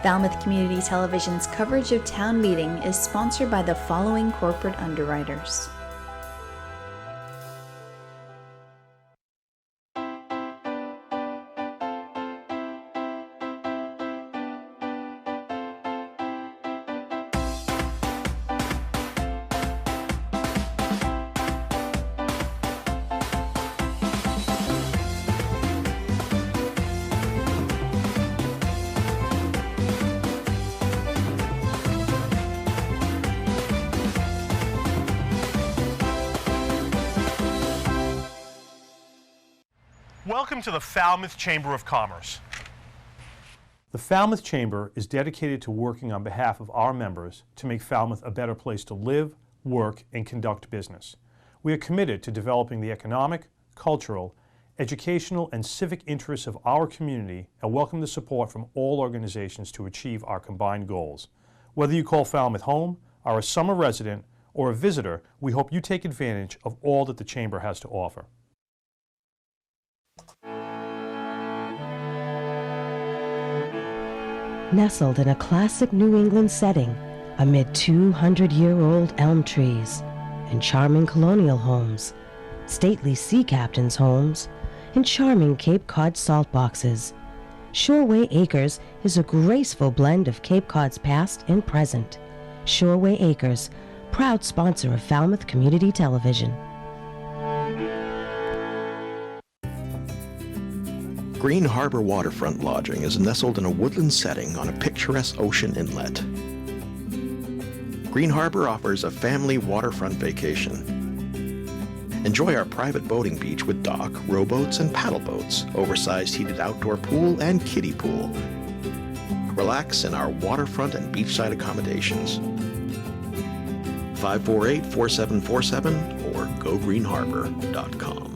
Falmouth Community Television's coverage of town meeting is sponsored by the following corporate underwriters. Welcome to the Falmouth Chamber of Commerce. The Falmouth Chamber is dedicated to working on behalf of our members to make Falmouth a better place to live, work, and conduct business. We are committed to developing the economic, cultural, educational, and civic interests of our community and welcome the support from all organizations to achieve our combined goals. Whether you call Falmouth home, are a summer resident, or a visitor, we hope you take advantage of all that the Chamber has to offer. Nestled in a classic New England setting amid 200-year-old elm trees and charming colonial homes, stately sea captains' homes, and charming Cape Cod salt boxes, Shoreway Acres is a graceful blend of Cape Cod's past and present. Shoreway Acres, proud sponsor of Falmouth Community Television. Green Harbor Waterfront Lodging is nestled in a woodland setting on a picturesque ocean inlet. Green Harbor offers a family waterfront vacation. Enjoy our private boating beach with dock, rowboats, and paddle boats, oversized heated outdoor pool, and kiddie pool. Relax in our waterfront and beachside accommodations. 548-4747 or gogreenharbor.com.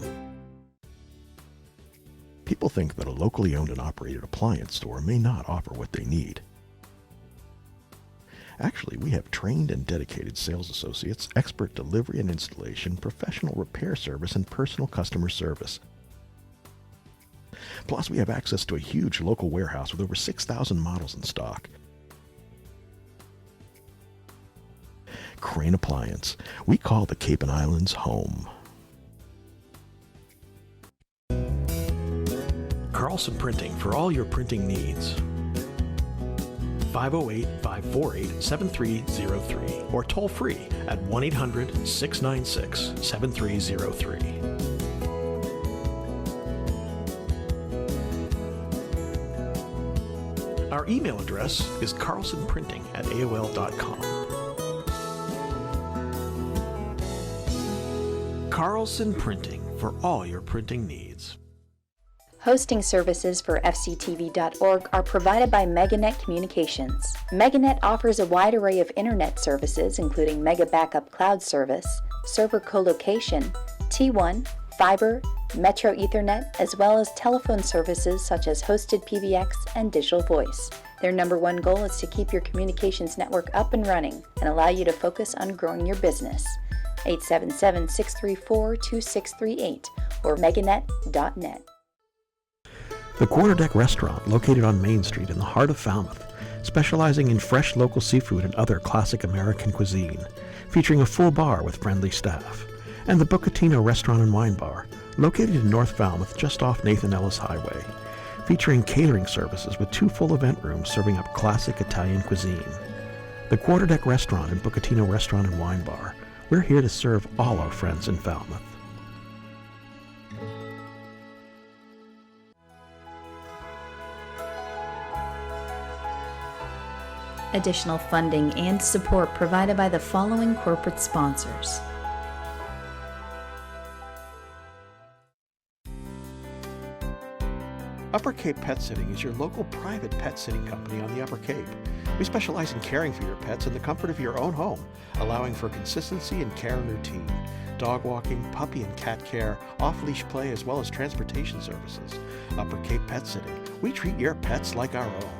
People think that a locally owned and operated appliance store may not offer what they need. Actually, we have trained and dedicated sales associates, expert delivery and installation, professional repair service, and personal customer service. Plus, we have access to a huge local warehouse with over 6,000 models in stock. Crane Appliance. We call the Cape and Islands home. Carlson Printing for all your printing needs. 508-548-7303 or toll free at 1-800-696-7303. Our email address is carlsonprinting@aol.com. Carlson Printing for all your printing needs. Hosting services for fctv.org are provided by Meganet Communications. Meganet offers a wide array of internet services including Mega Backup Cloud Service, server colocation, T1, fiber, Metro Ethernet, as well as telephone services such as hosted PBX and digital voice. Their number one goal is to keep your communications network up and running and allow you to focus on growing your business. 877-634-2638 or meganet.net. The Quarterdeck Restaurant, located on Main Street in the heart of Falmouth, specializing in fresh local seafood and other classic American cuisine, featuring a full bar with friendly staff. And the Bucatino Restaurant and Wine Bar, located in North Falmouth just off Nathan Ellis Highway, featuring catering services with 2 full event rooms serving up classic Italian cuisine. The Quarterdeck Restaurant and Bucatino Restaurant and Wine Bar, we're here to serve all our friends in Falmouth. Additional funding and support provided by the following corporate sponsors. Upper Cape Pet Sitting is your local private pet sitting company on the Upper Cape. We specialize in caring for your pets in the comfort of your own home, allowing for consistency in care and routine. Dog walking, puppy and cat care, off-leash play, as well as transportation services. Upper Cape Pet Sitting. We treat your pets like our own.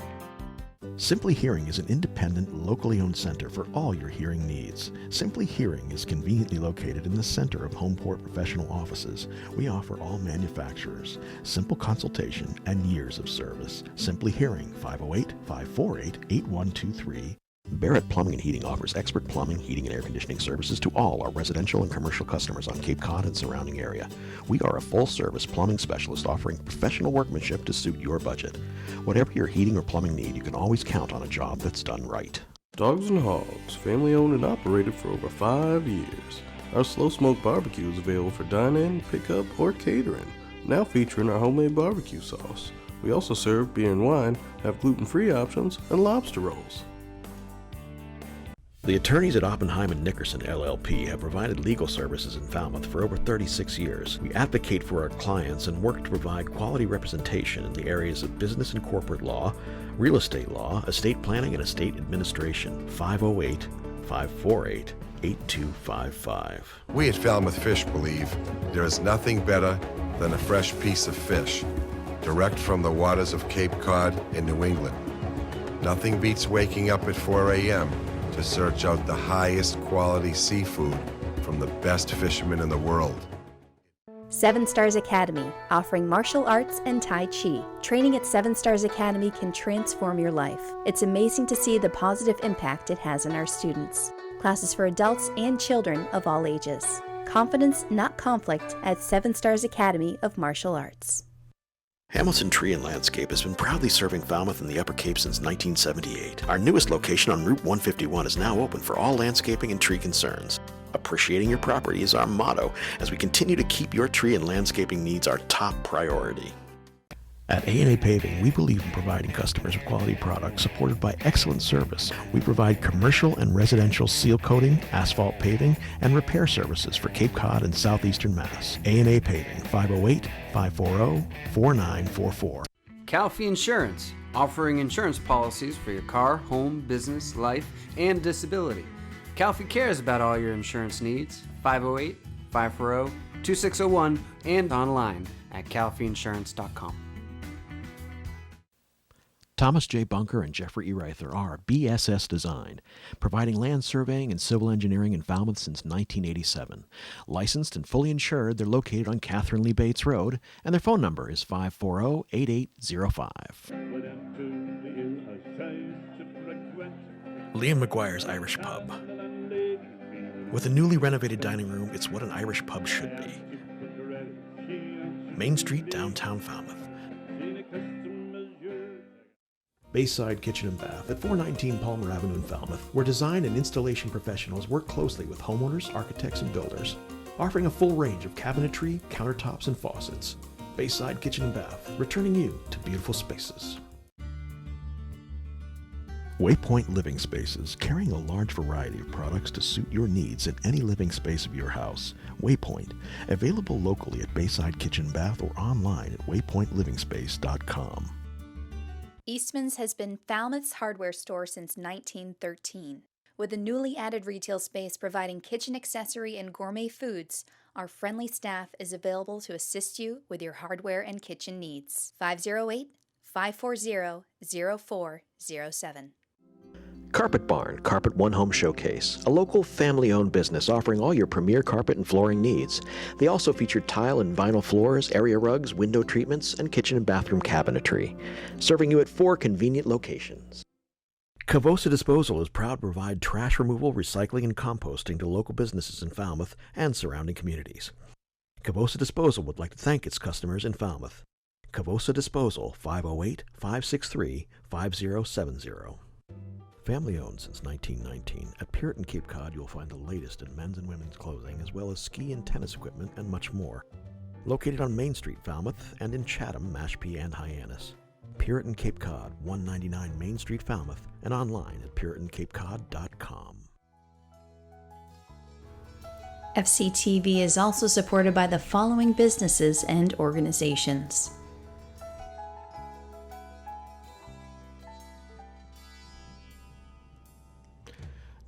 Simply Hearing is an independent, locally owned center for all your hearing needs. Simply Hearing is conveniently located in the center of Homeport Professional Offices. We offer all manufacturers, simple consultation, and years of service. Simply Hearing, 508-548-8123. Barrett Plumbing and Heating offers expert plumbing, heating, and air conditioning services to all our residential and commercial customers on Cape Cod and surrounding area. We are a full-service plumbing specialist offering professional workmanship to suit your budget. Whatever your heating or plumbing need, you can always count on a job that's done right. Dogs and Hogs, family owned and operated for over 5 years. Our slow smoke barbecue is available for dine-in, pickup, or catering, now featuring our homemade barbecue sauce. We also serve beer and wine, have gluten-free options, and lobster rolls. The attorneys at Oppenheim & Nickerson LLP have provided legal services in Falmouth for over 36 years. We advocate for our clients and work to provide quality representation in the areas of business and corporate law, real estate law, estate planning, and estate administration. 508-548-8255. We at Falmouth Fish believe there is nothing better than a fresh piece of fish, direct from the waters of Cape Cod in New England. Nothing beats waking up at 4 a.m. to search out the highest quality seafood from the best fishermen in the world. 7 Stars Academy, offering martial arts and Tai Chi. Training at 7 Stars Academy can transform your life. It's amazing to see the positive impact it has on our students. Classes for adults and children of all ages. Confidence, not conflict, at 7 Stars Academy of Martial Arts. Hamilton Tree and Landscape has been proudly serving Falmouth and the Upper Cape since 1978. Our newest location on Route 151 is now open for all landscaping and tree concerns. Appreciating your property is our motto as we continue to keep your tree and landscaping needs our top priority. At A&A Paving, we believe in providing customers with quality products supported by excellent service. We provide commercial and residential seal coating, asphalt paving, and repair services for Cape Cod and southeastern Mass. A&A Paving, 508-540-4944. Calfee Insurance, offering insurance policies for your car, home, business, life, and disability. Calfee cares about all your insurance needs. 508-540-2601 and online at calfeeinsurance.com. Thomas J. Bunker and Jeffrey E. Reither are BSS Design, providing land surveying and civil engineering in Falmouth since 1987. Licensed and fully insured, they're located on Catherine Lee Bates Road, and their phone number is 540-8805. Liam McGuire's Irish Pub. With a newly renovated dining room, it's what an Irish pub should be. Main Street, downtown Falmouth. Bayside Kitchen and Bath at 419 Palmer Avenue in Falmouth, where design and installation professionals work closely with homeowners, architects, and builders, offering a full range of cabinetry, countertops, and faucets. Bayside Kitchen and Bath, returning you to beautiful spaces. Waypoint Living Spaces, carrying a large variety of products to suit your needs in any living space of your house. Waypoint, available locally at Bayside Kitchen and Bath or online at waypointlivingspace.com. Eastman's has been Falmouth's hardware store since 1913. With a newly added retail space providing kitchen accessory and gourmet foods, our friendly staff is available to assist you with your hardware and kitchen needs. 508-540-0407. Carpet Barn, Carpet One Home Showcase, a local family-owned business offering all your premier carpet and flooring needs. They also feature tile and vinyl floors, area rugs, window treatments, and kitchen and bathroom cabinetry, serving you at 4 convenient locations. Cavosa Disposal is proud to provide trash removal, recycling, and composting to local businesses in Falmouth and surrounding communities. Cavosa Disposal would like to thank its customers in Falmouth. Cavosa Disposal, 508-563-5070. Family owned since 1919, at Puritan Cape Cod you'll find the latest in men's and women's clothing, as well as ski and tennis equipment and much more. Located on Main Street, Falmouth, and in Chatham, Mashpee, and Hyannis. Puritan Cape Cod, 199 Main Street, Falmouth, and online at purittancapecod.com. FCTV is also supported by the following businesses and organizations.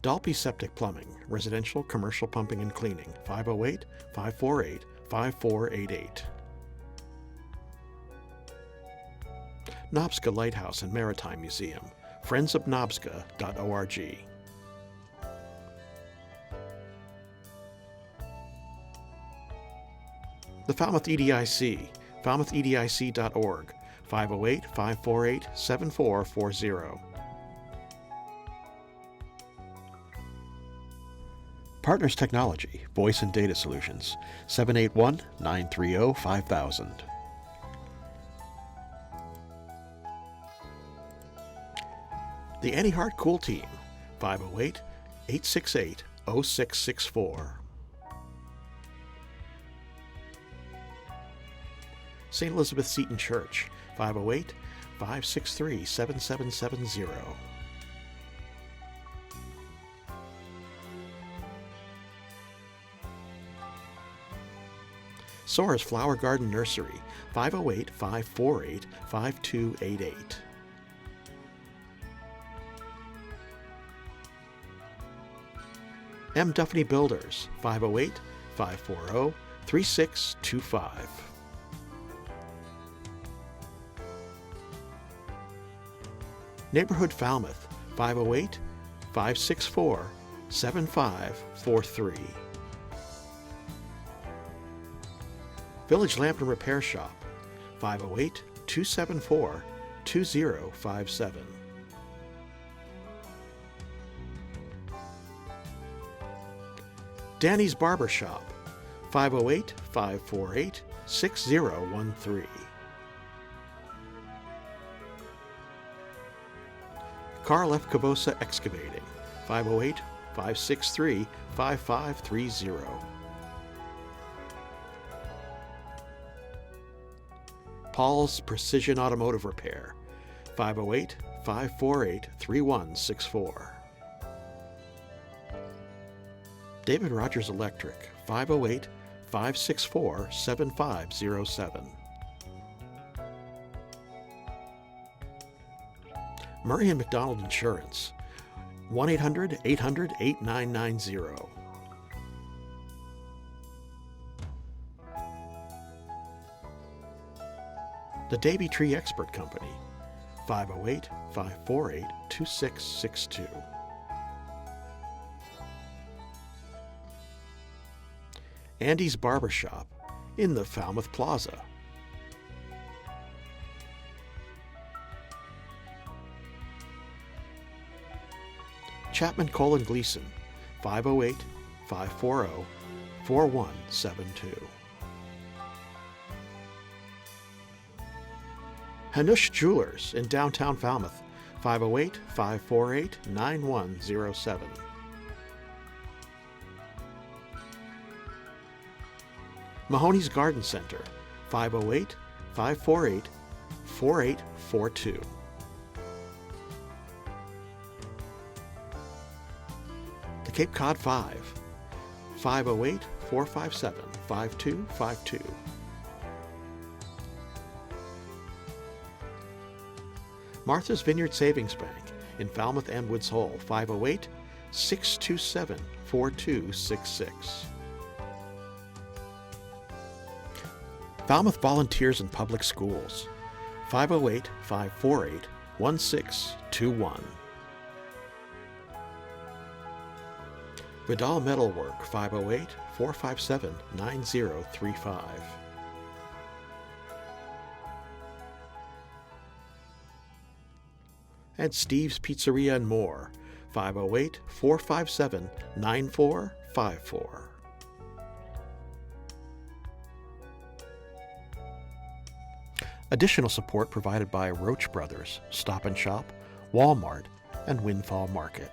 Dalpy Septic Plumbing, residential, commercial pumping and cleaning, 508-548-5488. Nopska Lighthouse and Maritime Museum, friendsofnobska.org. The Falmouth EDIC, falmouthedic.org, 508-548-7440. Partners Technology, Voice and Data Solutions, 781-930-5000. The Annie Hart Cool Team, 508-868-0664. St. Elizabeth Seton Church, 508-563-7770. Soares Flower Garden Nursery, 508-548-5288. M. Duffney Builders, 508-540-3625. Neighborhood Falmouth, 508-564-7543. Village Lamp and Repair Shop, 508-274-2057. Danny's Barber Shop, 508-548-6013. Carl F. Cavosa Excavating, 508-563-5530. Paul's Precision Automotive Repair, 508-548-3164. David Rogers Electric, 508-564-7507. Murray and McDonald Insurance, 1-800-800-8990. The Davy Tree Expert Company, 508-548-2662. Andy's Barbershop in the Falmouth Plaza. Chapman Colin Gleason, 508-540-4172. Hanush Jewelers in downtown Falmouth, 508-548-9107. Mahoney's Garden Center, 508-548-4842. The Cape Cod 5, 508-457-5252. Martha's Vineyard Savings Bank in Falmouth and Woods Hole, 508-627-4266. Falmouth Volunteers in Public Schools, 508-548-1621. Vidal Metalwork, 508-457-9035. And Steve's Pizzeria and More, 508-457-9454. Additional support provided by Roach Brothers, Stop and Shop, Walmart, and Windfall Market.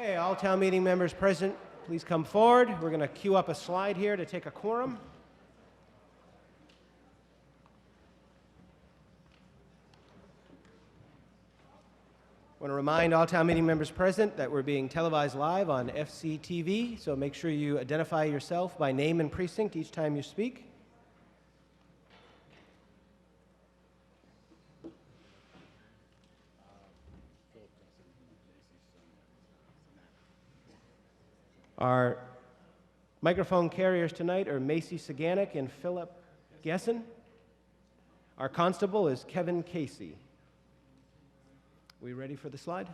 Okay, all town meeting members present, please come forward. We're going to queue up a slide here to take a quorum. I want to remind all town meeting members present that we're being televised live on FCTV, so make sure you identify yourself by name and precinct each time you speak. Our microphone carriers tonight are Macy Saganek and Philip Gessen. Our constable is Kevin Casey. We ready for the slide?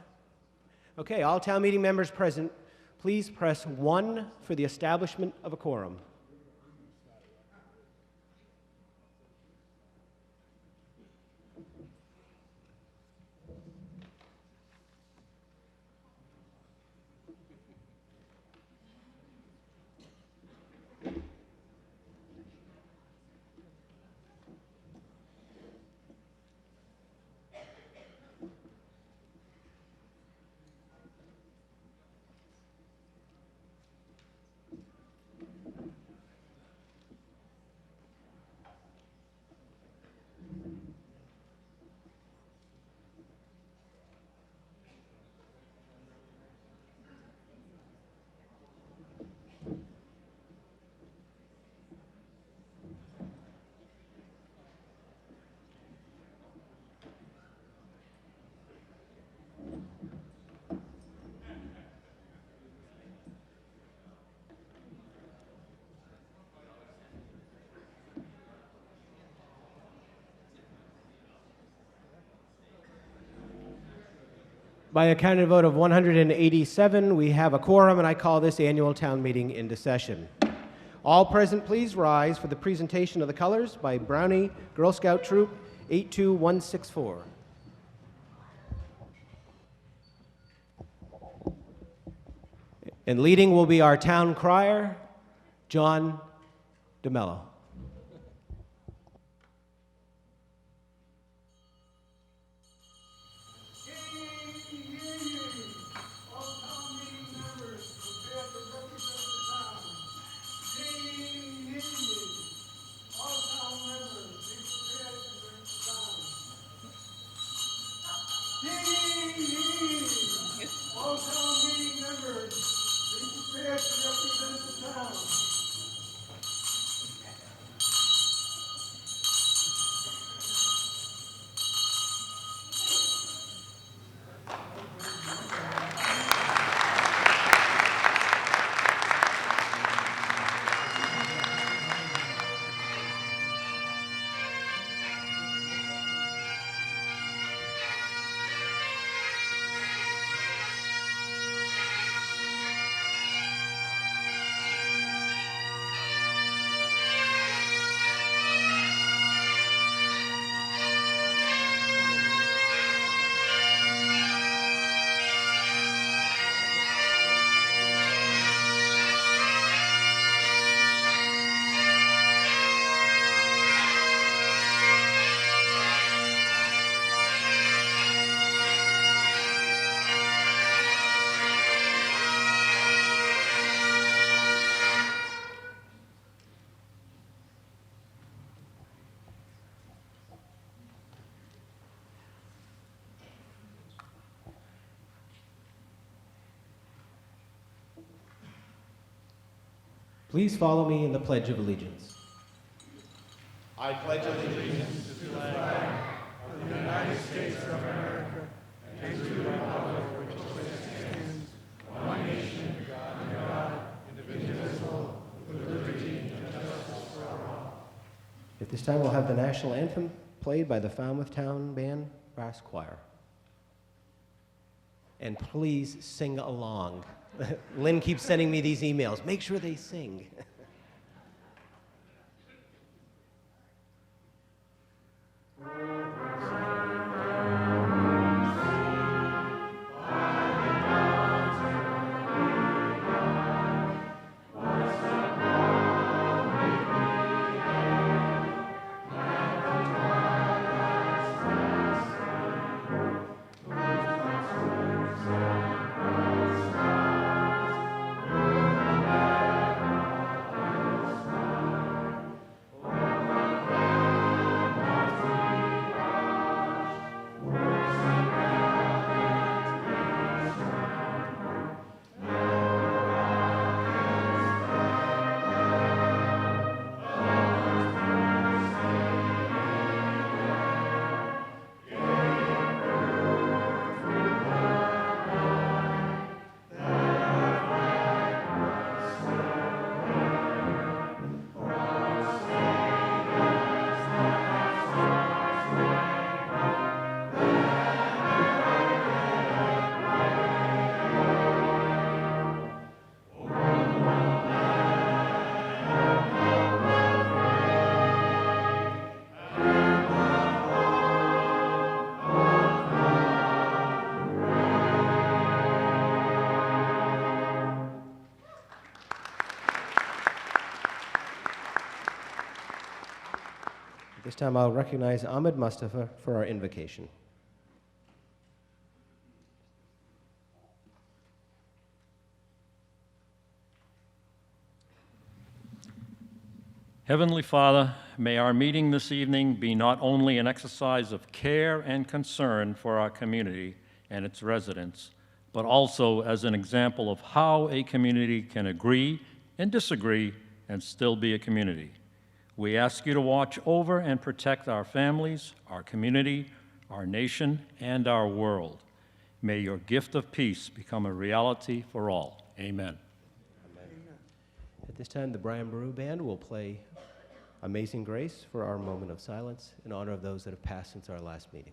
Okay, all town meeting members present, please press 1 for the establishment of a quorum. By a counted vote of 187, we have a quorum, and I call this annual town meeting into session. All present, please rise for the presentation of the colors by Brownie Girl Scout Troop 82164. And leading will be our town crier, John DeMello. Please follow me in the Pledge of Allegiance. I pledge allegiance to the flag of the United States of America and to the republic for which it stands, one nation, under God, indivisible, with liberty and justice for all. At this time, we'll have the national anthem played by the Falmouth Town Band Brass Choir. And please sing along. Lynn keeps sending me these emails. Make sure they sing. This time I'll recognize Ahmed Mustafa for our invocation. Heavenly Father, may our meeting this evening be not only an exercise of care and concern for our community and its residents, but also as an example of how a community can agree and disagree and still be a community. We ask you to watch over and protect our families, our community, our nation, and our world. May your gift of peace become a reality for all. Amen. At this time, the Brian Baru Band will play Amazing Grace for our moment of silence in honor of those that have passed since our last meeting.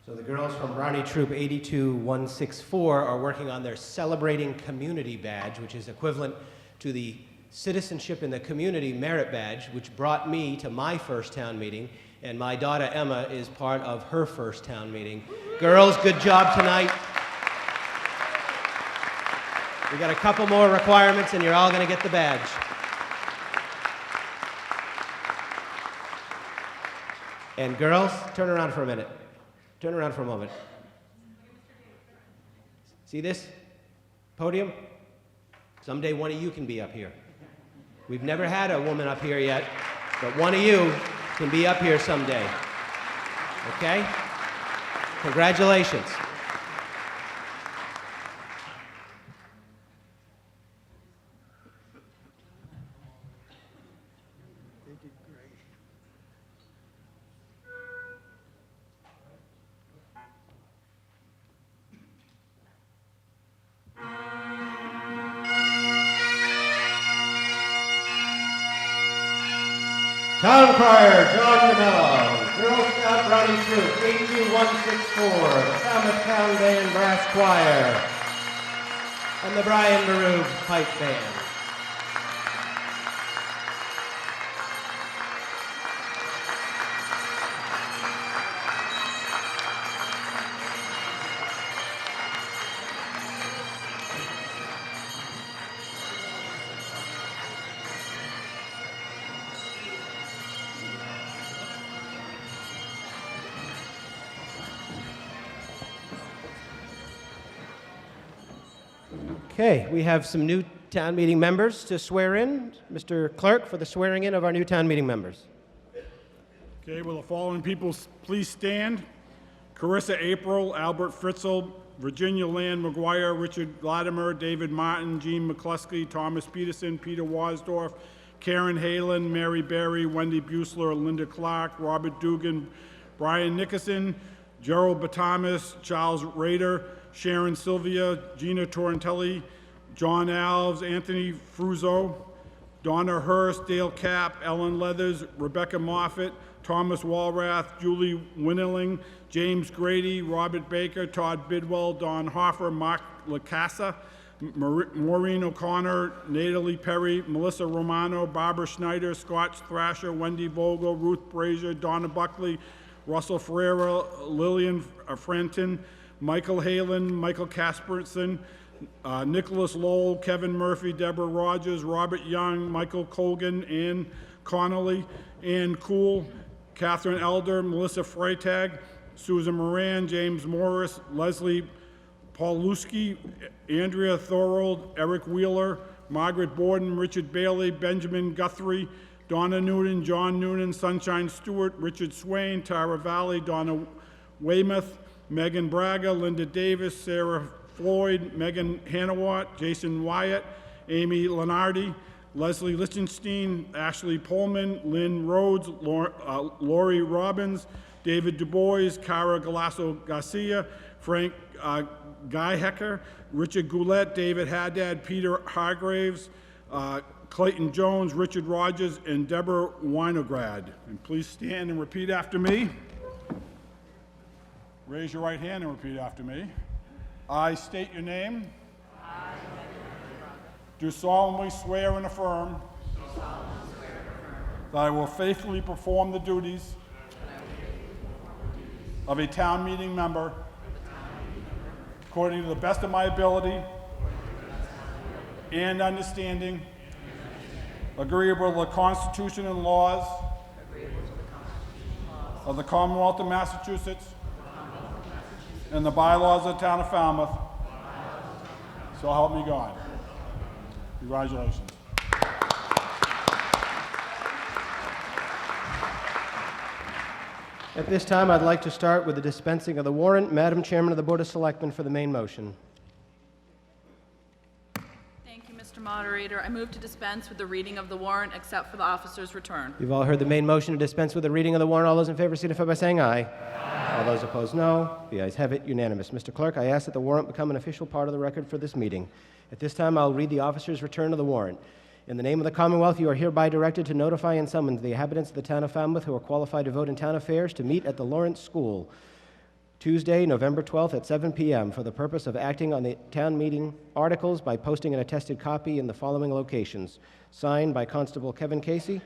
So the girls from Brownie Troop 82164 are working on their Celebrating Community Badge, which is equivalent to the Citizenship in the Community Merit Badge, which brought me to my first town meeting, and my daughter Emma is part of her first town meeting. Girls, good job tonight. We got a couple more requirements and you're all going to get the badge. And girls, turn around for a minute. Turn around for a moment. See this podium? Someday one of you can be up here. We've never had a woman up here yet, but one of you can be up here someday. Okay? Congratulations. Town Crier John DeMello, Girl Scout Brownie Troop 82164, the Falmouth Town Band Brass Choir, and the Brian Baru Pipe Band. Okay, we have some new town meeting members to swear in. Mr. Clerk, for the swearing in of our new town meeting members. Okay, will the following people please stand? Carissa April, Albert Fritzel, Virginia Land McGuire, Richard Latimer, David Martin, Jean McCluskey, Thomas Peterson, Peter Wasdorf, Karen Halen, Mary Berry, Wendy Buessler, Linda Clark, Robert Dugan, Brian Nickerson, Gerald Batamas, Charles Rader, Sharon Sylvia, Gina Torrentelli, John Alves, Anthony Fruzo, Donna Hurst, Dale Cap, Ellen Leathers, Rebecca Moffett, Thomas Walrath, Julie Winneling, James Grady, Robert Baker, Todd Bidwell, Don Hoffer, Mark LaCasa, Maureen O'Connor, Natalie Perry, Melissa Romano, Barbara Schneider, Scott Thrasher, Wendy Vogel, Ruth Brazier, Donna Buckley, Russell Ferreira, Lillian Franton, Michael Halen, Michael Casperson, Nicholas Lowell, Kevin Murphy, Deborah Rogers, Robert Young, Michael Colgan, Ann Connolly, Ann Cool, Catherine Elder, Melissa Freitag, Susan Moran, James Morris, Leslie Paulowski, Andrea Thorold, Eric Wheeler, Margaret Borden, Richard Bailey, Benjamin Guthrie, Donna Noonan, John Noonan, Sunshine Stewart, Richard Swain, Tara Valley, Donna Weymouth, Megan Braga, Linda Davis, Sarah Floyd, Megan Hanawat, Jason Wyatt, Amy Lenardi, Leslie Lichtenstein, Ashley Pullman, Lynn Rhodes, Lori Robbins, David Du Bois, Cara Galasso Garcia, Frank Guyhecker, Richard Goulet, David Haddad, Peter Hargraves, Clayton Jones, Richard Rogers, and Deborah Winograd. And please stand and repeat after me. Raise your right hand and repeat after me. I state your name. Do solemnly swear and affirm that I will faithfully perform the duties of a town meeting member according to the best of my ability and understanding, agreeable to the Constitution and laws of the Commonwealth of Massachusetts and the bylaws of the town of Falmouth. So help me God. Congratulations. At this time, I'd like to start with the dispensing of the warrant. Madam Chairman of the Board of Selectmen for the main motion. Thank you, Mr. Moderator. I move to dispense with the reading of the warrant except for the officer's return. You've all heard the main motion to dispense with the reading of the warrant. All those in favor signify by saying aye. Aye. All those opposed, no. The ayes have it, unanimous. Mr. Clerk, I ask that the warrant become an official part of the record for this meeting. At this time, I'll read the officer's return of the warrant. In the name of the Commonwealth, you are hereby directed to notify and summons the inhabitants of the town of Falmouth who are qualified to vote in town affairs to meet at the Lawrence School Tuesday, November 12th at 7 p.m. for the purpose of acting on the town meeting articles by posting an attested copy in the following locations. Signed by Constable Kevin Casey.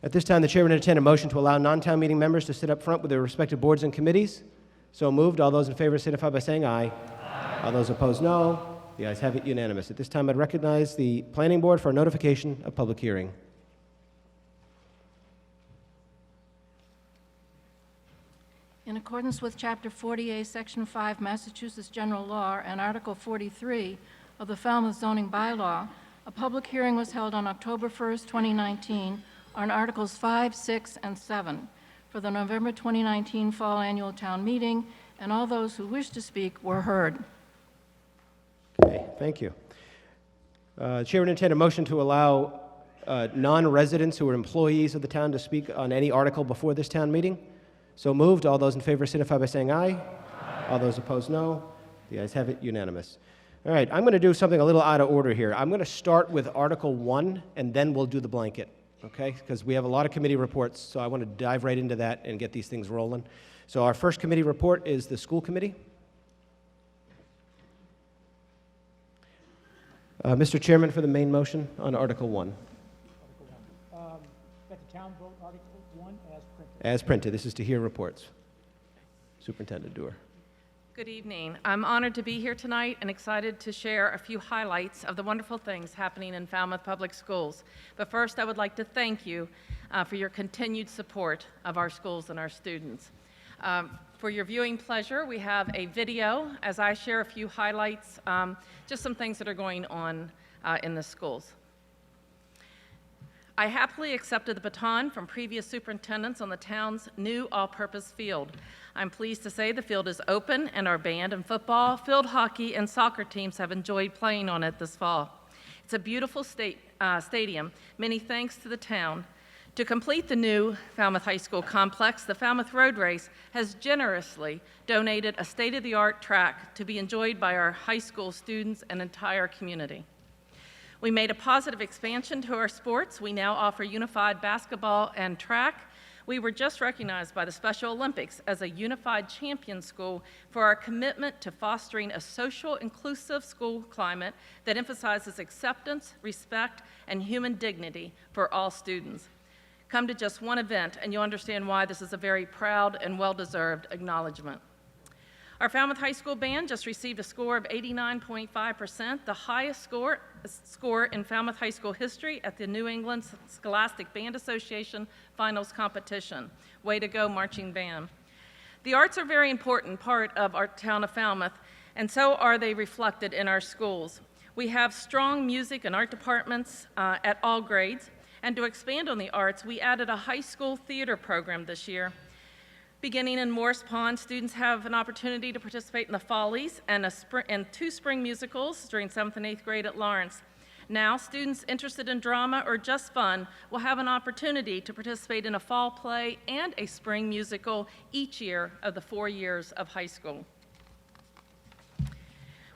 At this time, the chair would entertain a motion to allow non-town meeting members to sit up front with their respective boards and committees. So moved. All those in favor signify by saying aye. Aye. All those opposed, no. The ayes have it, unanimous. At this time, I'd recognize the Planning Board for a notification of public hearing. In accordance with Chapter 40A, Section 5, Massachusetts General Law, and Article 43 of the Falmouth Zoning Bylaw, a public hearing was held on October 1st, 2019, on Articles 5, 6, and 7 for the November 2019 Fall Annual Town Meeting, and all those who wished to speak were heard. Okay, thank you. Chair would entertain a motion to allow non-residents who are employees of the town to speak on any article before this town meeting. So moved. All those in favor signify by saying aye. Aye. All those opposed, no. The ayes have it, unanimous. All right, I'm going to do something a little out of order here. I'm going to start with Article 1, and then we'll do the blanket, okay? Because we have a lot of committee reports, so I want to dive right into that and get these things rolling. So our first committee report is the school committee. Mr. Chairman, for the main motion on Article 1. That the town vote Article 1 as printed. As printed. This is to hear reports. Superintendent Dewar. Good evening. I'm honored to be here tonight and excited to share a few highlights of the wonderful things happening in Falmouth Public Schools. But first, I would like to thank you for your continued support of our schools and our students. For your viewing pleasure, we have a video as I share a few highlights, just some things that are going on in the schools. I happily accepted the baton from previous superintendents on the town's new all-purpose field. I'm pleased to say the field is open and our band and football, field hockey, and soccer teams have enjoyed playing on it this fall. It's a beautiful stadium. Many thanks to the town To complete the new Falmouth High School complex, the Falmouth Road Race has generously donated a state-of-the-art track to be enjoyed by our high school students and entire community. We made a positive expansion to our sports. We now offer unified basketball and track. We were just recognized by the Special Olympics as a unified champion school for our commitment to fostering a social, inclusive school climate that emphasizes acceptance, respect, and human dignity for all students. Come to just one event, and you'll understand why this is a very proud and well-deserved acknowledgement. Our Falmouth High School band just received a score of 89.5%, the highest score in Falmouth High School history at the New England Scholastic Band Association Finals Competition. Way to go, marching band. The arts are a very important part of our town of Falmouth, and so are they reflected in our schools. We have strong music and art departments at all grades, and to expand on the arts, we added a high school theater program this year. Beginning in Morris Pond, students have an opportunity to participate in the Follies and 2 spring musicals during 7th and 8th grade at Lawrence. Now, students interested in drama or just fun will have an opportunity to participate in a fall play and a spring musical each year of the 4 years of high school.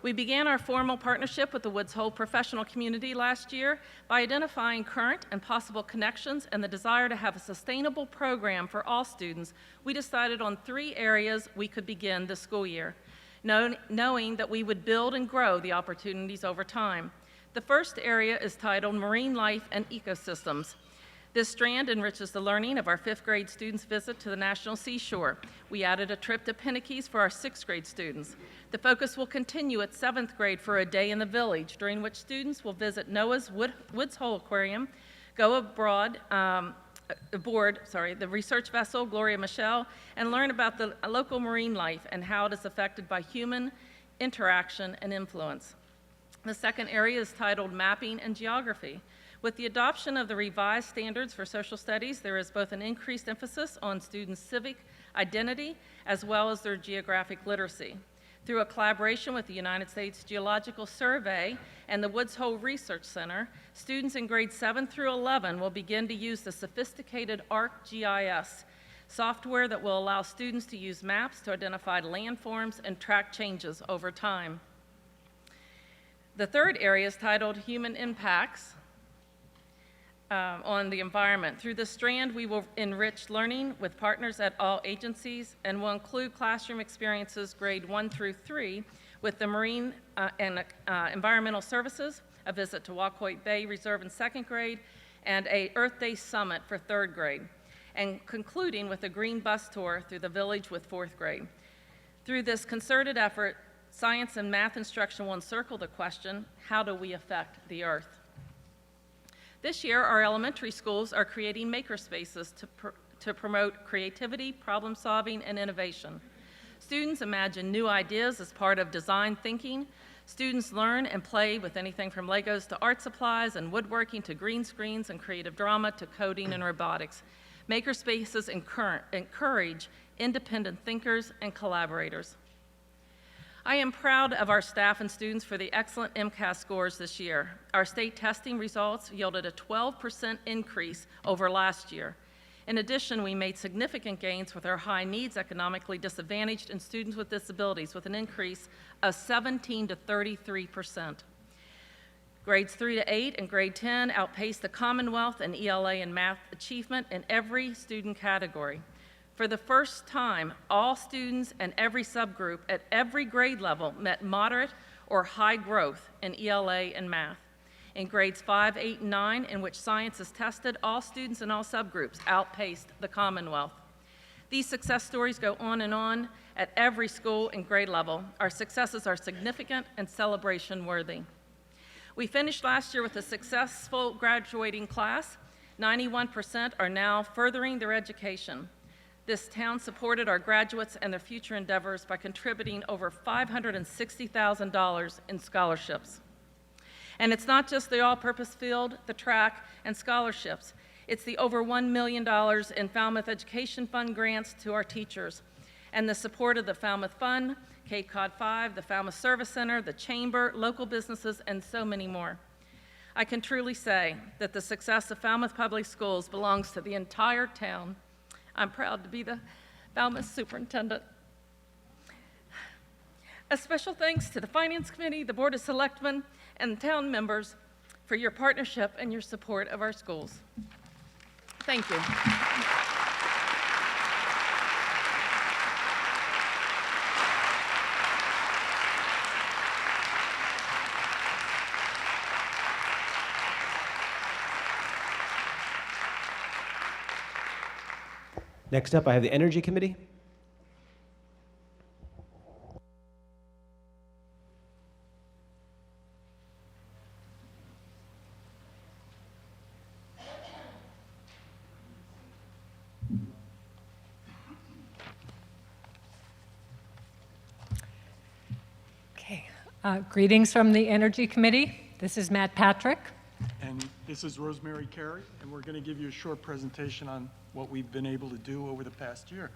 We began our formal partnership with the Woods Hole professional community last year by identifying current and possible connections and the desire to have a sustainable program for all students. We decided on 3 areas we could begin this school year, knowing that we would build and grow the opportunities over time. The first area is titled Marine Life and Ecosystems. This strand enriches the learning of our 5th grade students' visit to the National Seashore. We added a trip to Pinnakees for our 6th grade students. The focus will continue at 7th grade for a day in the village, during which students will visit Noah's Woods Hole Aquarium, go aboard the research vessel Gloria Michelle, and learn about the local marine life and how it is affected by human interaction and influence. The second area is titled Mapping and Geography. With the adoption of the revised standards for social studies, there is both an increased emphasis on students' civic identity as well as their geographic literacy. Through a collaboration with the United States Geological Survey and the Woods Hole Research Center, students in grades 7 through 11 will begin to use the sophisticated ArcGIS software that will allow students to use maps to identify landforms and track changes over time. The third area is titled Human Impacts on the environment. Through this strand, we will enrich learning with partners at all agencies and will include classroom experiences grade 1 through 3 with the Marine and Environmental Services, a visit to Wacoit Bay Reserve in 2nd grade, and a Earth Day Summit for 3rd grade, and concluding with a green bus tour through the village with 4th grade. Through this concerted effort, science and math instruction will encircle the question, how do we affect the Earth? This year, our elementary schools are creating makerspaces to promote creativity, problem solving, and innovation. Students imagine new ideas as part of design thinking. Students learn and play with anything from Legos to art supplies and woodworking to green screens and creative drama to coding and robotics. Makerspaces encourage independent thinkers and collaborators. I am proud of our staff and students for the excellent MCAS scores this year. Our state testing results yielded a 12% increase over last year. In addition, we made significant gains with our high needs, economically disadvantaged, and students with disabilities, with an increase of 17 to 33%. Grades 3 to 8 and grade 10 outpaced the Commonwealth and ELA and math achievement in every student category. For the first time, all students and every subgroup at every grade level met moderate or high growth in ELA and math. In grades 5, 8, and 9, in which science is tested, all students and all subgroups outpaced the Commonwealth. These success stories go on at every school and grade level. Our successes are significant and celebration worthy. We finished last year with a successful graduating class. 91% are now furthering their education. This town supported our graduates and their future endeavors by contributing over $560,000 in scholarships. And it's not just the all-purpose field, the track, and scholarships. It's the over $1 million in Falmouth Education Fund grants to our teachers, and the support of the Falmouth Fund, Cape Cod 5, the Falmouth Service Center, the Chamber, local businesses, and so many more. I can truly say that the success of Falmouth Public Schools belongs to the entire town. I'm proud to be the Falmouth superintendent. A special thanks to the Finance Committee, the Board of Selectmen, and town members for your partnership and your support of our schools. Thank you. Next up, I have the Energy Committee. Okay. Greetings from the Energy Committee. This is Matt Patrick. And this is Rosemary Carey, and we're going to give you a short presentation on what we've been able to do over the past year.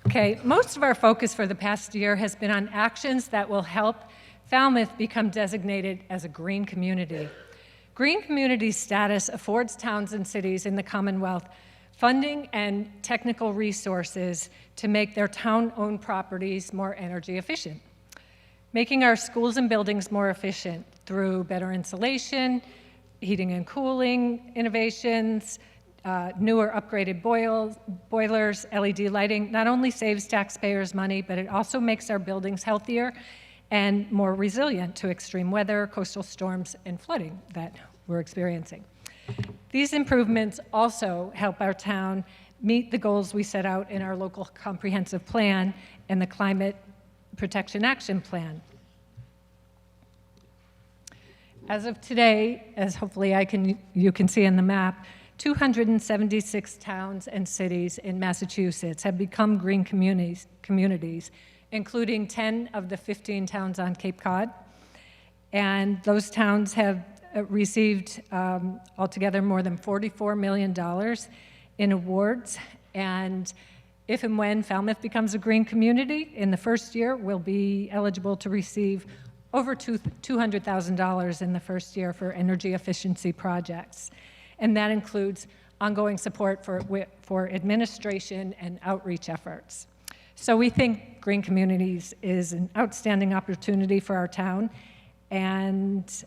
Okay, most of our focus for the past year has been on actions that will help Falmouth become designated as a green community. Green community status affords towns and cities in the Commonwealth funding and technical resources to make their town-owned properties more energy efficient. Making our schools and buildings more efficient through better insulation, heating and cooling innovations, newer upgraded boilers, LED lighting, not only saves taxpayers money, but it also makes our buildings healthier and more resilient to extreme weather, coastal storms, and flooding that we're experiencing. These improvements also help our town meet the goals we set out in our local comprehensive plan and the Climate Protection Action Plan. As of today, as hopefully you can see in the map, 276 towns and cities in Massachusetts have become green communities, including 10 of the 15 towns on Cape Cod. And those towns have received altogether more than $44 million in awards. And if and when Falmouth becomes a green community, in the first year, we'll be eligible to receive over $200,000 in the first year for energy efficiency projects. And that includes ongoing support for administration and outreach efforts. So we think green communities is an outstanding opportunity for our town. And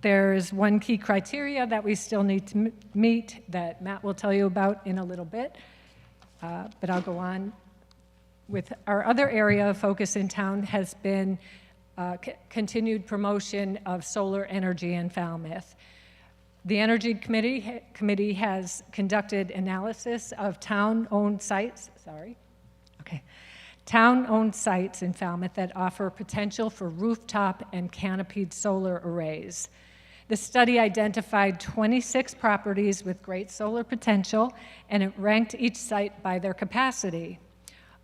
there's one key criteria that we still need to meet that Matt will tell you about in a little bit, but I'll go on. With our other area of focus in town has been continued promotion of solar energy in Falmouth. The Energy Committee has conducted analysis of town-owned sites, town-owned sites in Falmouth that offer potential for rooftop and canopied solar arrays. The study identified 26 properties with great solar potential, and it ranked each site by their capacity.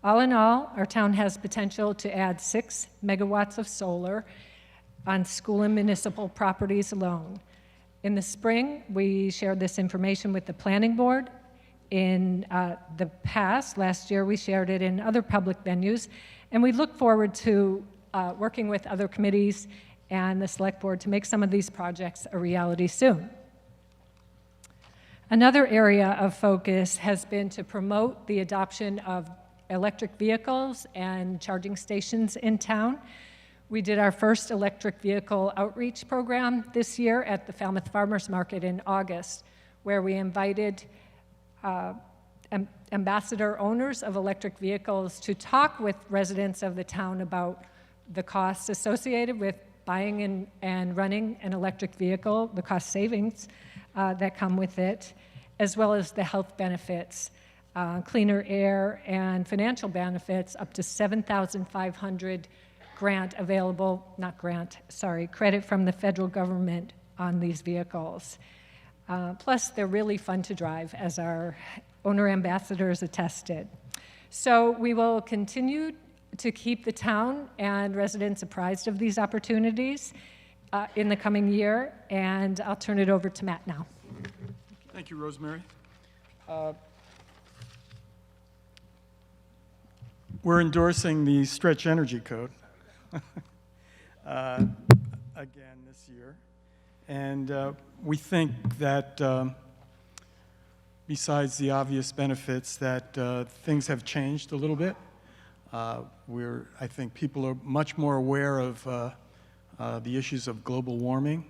All in all, our town has potential to add 6 megawatts of solar on school and municipal properties alone. In the spring, we shared this information with the Planning Board. In the past, last year, we shared it in other public venues, and we look forward to working with other committees and the Select Board to make some of these projects a reality soon. Another area of focus has been to promote the adoption of electric vehicles and charging stations in town. We did our first electric vehicle outreach program this year at the Falmouth Farmers Market in August, where we invited ambassador owners of electric vehicles to talk with residents of the town about the costs associated with buying and running an electric vehicle, the cost savings that come with it, as well as the health benefits, cleaner air, and financial benefits, up to $7,500 credit from the federal government on these vehicles. Plus, they're really fun to drive, as our owner ambassadors attested. So we will continue to keep the town and residents apprised of these opportunities in the coming year, and I'll turn it over to Matt now. Thank you, Rosemary. We're endorsing the Stretch Energy Code. again this year. And we think that besides the obvious benefits that things have changed a little bit. I think people are much more aware of the issues of global warming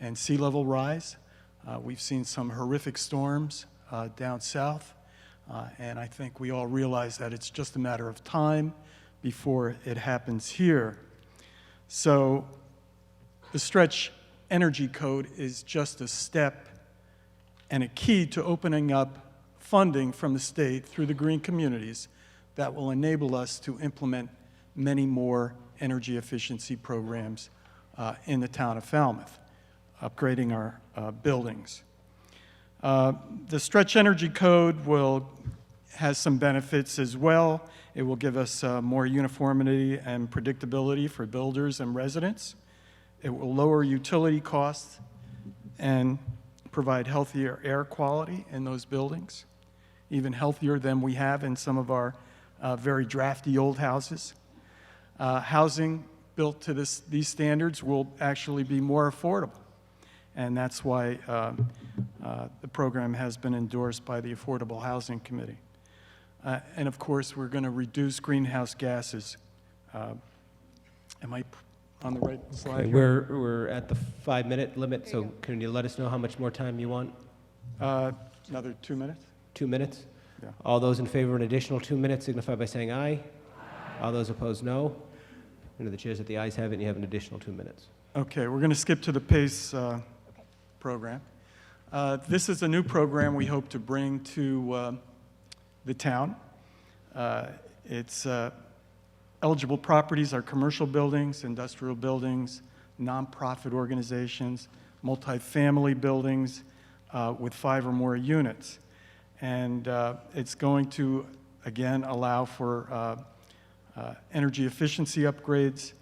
and sea level rise. We've seen some horrific storms down south, and I think we all realize that it's just a matter of time before it happens here. So the Stretch Energy Code is just a step and a key to opening up funding from the state through the green communities that will enable us to implement many more energy efficiency programs in the town of Falmouth, upgrading our buildings. The Stretch Energy Code has some benefits as well. It will give us more uniformity and predictability for builders and residents. It will lower utility costs and provide healthier air quality in those buildings, even healthier than we have in some of our very drafty old houses. Housing built to these standards will actually be more affordable, and that's why the program has been endorsed by the Affordable Housing Committee. And of course, we're going to reduce greenhouse gases. Am I on the right slide? Okay, we're at the 5-minute limit, so can you let us know how much more time you want? Another 2 minutes. 2 minutes? Yeah. All those in favor of an additional 2 minutes signify by saying aye. Aye. All those opposed, no. And the chairs that the ayes have it, and you have an additional 2 minutes. Okay, we're going to skip to the PACE program. This is a new program we hope to bring to the town. Its eligible properties are commercial buildings, industrial buildings, nonprofit organizations, multifamily buildings with 5 or more units. And it's going to, again, allow for energy efficiency upgrades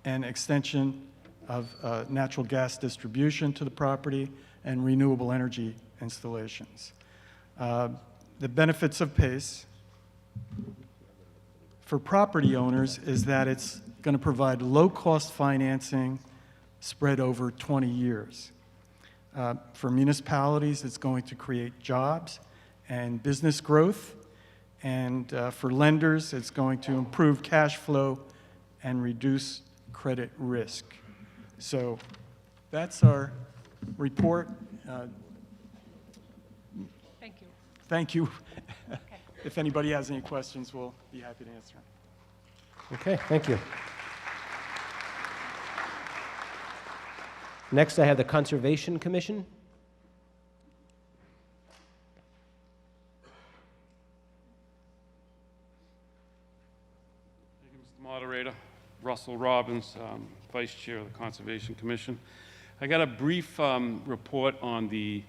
and extension of natural gas distribution to the property and renewable energy installations. The benefits of PACE for property owners is that it's going to provide low-cost financing spread over 20 years. For municipalities, it's going to create jobs and business growth. And for lenders, it's going to improve cash flow and reduce credit risk. So that's our report. Thank you. Thank you. Okay. If anybody has any questions, we'll be happy to answer them. Okay, thank you. Next, I have the Conservation Commission. Thank you, Mr. Moderator. Russell Robbins, Vice Chair of the Conservation Commission. I got a brief report on the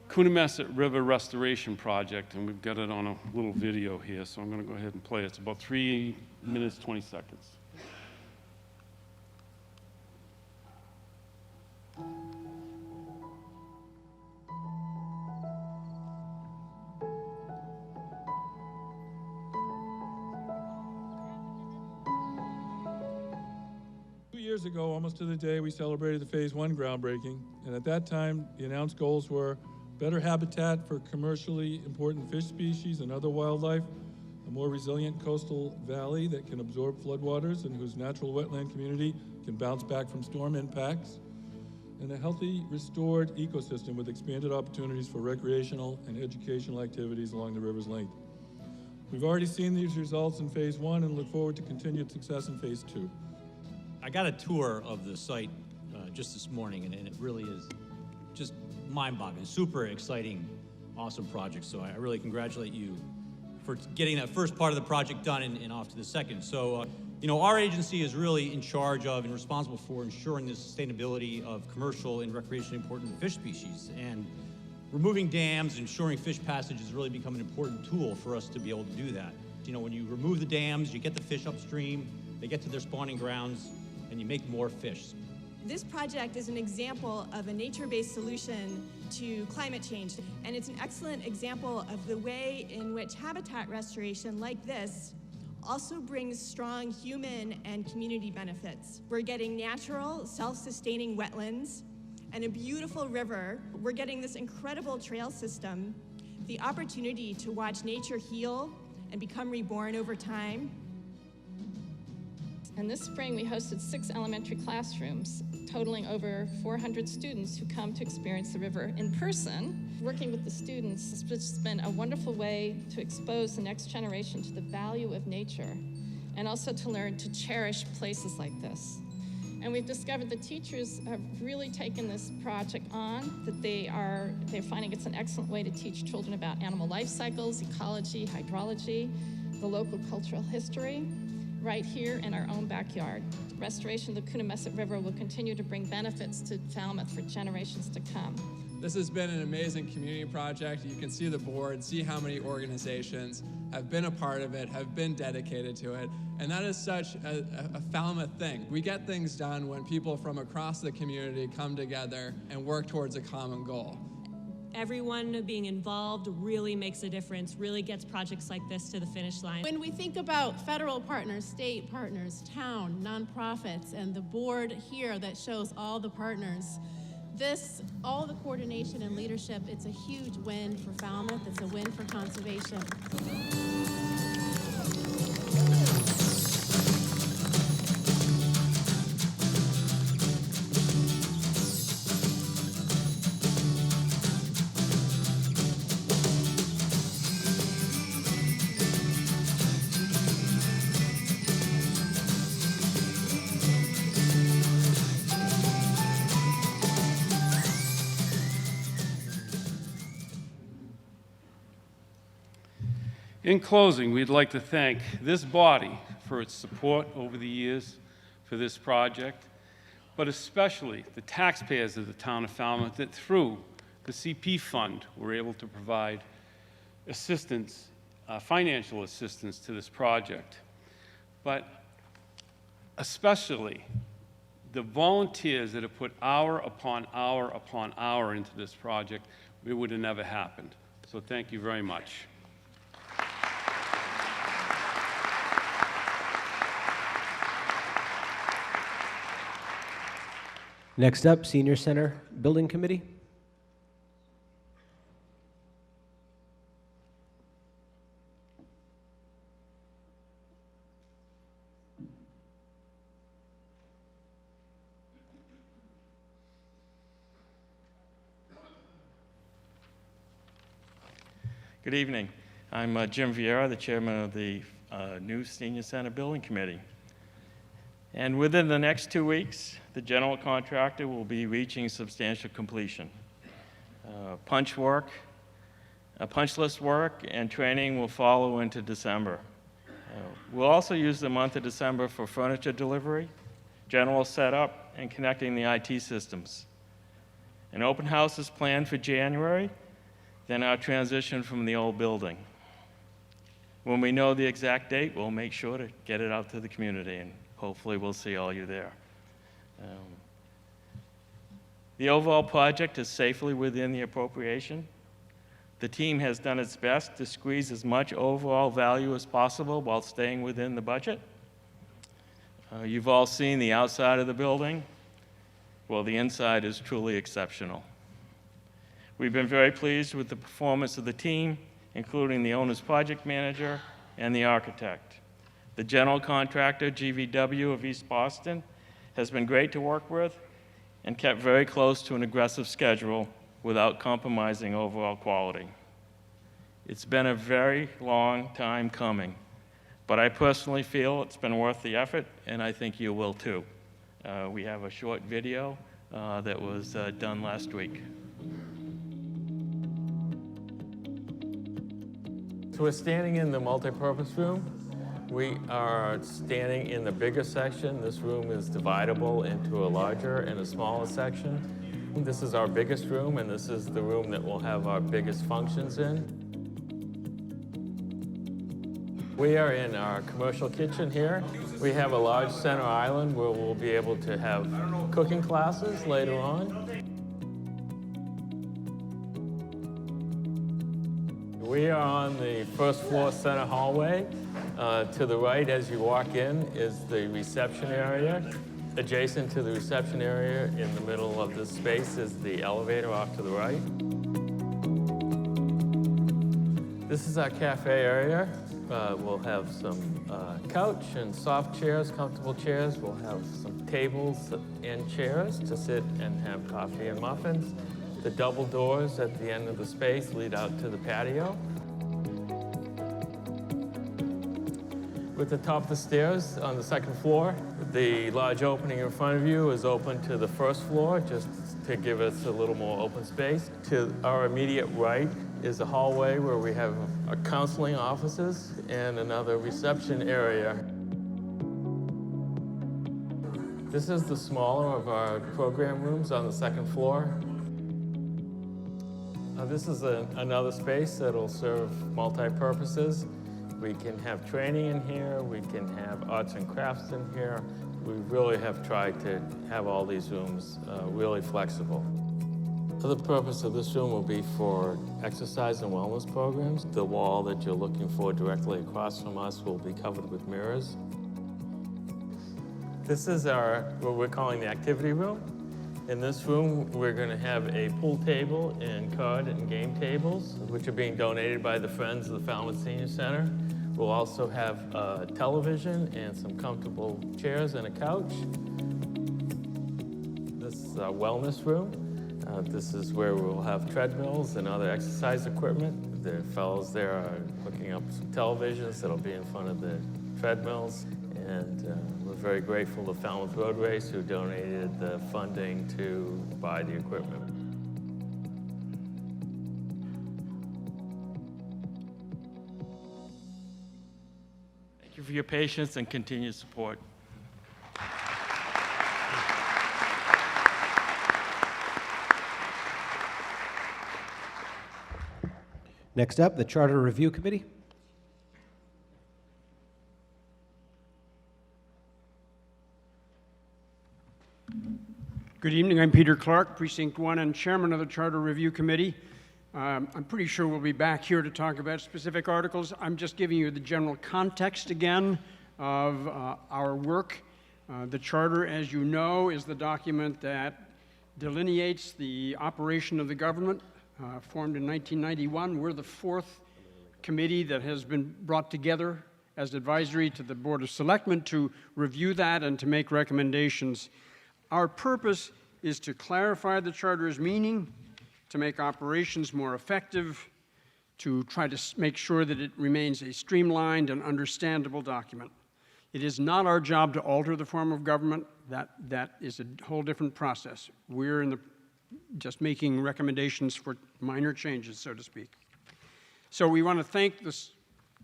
Coonamessett River Restoration Project, and we've got it on a little video here, so I'm going to go ahead and play it. It's about 3 minutes, 20 seconds. 2 years ago, almost to the day, we celebrated the Phase 1 groundbreaking, and at that time, the announced goals were better habitat for commercially important fish species and other wildlife, a more resilient coastal valley that can absorb floodwaters and whose natural wetland community can bounce back from storm impacts, and a healthy, restored ecosystem with expanded opportunities for recreational and educational activities along the river's length. We've already seen these results in Phase 1 and look forward to continued success in Phase 2. I got a tour of the site just this morning, and it really is just mind-boggling, super exciting, awesome project. So I really congratulate you for getting that first part of the project done and off to the second. So, you know, our agency is really in charge of and responsible for ensuring the sustainability of commercial and recreationally important fish species. And removing dams, ensuring fish passage has really become an important tool for us to be able to do that. You know, when you remove the dams, you get the fish upstream, they get to their spawning grounds, and you make more fish. This project is an example of a nature-based solution to climate change, and it's an excellent example of the way in which habitat restoration like this also brings strong human and community benefits. We're getting natural, self-sustaining wetlands and a beautiful river. We're getting this incredible trail system, the opportunity to watch nature heal and become reborn over time. And this spring, we hosted 6 elementary classrooms, totaling over 400 students who come to experience the river in person. Working with the students has just been a wonderful way to expose the next generation to the value of nature and also to learn to cherish places like this. And we've discovered the teachers have really taken this project on, that they're finding it's an excellent way to teach children about animal life cycles, ecology, hydrology, the local cultural history, right here in our own backyard. Restoration of the Coonamessett River will continue to bring benefits to Falmouth for generations to come. This has been an amazing community project. You can see the board, see how many organizations have been a part of it, have been dedicated to it, and that is such a Falmouth thing. We get things done when people from across the community come together and work towards a common goal. Everyone being involved really makes a difference, really gets projects like this to the finish line. When we think about federal partners, state partners, town, nonprofits, and the board here that shows all the partners, all the coordination and leadership, it's a huge win for Falmouth, it's a win for conservation. In closing, we'd like to thank this body for its support over the years for this project, but especially the taxpayers of the town of Falmouth that through the CP fund were able to provide assistance, financial assistance to this project. But especially the volunteers that have put hour upon hour upon hour into this project, it would have never happened. So thank you very much. Next up, Senior Center Building Committee. Good evening. I'm Jim Vieira, the chairman of the new Senior Center Building Committee. And within the next 2 weeks, the general contractor will be reaching substantial completion. Punch list work and training will follow into December. We'll also use the month of December for furniture delivery, general setup, and connecting the IT systems. An open house is planned for January, then our transition from the old building. When we know the exact date, we'll make sure to get it out to the community, and hopefully we'll see all you there. The overall project is safely within the appropriation. The team has done its best to squeeze as much overall value as possible while staying within the budget. You've all seen the outside of the building. Well, the inside is truly exceptional. We've been very pleased with the performance of the team, including the owner's project manager and the architect. The general contractor, GVW of East Boston, has been great to work with and kept very close to an aggressive schedule without compromising overall quality. It's been a very long time coming, but I personally feel it's been worth the effort, and I think you will too. We have a short video that was done last week. So we're standing in the multipurpose room. We are standing in the bigger section. This room is dividable into a larger and a smaller section. This is our biggest room, and this is the room that we'll have our biggest functions in. We are in our commercial kitchen here. We have a large center island where we'll be able to have cooking classes later on. We are on the first floor center hallway. To the right as you walk in is the reception area. Adjacent to the reception area in the middle of this space is the elevator off to the right. This is our cafe area. We'll have some couch and soft chairs, comfortable chairs. We'll have some tables and chairs to sit and have coffee and muffins. The double doors at the end of the space lead out to the patio. With the top of the stairs on the second floor, the large opening in front of you is open to the first floor, just to give us a little more open space. To our immediate right is a hallway where we have counseling offices and another reception area. This is the smaller of our program rooms on the second floor. This is another space that'll serve multi-purposes. We can have training in here, we can have arts and crafts in here. We really have tried to have all these rooms really flexible. The purpose of this room will be for exercise and wellness programs. The wall that you're looking for directly across from us will be covered with mirrors. This is what we're calling the activity room. In this room, we're going to have a pool table and card and game tables, which are being donated by the Friends of the Falmouth Senior Center. We'll also have a television and some comfortable chairs and a couch. This is our wellness room. This is where we'll have treadmills and other exercise equipment. The fellows there are hooking up some televisions that'll be in front of the treadmills. And we're very grateful to Falmouth Road Race, who donated the funding to buy the equipment. Thank you for your patience and continued support. Next up, the Charter Review Committee. Good evening. I'm Peter Clark, Precinct 1 and Chairman of the Charter Review Committee. I'm pretty sure we'll be back here to talk about specific articles. I'm just giving you the general context again of our work. The Charter, as you know, is the document that delineates the operation of the government, formed in 1991. We're the fourth committee that has been brought together as advisory to the Board of Selectmen to review that and to make recommendations. Our purpose is to clarify the Charter's meaning, to make operations more effective, to try to make sure that it remains a streamlined and understandable document. It is not our job to alter the form of government. That is a whole different process. We're just making recommendations for minor changes, so to speak. So we want to thank the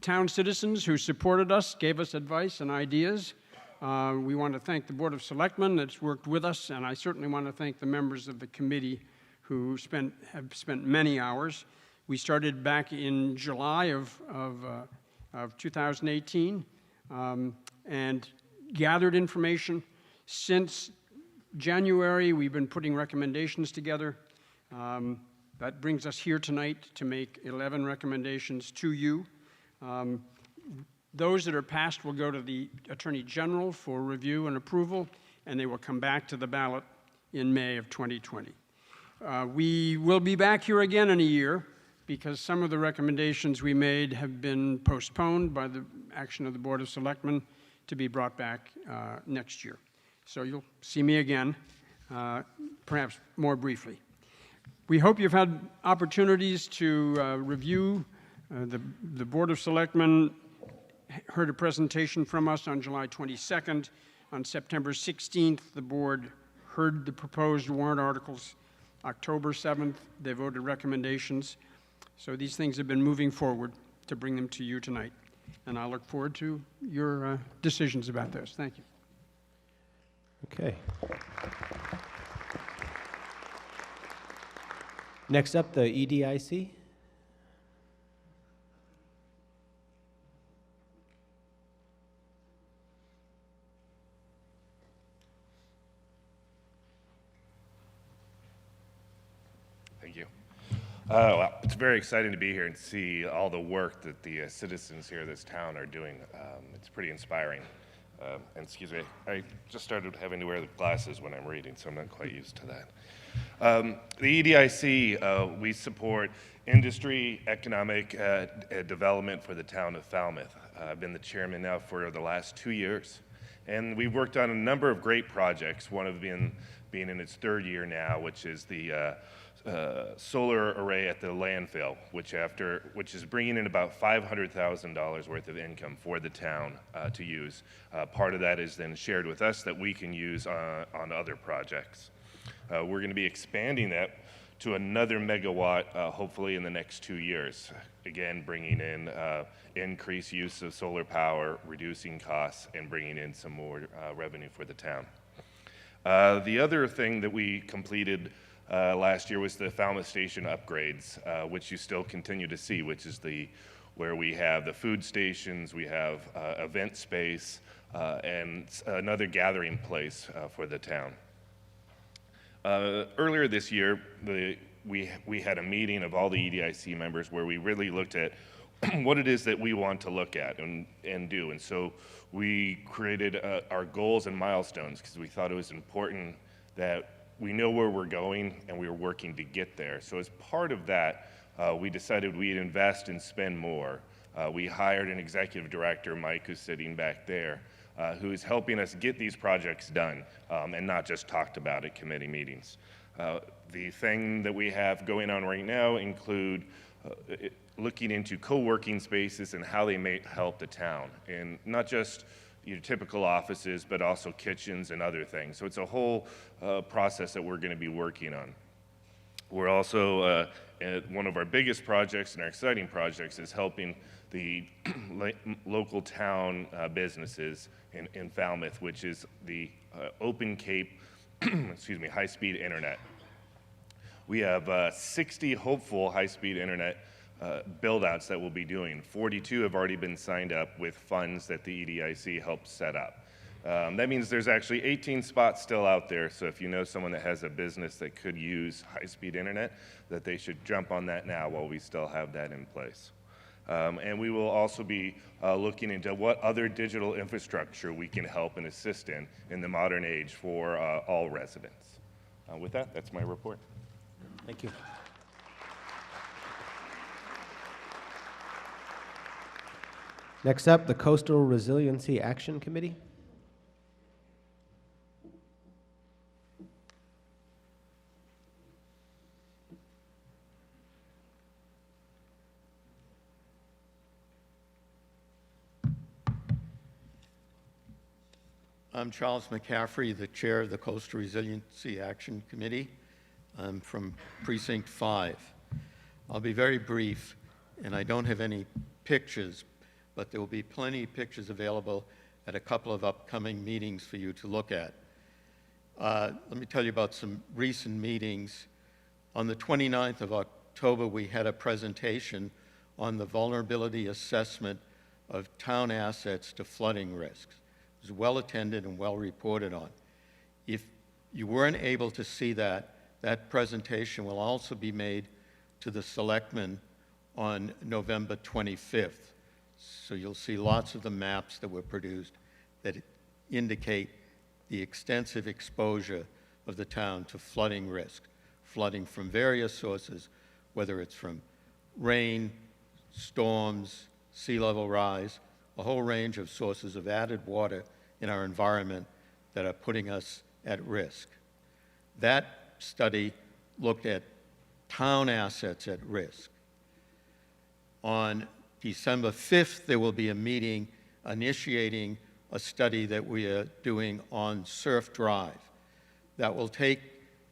town citizens who supported us, gave us advice and ideas. We want to thank the Board of Selectmen that's worked with us, and I certainly want to thank the members of the committee who have spent many hours. We started back in July of 2018 and gathered information. Since January, we've been putting recommendations together. That brings us here tonight to make 11 recommendations to you. Those that are passed will go to the Attorney General for review and approval, and they will come back to the ballot in May of 2020. We will be back here again in a year because some of the recommendations we made have been postponed by the action of the Board of Selectmen to be brought back next year. So you'll see me again, perhaps more briefly. We hope you've had opportunities to review the Board of Selectmen heard a presentation from us on July 22nd. On September 16th, the board heard the proposed warrant articles. October 7th, they voted recommendations. So these things have been moving forward to bring them to you tonight. And I look forward to your decisions about those. Thank you. Okay. Next up, the EDIC. Thank you. Well, it's very exciting to be here and see all the work that the citizens here of this town are doing. It's pretty inspiring. And excuse me, I just started having to wear the glasses when I'm reading, so I'm not quite used to that. The EDIC, we support industry, economic development for the town of Falmouth. I've been the chairman now for the last 2 years. And we've worked on a number of great projects, one of them being in its third year now, which is the solar array at the landfill, which is bringing in about $500,000 worth of income for the town to use. Part of that is then shared with us that we can use on other projects. We're going to be expanding that to another megawatt, hopefully in the next 2 years. Again, bringing in increased use of solar power, reducing costs, and bringing in some more revenue for the town. The other thing that we completed last year was the Falmouth Station upgrades, which you still continue to see, which is where we have the food stations, we have event space, and another gathering place for the town. Earlier this year, we had a meeting of all the EDIC members where we really looked at what it is that we want to look at and do. And so we created our goals and milestones because we thought it was important that we know where we're going and we were working to get there. So as part of that, we decided we'd invest and spend more. We hired an executive director, Mike, who's sitting back there, who is helping us get these projects done and not just talked about at committee meetings. The thing that we have going on right now include looking into co-working spaces and how they may help the town, and not just your typical offices, but also kitchens and other things. So it's a whole process that we're going to be working on. We're also, one of our biggest projects and our exciting projects is helping the local town businesses in Falmouth, which is the Open Cape, excuse me, high-speed internet. We have 60 hopeful high-speed internet build-outs that we'll be doing. 42 have already been signed up with funds that the EDIC helped set up. That means there's actually 18 spots still out there, so if you know someone that has a business that could use high-speed internet, that they should jump on that now while we still have that in place. And we will also be looking into what other digital infrastructure we can help and assist in the modern age for all residents. With that, that's my report. Thank you. Next up, the Coastal Resiliency Action Committee. I'm Charles McCaffrey, the chair of the Coastal Resiliency Action Committee. I'm from Precinct 5. I'll be very brief, and I don't have any pictures, but there will be plenty of pictures available at a couple of upcoming meetings for you to look at. Let me tell you about some recent meetings. On the 29th of October, we had a presentation on the vulnerability assessment of town assets to flooding risks. It was well attended and well reported on. If you weren't able to see that, that presentation will also be made to the selectmen on November 25th. So you'll see lots of the maps that were produced that indicate the extensive exposure of the town to flooding risk, flooding from various sources, whether it's from rain, storms, sea level rise, a whole range of sources of added water in our environment that are putting us at risk. That study looked at town assets at risk. On December 5th, there will be a meeting initiating a study that we are doing on Surf Drive that will take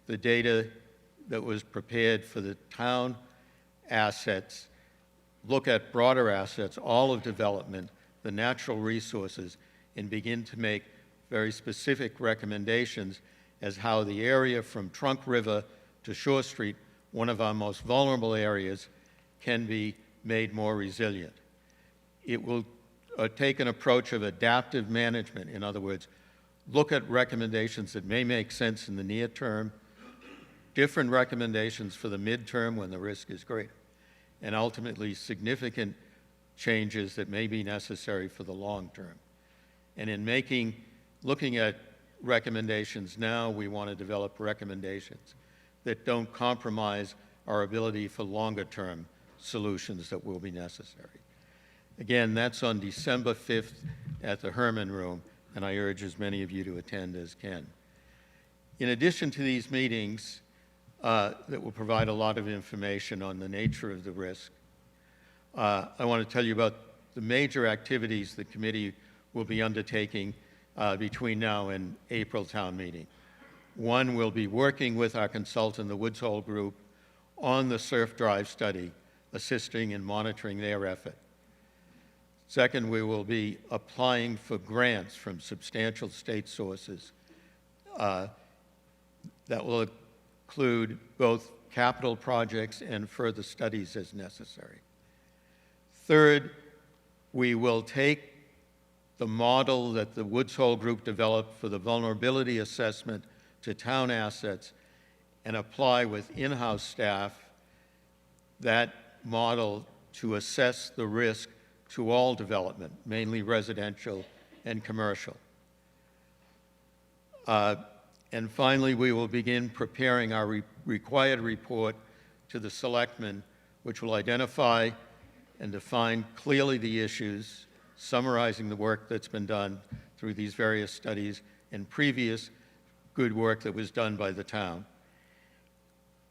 the data that was prepared for the town assets, look at broader assets, all of development, the natural resources, and begin to make very specific recommendations as how the area from Trunk River to Shore Street, one of our most vulnerable areas, can be made more resilient. It will take an approach of adaptive management. In other words, look at recommendations that may make sense in the near term, different recommendations for the midterm when the risk is greater, and ultimately significant changes that may be necessary for the long term. And in looking at recommendations now, we want to develop recommendations that don't compromise our ability for longer term solutions that will be necessary. Again, that's on December 5th at the Herman Room, and I urge as many of you to attend as can. In addition to these meetings that will provide a lot of information on the nature of the risk, I want to tell you about the major activities the committee will be undertaking between now and April town meeting. One, we'll be working with our consultant, the Woods Hole Group, on the surf drive study, assisting in monitoring their effort. Second, we will be applying for grants from substantial state sources that will include both capital projects and further studies as necessary. Third, we will take the model that the Woods Hole Group developed for the vulnerability assessment to town assets and apply with in-house staff that model to assess the risk to all development, mainly residential and commercial. And finally, we will begin preparing our required report to the selectmen, which will identify and define clearly the issues, summarizing the work that's been done through these various studies and previous good work that was done by the town.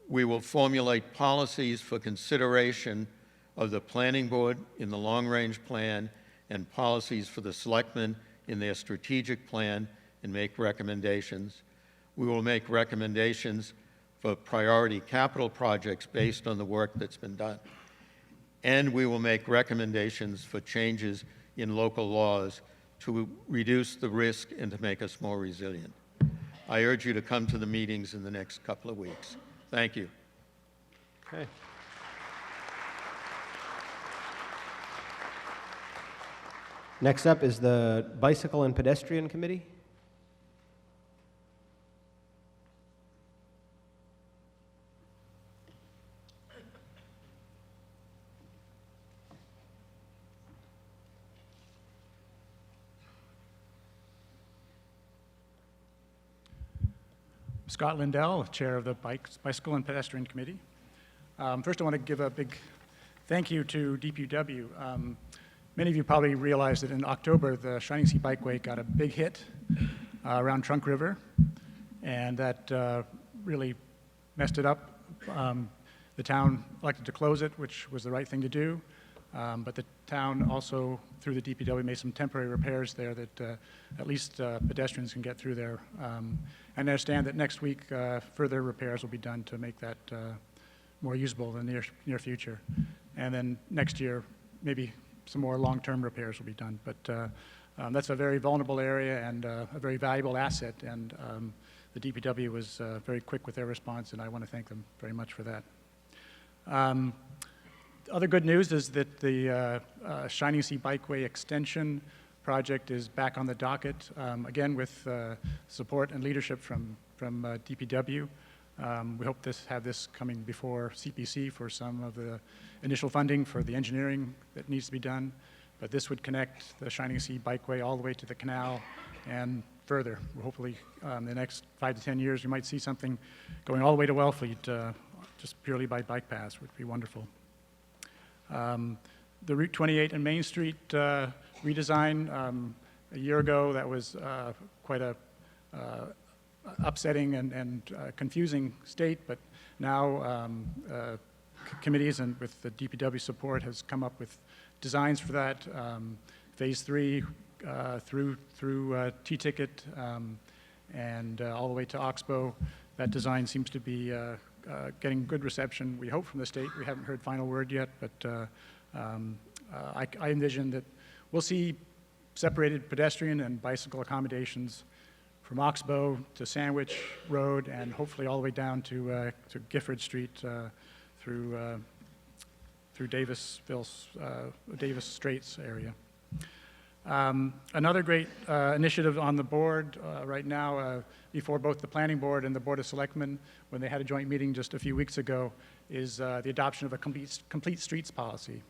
We will formulate policies for consideration of the planning board in the long-range plan and policies for the selectmen in their strategic plan and make recommendations. We will make recommendations for priority capital projects based on the work that's been done. And we will make recommendations for changes in local laws to reduce the risk and to make us more resilient. I urge you to come to the meetings in the next couple of weeks. Thank you. Okay. Next up is the Bicycle and Pedestrian Committee. Scott Lindell, Chair of the Bicycle and Pedestrian Committee. First, I want to give a big thank you to DPW. Many of you probably realized that in October, the Shining Sea Bikeway got a big hit around Trunk River, and that really messed it up. The town elected to close it, which was the right thing to do, but the town also, through the DPW, made some temporary repairs there that at least pedestrians can get through there. I understand that next week further repairs will be done to make that more usable in the near future. And then next year, maybe some more long-term repairs will be done. But that's a very vulnerable area and a very valuable asset, and the DPW was very quick with their response, and I want to thank them very much for that. Other good news is that the Shining Sea Bikeway extension project is back on the docket, again with support and leadership from DPW. We hope to have this coming before CPC for some of the initial funding for the engineering that needs to be done, but this would connect the Shining Sea Bikeway all the way to the canal and further. Hopefully in the next 5 to 10 years we might see something going all the way to Wellfleet just purely by bike paths, which would be wonderful. The Route 28 and Main Street redesign, a year ago, that was quite a upsetting and confusing state, but now committees and with the DPW support has come up with designs for that. Phase 3 through T-Ticket and all the way to Oxbow. That design seems to be getting good reception, we hope, from the state. We haven't heard final word yet, but I envision that we'll see separated pedestrian and bicycle accommodations from Oxbow to Sandwich Road and hopefully all the way down to Gifford Street through Davis Straits area. Another great initiative on the board right now, before both the Planning Board and the Board of Selectmen, when they had a joint meeting just a few weeks ago, is the adoption of a complete streets policy.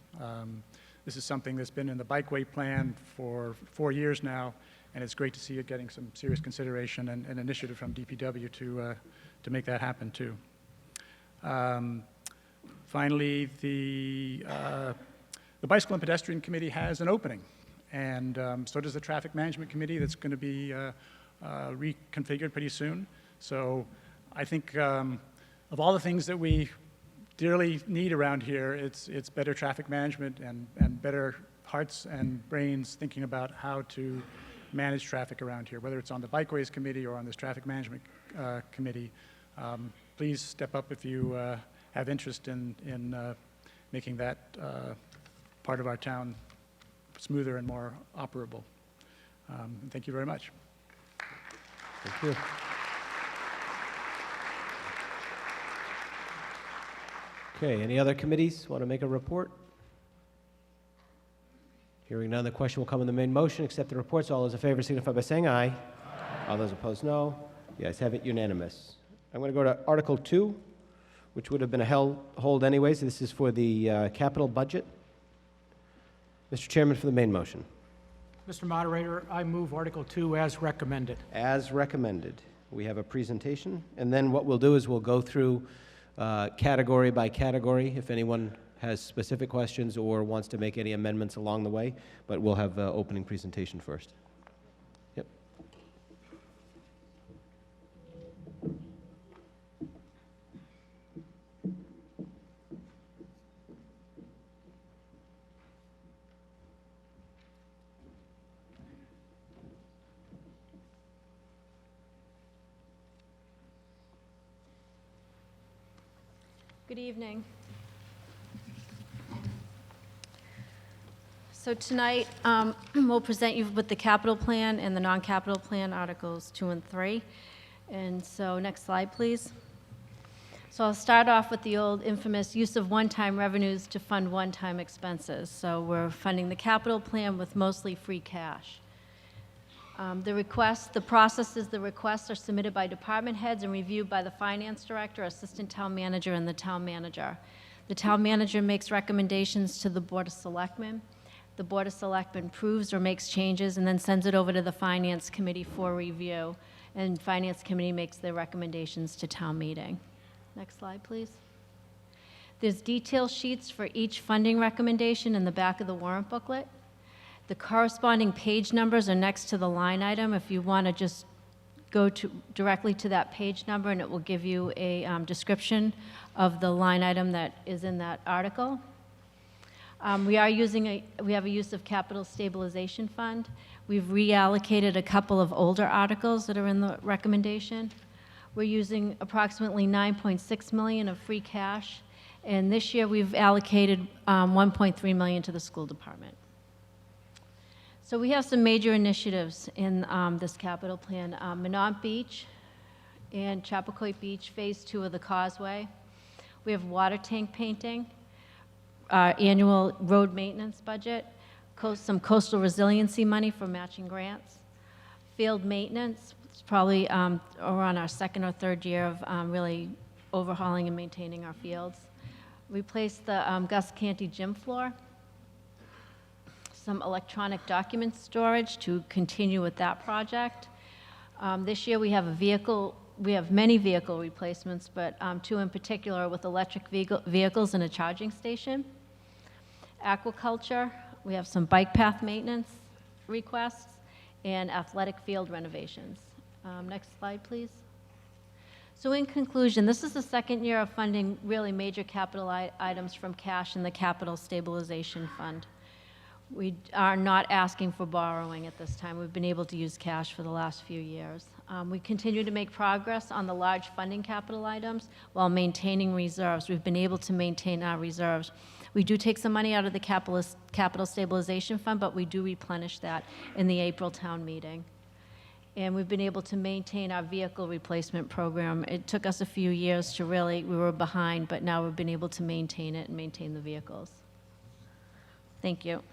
This is something that's been in the bikeway plan for 4 years now, and it's great to see it getting some serious consideration and initiative from DPW to make that happen too. Finally, the Bicycle and Pedestrian Committee has an opening, and so does the Traffic Management Committee that's going to be reconfigured pretty soon. So I think of all the things that we dearly need around here, it's better traffic management and better hearts and brains thinking about how to manage traffic around here, whether it's on the Bikeways Committee or on this Traffic Management Committee. Please step up if you have interest in making that part of our town smoother and more operable. Thank you very much. Thank you. Okay, any other committees want to make a report? Hearing none, the question will come in the main motion. Accept the reports. All those in favor signify by saying aye. Aye. All those opposed, no. The ayes have it, unanimous. I'm going to go to Article 2, which would have been a hold anyways. This is for the capital budget. Mr. Chairman, for the main motion. Mr. Moderator, I move Article 2 as recommended. As recommended. We have a presentation, and then what we'll do is we'll go through category by category if anyone has specific questions or wants to make any amendments along the way, but we'll have the opening presentation first. Yep. Good evening. So tonight, we'll present you with the capital plan and the non-capital plan, Articles 2 and 3. And so next slide, please. So I'll start off with the old infamous use of one-time revenues to fund one-time expenses. So we're funding the capital plan with mostly free cash. The process is the requests are submitted by department heads and reviewed by the finance director, assistant town manager, and the town manager. The town manager makes recommendations to the Board of Selectmen. The Board of Selectmen approves or makes changes and then sends it over to the Finance Committee for review. And Finance Committee makes their recommendations to town meeting. Next slide, please. There's detail sheets for each funding recommendation in the back of the warrant booklet. The corresponding page numbers are next to the line item if you want to just go directly to that page number, and it will give you a description of the line item that is in that article. We have a use of capital stabilization fund. We've reallocated a couple of older articles that are in the recommendation. We're using approximately $9.6 million of free cash, and this year we've allocated $1.3 million to the school department. So we have some major initiatives in this capital plan. Minot Beach and Chappaquiddick Beach, Phase 2 of the Causeway. We have water tank painting, annual road maintenance budget, some coastal resiliency money for matching grants, field maintenance. It's probably we're on our second or third year of really overhauling and maintaining our fields. Replace the Gus Canty gym floor. Some electronic document storage to continue with that project. This year we have many vehicle replacements, but 2 in particular with electric vehicles and a charging station. Aquaculture, we have some bike path maintenance requests and athletic field renovations. Next slide, please. So in conclusion, this is the second year of funding really major capital items from cash in the Capital Stabilization Fund. We are not asking for borrowing at this time. We've been able to use cash for the last few years. We continue to make progress on the large funding capital items while maintaining reserves. We've been able to maintain our reserves. We do take some money out of the Capital Stabilization Fund, but we do replenish that in the April town meeting. And we've been able to maintain our vehicle replacement program. It took us a few years to we were behind, but now we've been able to maintain it and maintain the vehicles. Thank you.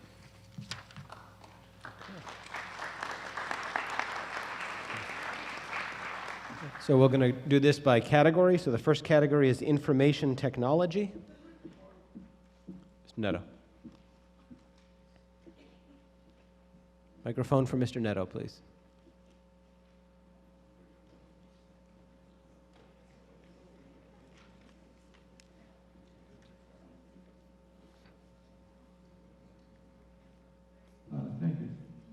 So we're going to do this by category. So the first category is information technology. Mr. Neto. Microphone for Mr. Neto, please. Thank you.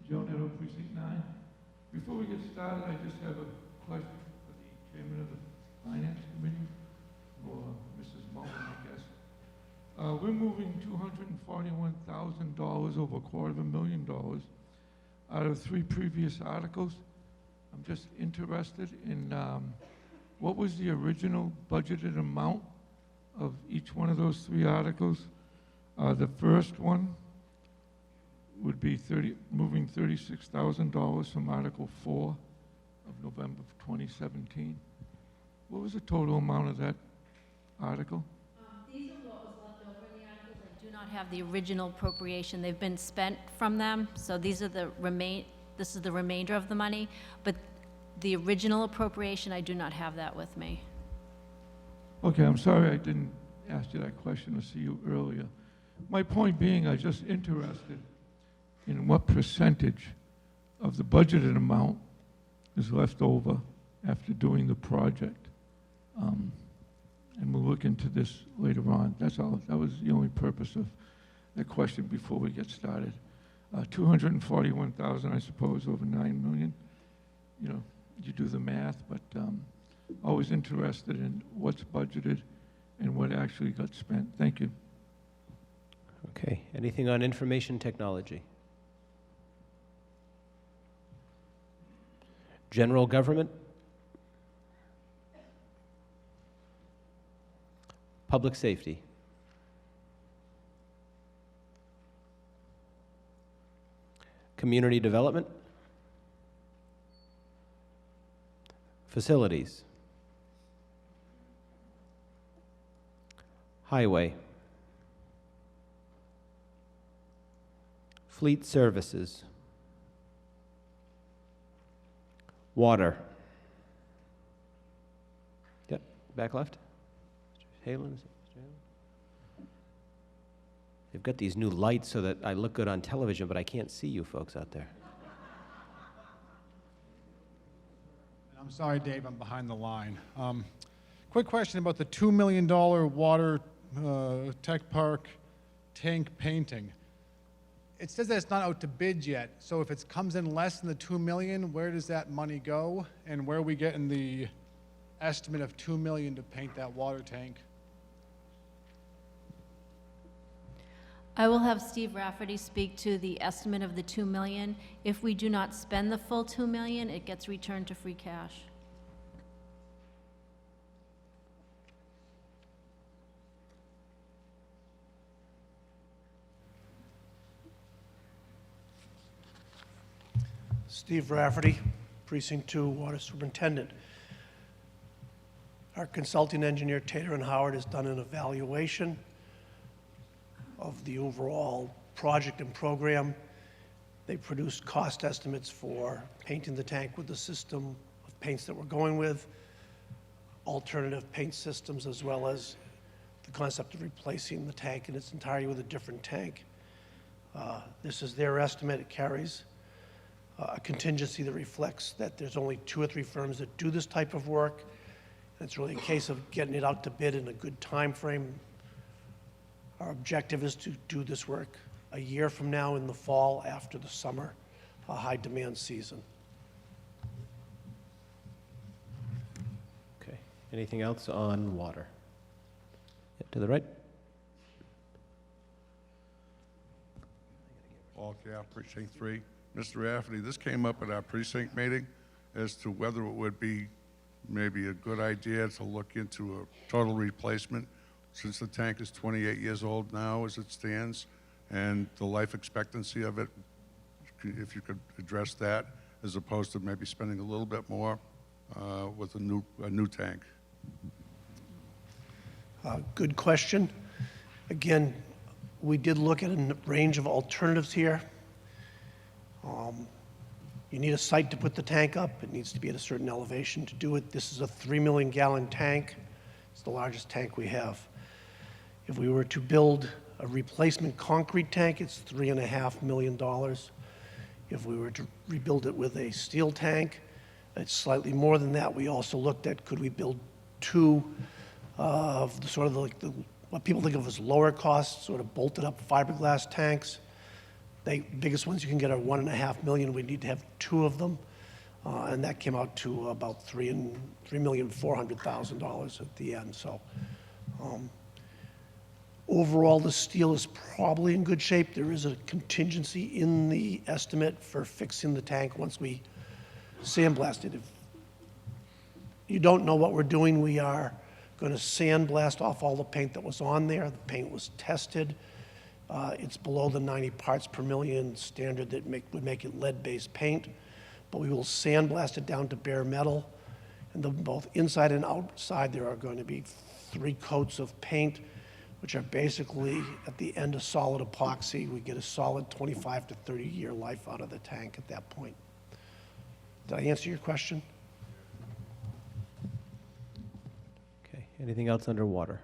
Joe Neto, Precinct 9. Before we get started, I just have a question for the Chairman of the Finance Committee, or Mrs. Mullen, I guess. We're moving $241,000, over $250,000, out of 3 previous articles. I'm just interested in what was the original budgeted amount of each one of those 3 articles. The first one would be moving $36,000 from Article 4 of November of 2017. What was the total amount of that article? These are what was left over in the articles. I do not have the original appropriation. They've been spent from them, so these are this is the remainder of the money, but the original appropriation, I do not have that with me. Okay, I'm sorry I didn't ask you that question or see you earlier. My point being, I'm just interested in what percentage of the budgeted amount is left over after doing the project. And we'll look into this later on. That's all. That was the only purpose of that question before we get started. 241,000, I suppose, over 9 million. You know, you do the math, but always interested in what's budgeted and what actually got spent. Thank you. Okay. Anything on information technology? General government? Public safety? Community development? Facilities? Highway? Fleet services? Water? Yep, back left. Mr. Halen, is it Mr. Halen? They've got these new lights so that I look good on television, but I can't see you folks out there. I'm sorry, Dave, I'm behind the line. Quick question about the $2 million water tech park tank painting. It says that it's not out to bid yet, so if it comes in less than the $2 million, where does that money go? And where are we getting the estimate of $2 million to paint that water tank? I will have Steve Rafferty speak to the estimate of the $2 million. If we do not spend the full $2 million, it gets returned to free cash. Steve Rafferty, Precinct 2, Water Superintendent. Our consulting engineer, Tater and Howard, has done an evaluation of the overall project and program. They produced cost estimates for painting the tank with the system of paints that we're going with, alternative paint systems, as well as the concept of replacing the tank in its entirety with a different tank. This is their estimate. It carries a contingency that reflects that there's only 2 or 3 firms that do this type of work. And it's really a case of getting it out to bid in a good time frame. Our objective is to do this work a year from now in the fall after the summer high demand season. Okay. Anything else on water? Yeah, to the right. Paul Caff, Precinct 3. Mr. Rafferty, this came up at our precinct meeting as to whether it would be maybe a good idea to look into a total replacement, since the tank is 28 years old now as it stands, and the life expectancy of it, if you could address that, as opposed to maybe spending a little bit more with a new tank. Good question. Again, we did look at a range of alternatives here. You need a site to put the tank up. It needs to be at a certain elevation to do it. This is a 3 million gallon tank. It's the largest tank we have. If we were to build a replacement concrete tank, it's $3.5 million. If we were to rebuild it with a steel tank, it's slightly more than that. We also looked at, could we build two of the sort of what people think of as lower cost, sort of bolted up fiberglass tanks. The biggest ones you can get are $1.5 million. We need to have two of them. And that came out to about $3,400,000 at the end. So overall, the steel is probably in good shape. There is a contingency in the estimate for fixing the tank once we sandblast it. If you don't know what we're doing, we are going to sandblast off all the paint that was on there. The paint was tested. It's below the 90 parts per million standard that would make it lead-based paint. But we will sandblast it down to bare metal. And both inside and outside, there are going to be 3 coats of paint, which are basically, at the end, a solid epoxy. We get a solid 25 to 30-year life out of the tank at that point. Did I answer your question? Okay, anything else underwater?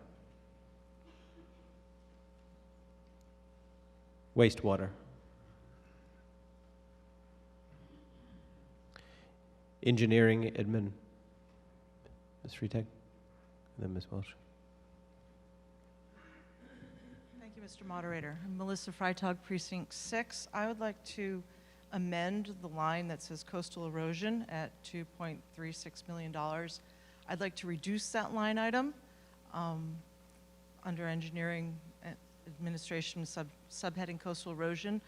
Wastewater. Engineering, admin. Ms. Freitag, and then Ms. Welsh. Thank you, Mr. Moderator. I'm Melissa Freitag, Precinct 6. I would like to amend the line that says coastal erosion at $2.36 million. I'd like to reduce that line item under engineering administration subheading coastal erosion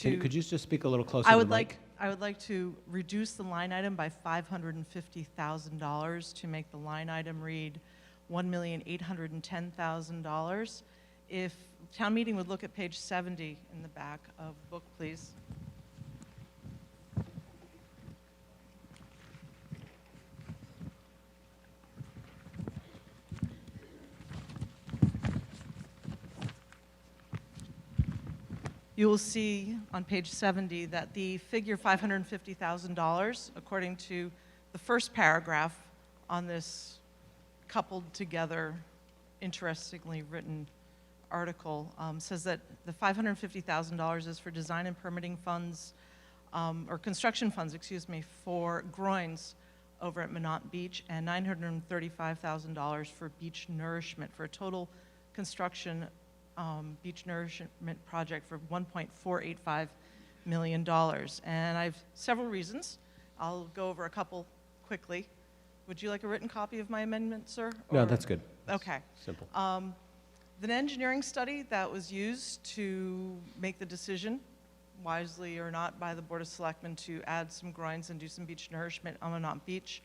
Could you just speak a little closer to the mic? I would like to reduce the line item by $550,000 to make the line item read $1,810,000. If town meeting would look at page 70 in the back of the book, please. You will see on page 70 that the figure $550,000, according to the first paragraph on this coupled together, interestingly written article, says that the $550,000 is for design and permitting funds, or construction funds, excuse me, for groins over at Minot Beach, and $935,000 for beach nourishment, for a total construction beach nourishment project for $1.485 million. And I have several reasons. I'll go over a couple quickly. Would you like a written copy of my amendment, sir? No, that's good. Okay. Simple. The engineering study that was used to make the decision, wisely or not, by the Board of Selectmen to add some groins and do some beach nourishment on Minot Beach,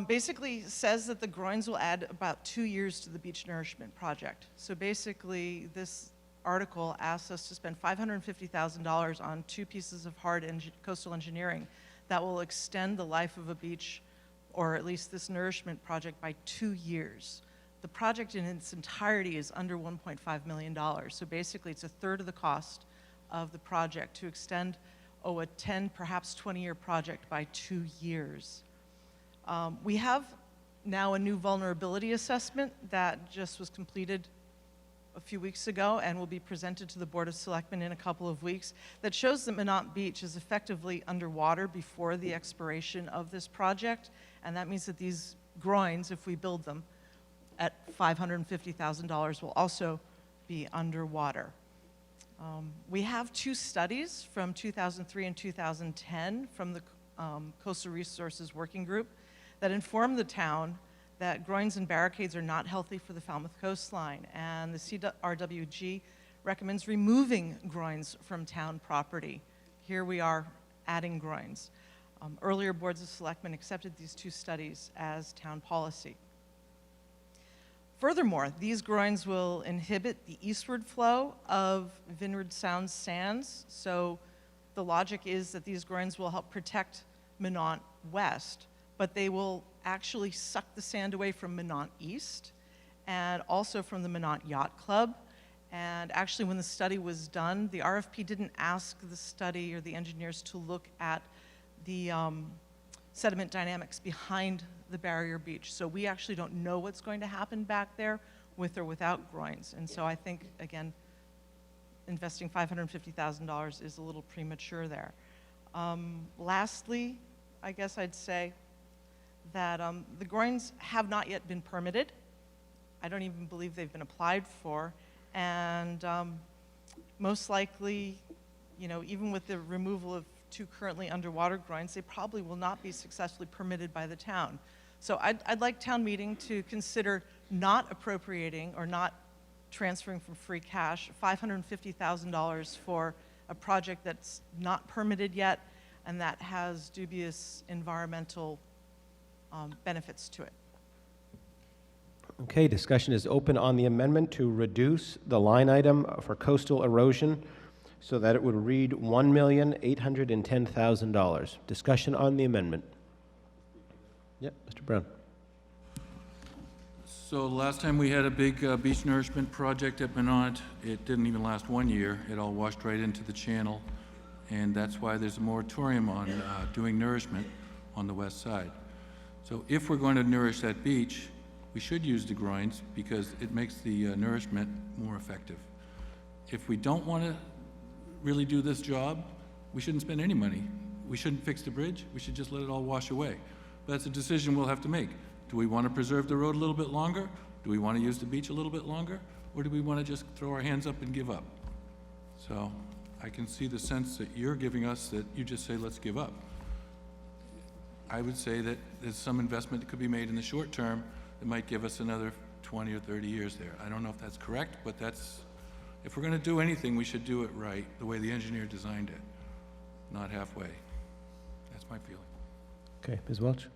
basically says that the groins will add about 2 years to the beach nourishment project. So basically, this article asks us to spend $550,000 on 2 pieces of hard coastal engineering that will extend the life of a beach, or at least this nourishment project, by 2 years. The project in its entirety is under $1.5 million. So basically, it's a third of the cost of the project to extend, a 10, perhaps 20-year project by 2 years. We have now a new vulnerability assessment that just was completed a few weeks ago and will be presented to the Board of Selectmen in a couple of weeks, that shows that Minot Beach is effectively underwater before the expiration of this project, and that means that these groins, if we build them at $550,000, will also be underwater. We have 2 studies from 2003 and 2010 from the Coastal Resources Working Group that inform the town that groins and barricades are not healthy for the Falmouth coastline, and the CRWG recommends removing groins from town property. Here we are adding groins. Earlier boards of selectmen accepted these 2 studies as town policy. Furthermore, these groins will inhibit the eastward flow of Vineyard Sound sands, so the logic is that these groins will help protect Minot West, but they will actually suck the sand away from Minot East and also from the Minot Yacht Club And actually, when the study was done, the RFP didn't ask the study or the engineers to look at the sediment dynamics behind the barrier beach. So we actually don't know what's going to happen back there with or without groins. And so I think, again, investing $550,000 is a little premature there. Lastly, I guess I'd say that the groins have not yet been permitted. I don't even believe they've been applied for. And most likely, you know, even with the removal of 2 currently underwater groins, they probably will not be successfully permitted by the town. So I'd like town meeting to consider not appropriating or not transferring from free cash $550,000 for a project that's not permitted yet and that has dubious environmental benefits to it. Okay, discussion is open on the amendment to reduce the line item for coastal erosion so that it would read $1,810,000. Discussion on the amendment. Yep, Mr. Brown. So last time we had a big beach nourishment project at Minot, it didn't even last 1 year. It all washed right into the channel, and that's why there's a moratorium on doing nourishment on the west side. So if we're going to nourish that beach, we should use the groins because it makes the nourishment more effective. If we don't want to really do this job, we shouldn't spend any money. We shouldn't fix the bridge. We should just let it all wash away. But that's a decision we'll have to make. Do we want to preserve the road a little bit longer? Do we want to use the beach a little bit longer? Or do we want to just throw our hands up and give up? So I can see the sense that you're giving us that you just say, let's give up. I would say that there's some investment that could be made in the short term that might give us another 20 or 30 years there. I don't know if that's correct, but that's, if we're going to do anything, we should do it right, the way the engineer designed it, not halfway. That's my feeling. Okay, Ms. Welch.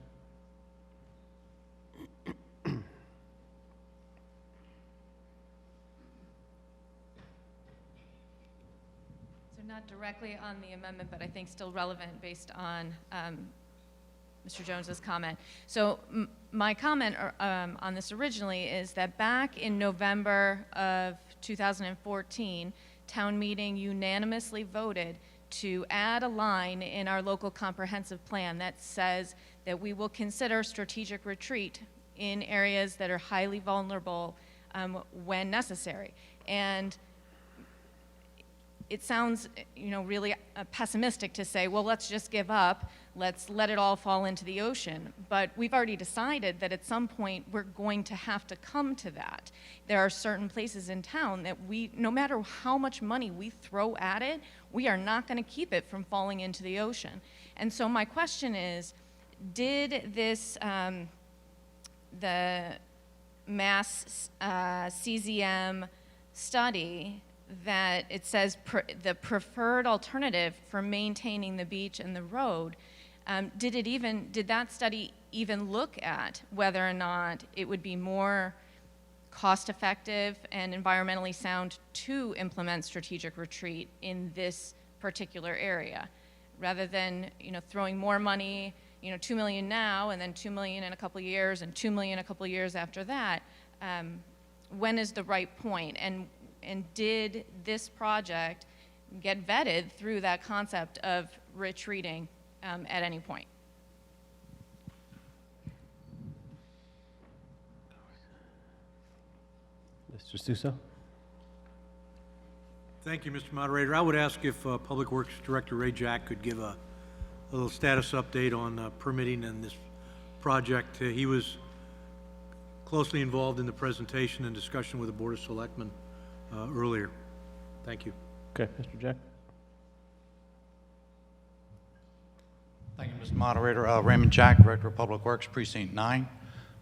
So not directly on the amendment, but I think still relevant based on Mr. Jones's comment. So my comment on this originally is that back in November of 2014, town meeting unanimously voted to add a line in our local comprehensive plan that says that we will consider strategic retreat in areas that are highly vulnerable when necessary. And it sounds, you know, really pessimistic to say, well, let's just give up, let's let it all fall into the ocean. But we've already decided that at some point we're going to have to come to that. There are certain places in town that we, no matter how much money we throw at it, we are not going to keep it from falling into the ocean. And so my question is, did this, the Mass CZM study that it says the preferred alternative for maintaining the beach and the road, did that study even look at whether or not it would be more cost-effective and environmentally sound to implement strategic retreat in this particular area, rather than, you know, throwing more money, you know, $2 million now and then $2 million in a couple of years and $2 million a couple of years after that? When is the right point? And did this project get vetted through that concept of retreating at any point? Mr. Suso? Thank you, Mr. Moderator. I would ask if Public Works Director Ray Jack could give a little status update on permitting in this project. He was closely involved in the presentation and discussion with the Board of Selectmen earlier. Thank you. Okay, Mr. Jack. Thank you, Mr. Moderator. Raymond Jack, Director of Public Works, Precinct 9.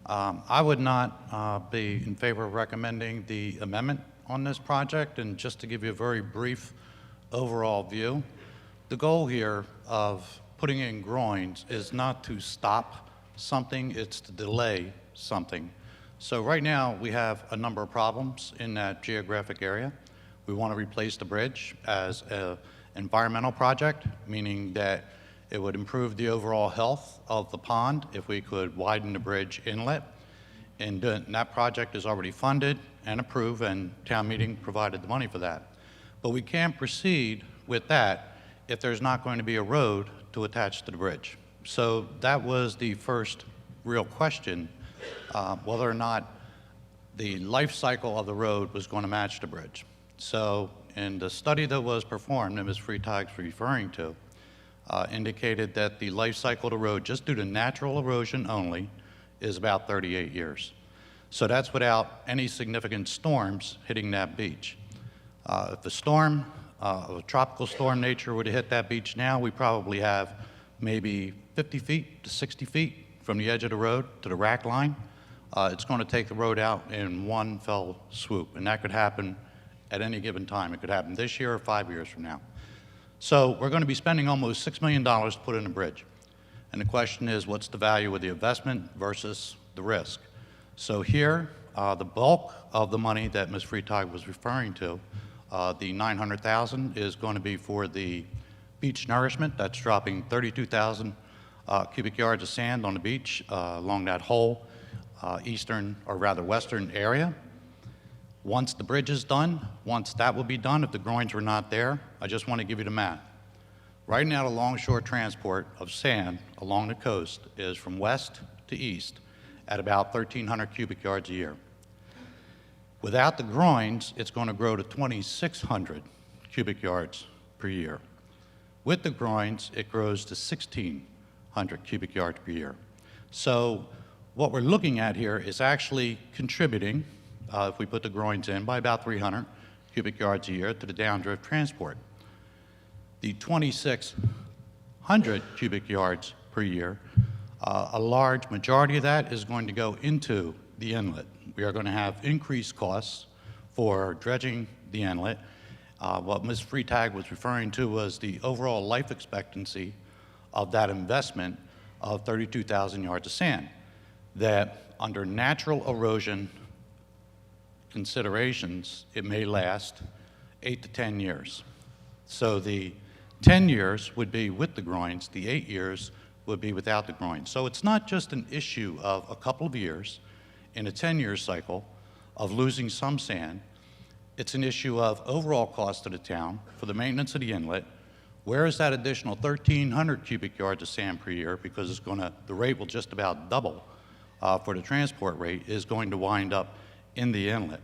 I would not be in favor of recommending the amendment on this project, and just to give you a very brief overall view, the goal here of putting in groins is not to stop something, it's to delay something. So right now we have a number of problems in that geographic area. We want to replace the bridge as an environmental project, meaning that it would improve the overall health of the pond if we could widen the bridge inlet. And that project is already funded, and approve, and town meeting provided the money for that. But we can't proceed with that if there's not going to be a road to attach to the bridge. So that was the first real question, whether or not the life cycle of the road was going to match the bridge. So in the study that was performed, that Ms. Freitag's referring to, indicated that the life cycle of the road, just due to natural erosion only, is about 38 years. So that's without any significant storms hitting that beach. If a storm, a tropical storm nature were to hit that beach now, we probably have maybe 50 feet to 60 feet from the edge of the road to the rack line. It's going to take the road out in one fell swoop, and that could happen at any given time. It could happen this year or 5 years from now. So we're going to be spending almost $6 million to put in a bridge. And the question is, what's the value of the investment versus the risk? So here, the bulk of the money that Ms. Freitag was referring to, the $900,000 is going to be for the beach nourishment. That's dropping 32,000 cubic yards of sand on the beach along that whole eastern, or rather western area. Once the bridge is done, once that will be done, if the groins were not there, I just want to give you the math. Right now, the longshore transport of sand along the coast is from west to east at about 1,300 cubic yards a year. Without the groins, it's going to grow to 2,600 cubic yards per year. With the groins, it grows to 1,600 cubic yards per year. So what we're looking at here is actually contributing, if we put the groins in, by about 300 cubic yards a year to the downdrift transport. The 2,600 cubic yards per year, a large majority of that is going to go into the inlet. We are going to have increased costs for dredging the inlet. What Ms. Freitag was referring to was the overall life expectancy of that investment of 32,000 yards of sand, that under natural erosion considerations, it may last 8 to 10 years. So the 10 years would be with the groins, the 8 years would be without the groins. So it's not just an issue of a couple of years in a 10-year cycle of losing some sand. It's an issue of overall cost to the town for the maintenance of the inlet. Where is that additional 1,300 cubic yards of sand per year? Because it's going to, the rate will just about double for the transport rate, is going to wind up in the inlet.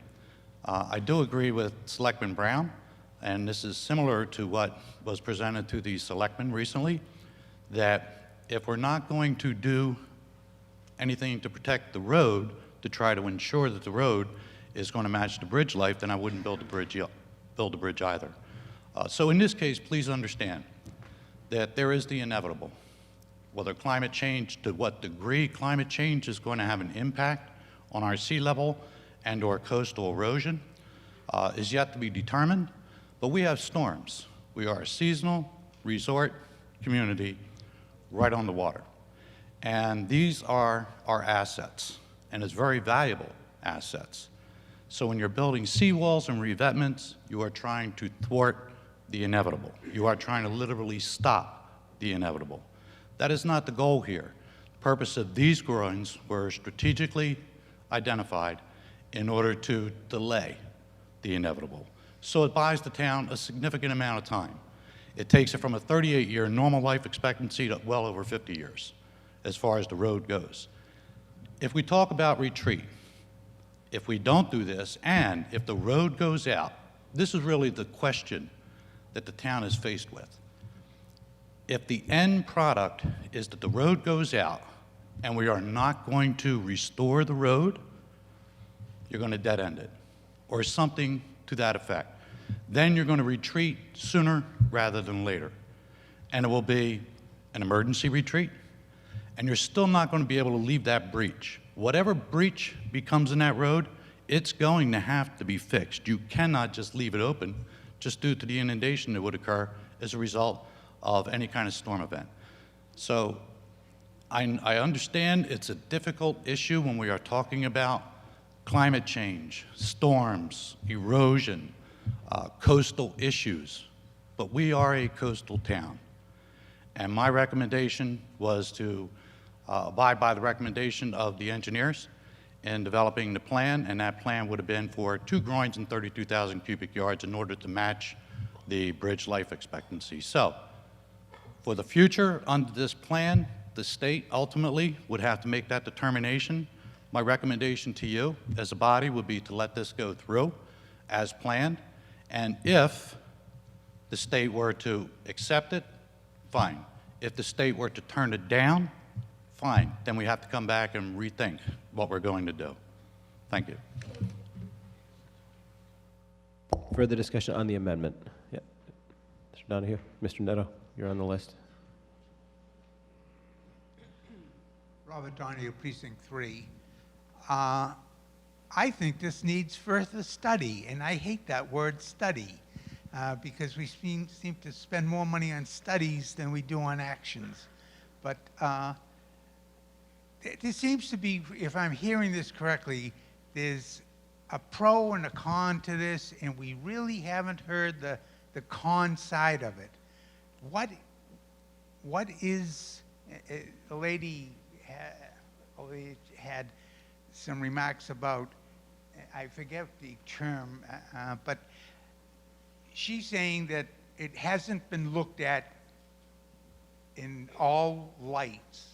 I do agree with Selectman Brown, and this is similar to what was presented to the selectmen recently, that if we're not going to do anything to protect the road, to try to ensure that the road is going to match the bridge life, then I wouldn't build a bridge either. So in this case, please understand that there is the inevitable. Whether climate change, to what degree climate change is going to have an impact on our sea level and or coastal erosion is yet to be determined, but we have storms. We are a seasonal resort community right on the water. And these are our assets, and it's very valuable assets. So when you're building seawalls and revetments, you are trying to thwart the inevitable. You are trying to literally stop the inevitable. That is not the goal here. The purpose of these groins were strategically identified in order to delay the inevitable. So it buys the town a significant amount of time. It takes it from a 38-year normal life expectancy to well over 50 years as far as the road goes. If we talk about retreat, if we don't do this, and if the road goes out, this is really the question that the town is faced with. If the end product is that the road goes out and we are not going to restore the road, you're going to dead end it, or something to that effect. Then you're going to retreat sooner rather than later. And it will be an emergency retreat, and you're still not going to be able to leave that breach. Whatever breach becomes in that road, it's going to have to be fixed. You cannot just leave it open just due to the inundation that would occur as a result of any kind of storm event. So I understand it's a difficult issue when we are talking about climate change, storms, erosion, coastal issues, but we are a coastal town. And my recommendation was to abide by the recommendation of the engineers in developing the plan, and that plan would have been for 2 groins and 32,000 cubic yards in order to match the bridge life expectancy. So, for the future, under this plan, the state ultimately would have to make that determination. My recommendation to you as a body would be to let this go through as planned, and if the state were to accept it, fine. If the state were to turn it down, fine. Then we have to come back and rethink what we're going to do. Thank you. Further discussion on the amendment? Yeah. Mr. Donahue, Mr. Neto, you're on the list. Robert Donahue, Precinct 3. I think this needs further study, and I hate that word study, because we seem to spend more money on studies than we do on actions. But there seems to be, if I'm hearing this correctly, there's a pro and a con to this, and we really haven't heard the con side of it. What is, a lady had some remarks about, I forget the term, but she's saying that it hasn't been looked at in all lights.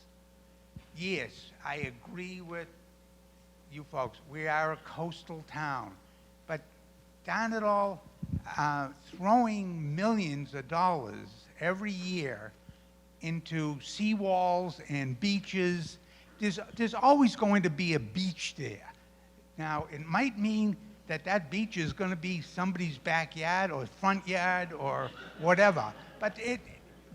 Yes, I agree with you folks. We are a coastal town. But darn it all, throwing millions of dollars every year into seawalls and beaches, there's always going to be a beach there. Now, it might mean that that beach is going to be somebody's backyard or front yard or whatever, but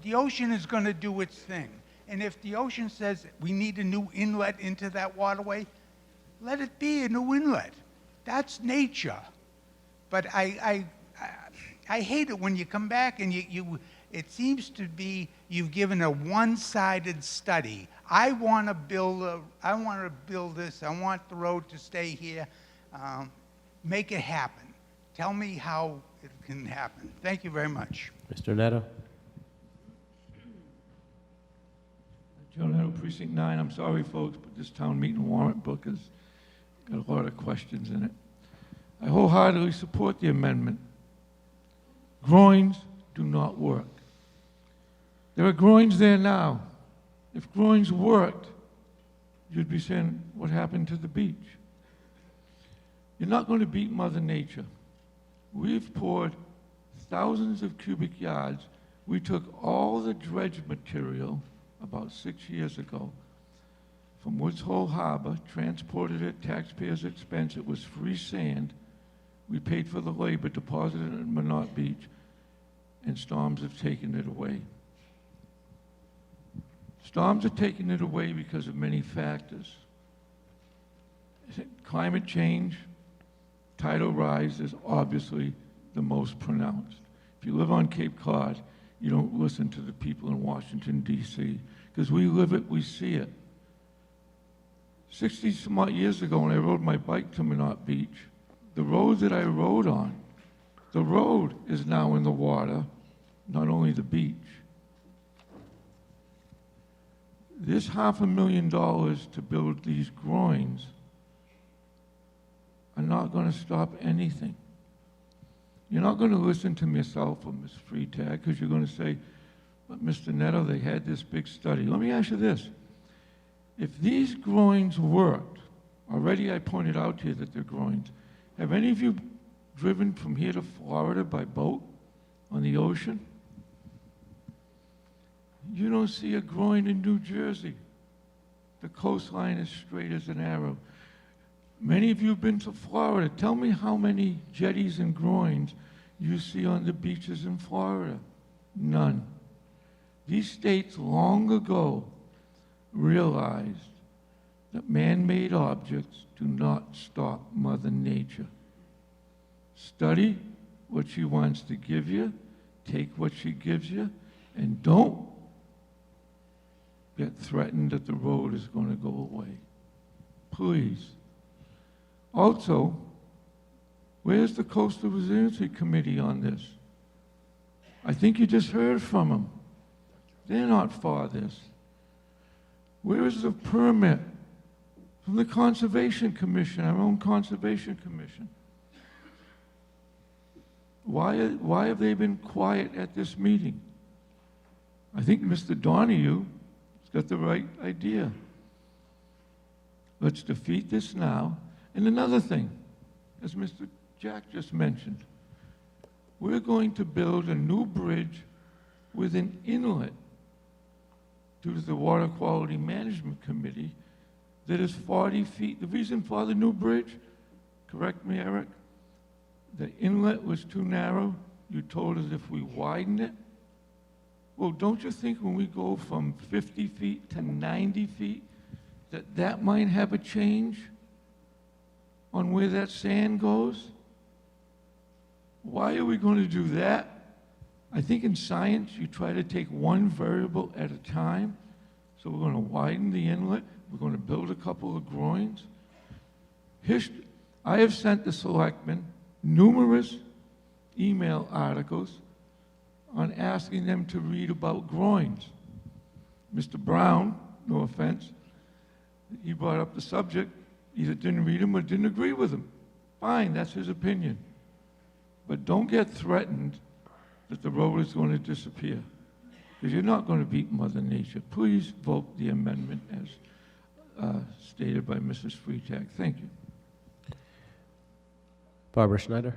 the ocean is going to do its thing. And if the ocean says we need a new inlet into that waterway, let it be a new inlet. That's nature. But I hate it when you come back and it seems to be you've given a one-sided study. I want to build this. I want the road to stay here. Make it happen. Tell me how it can happen. Thank you very much. Mr. Neto. Joe Neto, Precinct 9. I'm sorry, folks, but this town meeting warrant book has got a lot of questions in it. I wholeheartedly support the amendment. Groins do not work. There are groins there now. If groins worked, you'd be saying, what happened to the beach? You're not going to beat Mother Nature. We've poured thousands of cubic yards. We took all the dredge material about 6 years ago from Woods Hole Harbor, transported it at taxpayers' expense. It was free sand. We paid for the labor, deposited it at Minot Beach, and storms have taken it away. Storms are taking it away because of many factors. Climate change, tidal rise is obviously the most pronounced. If you live on Cape Cod, you don't listen to the people in Washington, D.C., because we live it, we see it. 60-some odd years ago when I rode my bike to Minot Beach, the road that I rode on, the road is now in the water, not only the beach. This $500,000 to build these groins are not going to stop anything. You're not going to listen to myself or Ms. Freitag because you're going to say, but Mr. Neto, they had this big study. Let me ask you this. If these groins worked, already I pointed out to you that they're groins. Have any of you driven from here to Florida by boat on the ocean? You don't see a groin in New Jersey. The coastline is straight as an arrow. Many of you have been to Florida. Tell me how many jetties and groins you see on the beaches in Florida. None. These states long ago realized that man-made objects do not stop Mother Nature. Study what she wants to give you, take what she gives you, and don't get threatened that the road is going to go away. Please. Also, where's the Coastal Resiliency Committee on this? I think you just heard from them. They're not for this. Where is the permit from the Conservation Commission, our own Conservation Commission. Why have they been quiet at this meeting? I think Mr. Donahue has got the right idea. Let's defeat this now. And another thing, as Mr. Jack just mentioned, we're going to build a new bridge with an inlet due to the Water Quality Management Committee that is 40 feet. The reason for the new bridge, correct me, Eric, the inlet was too narrow. You told us if we widen it. Well, don't you think when we go from 50 feet to 90 feet, that might have a change on where that sand goes? Why are we going to do that? I think in science, you try to take one variable at a time. So we're going to widen the inlet. We're going to build a couple of groins. I have sent the selectmen numerous email articles on asking them to read about groins. Mr. Brown, no offense, he brought up the subject, either didn't read them or didn't agree with them. Fine, that's his opinion. But don't get threatened that the road is going to disappear, because you're not going to beat Mother Nature. Please vote the amendment as stated by Mrs. Freitag. Thank you. Barbara Schneider.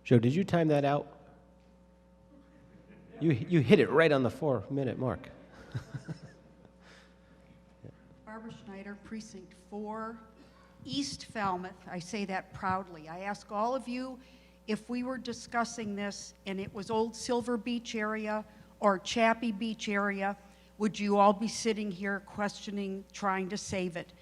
Joe, did you time that out? You hit it right on the 4-minute mark. Barbara Schneider, Precinct 4, East Falmouth. I say that proudly. I ask all of you, if we were discussing this and it was Old Silver Beach area or Chappie Beach area, would you all be sitting here questioning, trying to save it?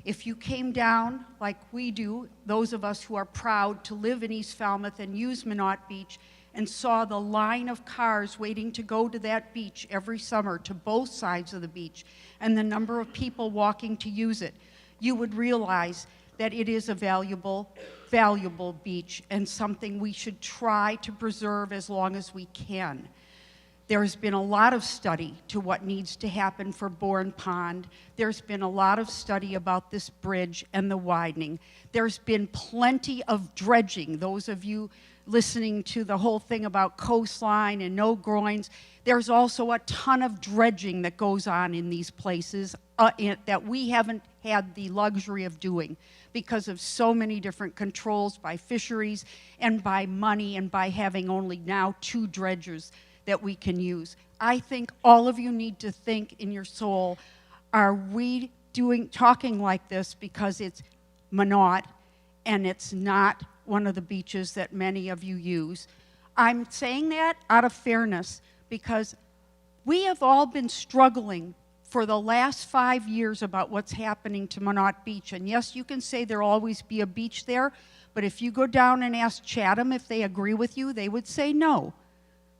If you came down like we do, those of us who are proud to live in East Falmouth and use Minot Beach, and saw the line of cars waiting to go to that beach every summer to both sides of the beach, and the number of people walking to use it, you would realize that it is a valuable, valuable beach and something we should try to preserve as long as we can. There's been a lot of study to what needs to happen for Bourne Pond. There's been a lot of study about this bridge and the widening. There's been plenty of dredging. Those of you listening to the whole thing about coastline and no groins, there's also a ton of dredging that goes on in these places that we haven't had the luxury of doing because of so many different controls by fisheries and by money and by having only now 2 dredgers that we can use. I think all of you need to think in your soul, are we talking like this because it's Minot and it's not one of the beaches that many of you use? I'm saying that out of fairness because we have all been struggling for the last 5 years about what's happening to Minot Beach. And yes, you can say there'll always be a beach there, but if you go down and ask Chatham if they agree with you, they would say no.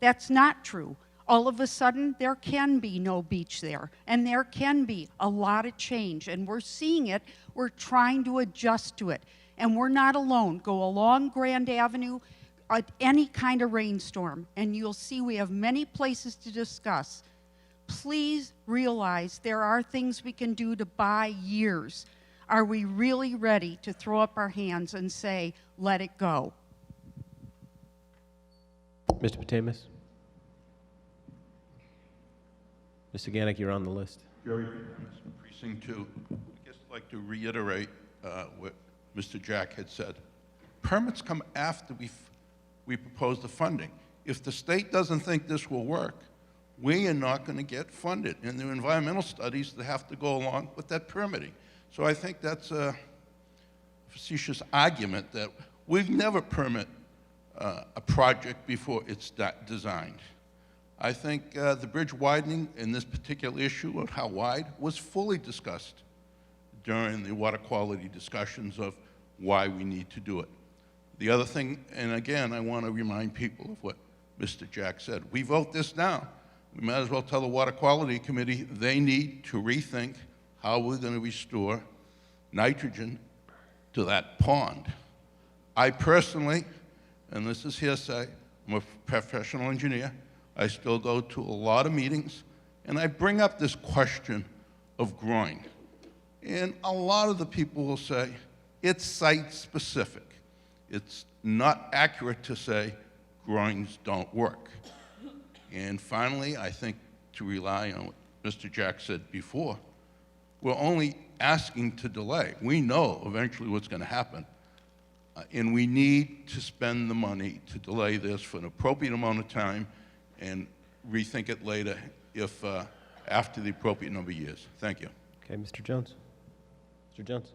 That's not true. All of a sudden, there can be no beach there, and there can be a lot of change, and we're seeing it. We're trying to adjust to it, and we're not alone. Go along Grand Avenue at any kind of rainstorm, and you'll see we have many places to discuss. Please realize there are things we can do to buy years. Are we really ready to throw up our hands and say, let it go? Mr. Patamas? Mr. Gannick, you're on the list. Jerry, Precinct 2. I guess I'd like to reiterate what Mr. Jack had said. Permits come after we propose the funding. If the state doesn't think this will work, we are not going to get funded. And there are environmental studies that have to go along with that permitting. So I think that's a facetious argument that we've never permit a project before it's designed. I think the bridge widening in this particular issue of how wide was fully discussed during the water quality discussions of why we need to do it. The other thing, and again, I want to remind people of what Mr. Jack said. We vote this now. We might as well tell the Water Quality Committee they need to rethink how we're going to restore nitrogen to that pond. I personally, and this is hearsay, I'm a professional engineer, I still go to a lot of meetings, and I bring up this question of groin. And a lot of the people will say, it's site-specific. It's not accurate to say groins don't work. And finally, I think to rely on what Mr. Jack said before, we're only asking to delay. We know eventually what's going to happen. And we need to spend the money to delay this for an appropriate amount of time and rethink it later if after the appropriate number of years. Thank you. Okay, Mr. Jones. Mr. Jones.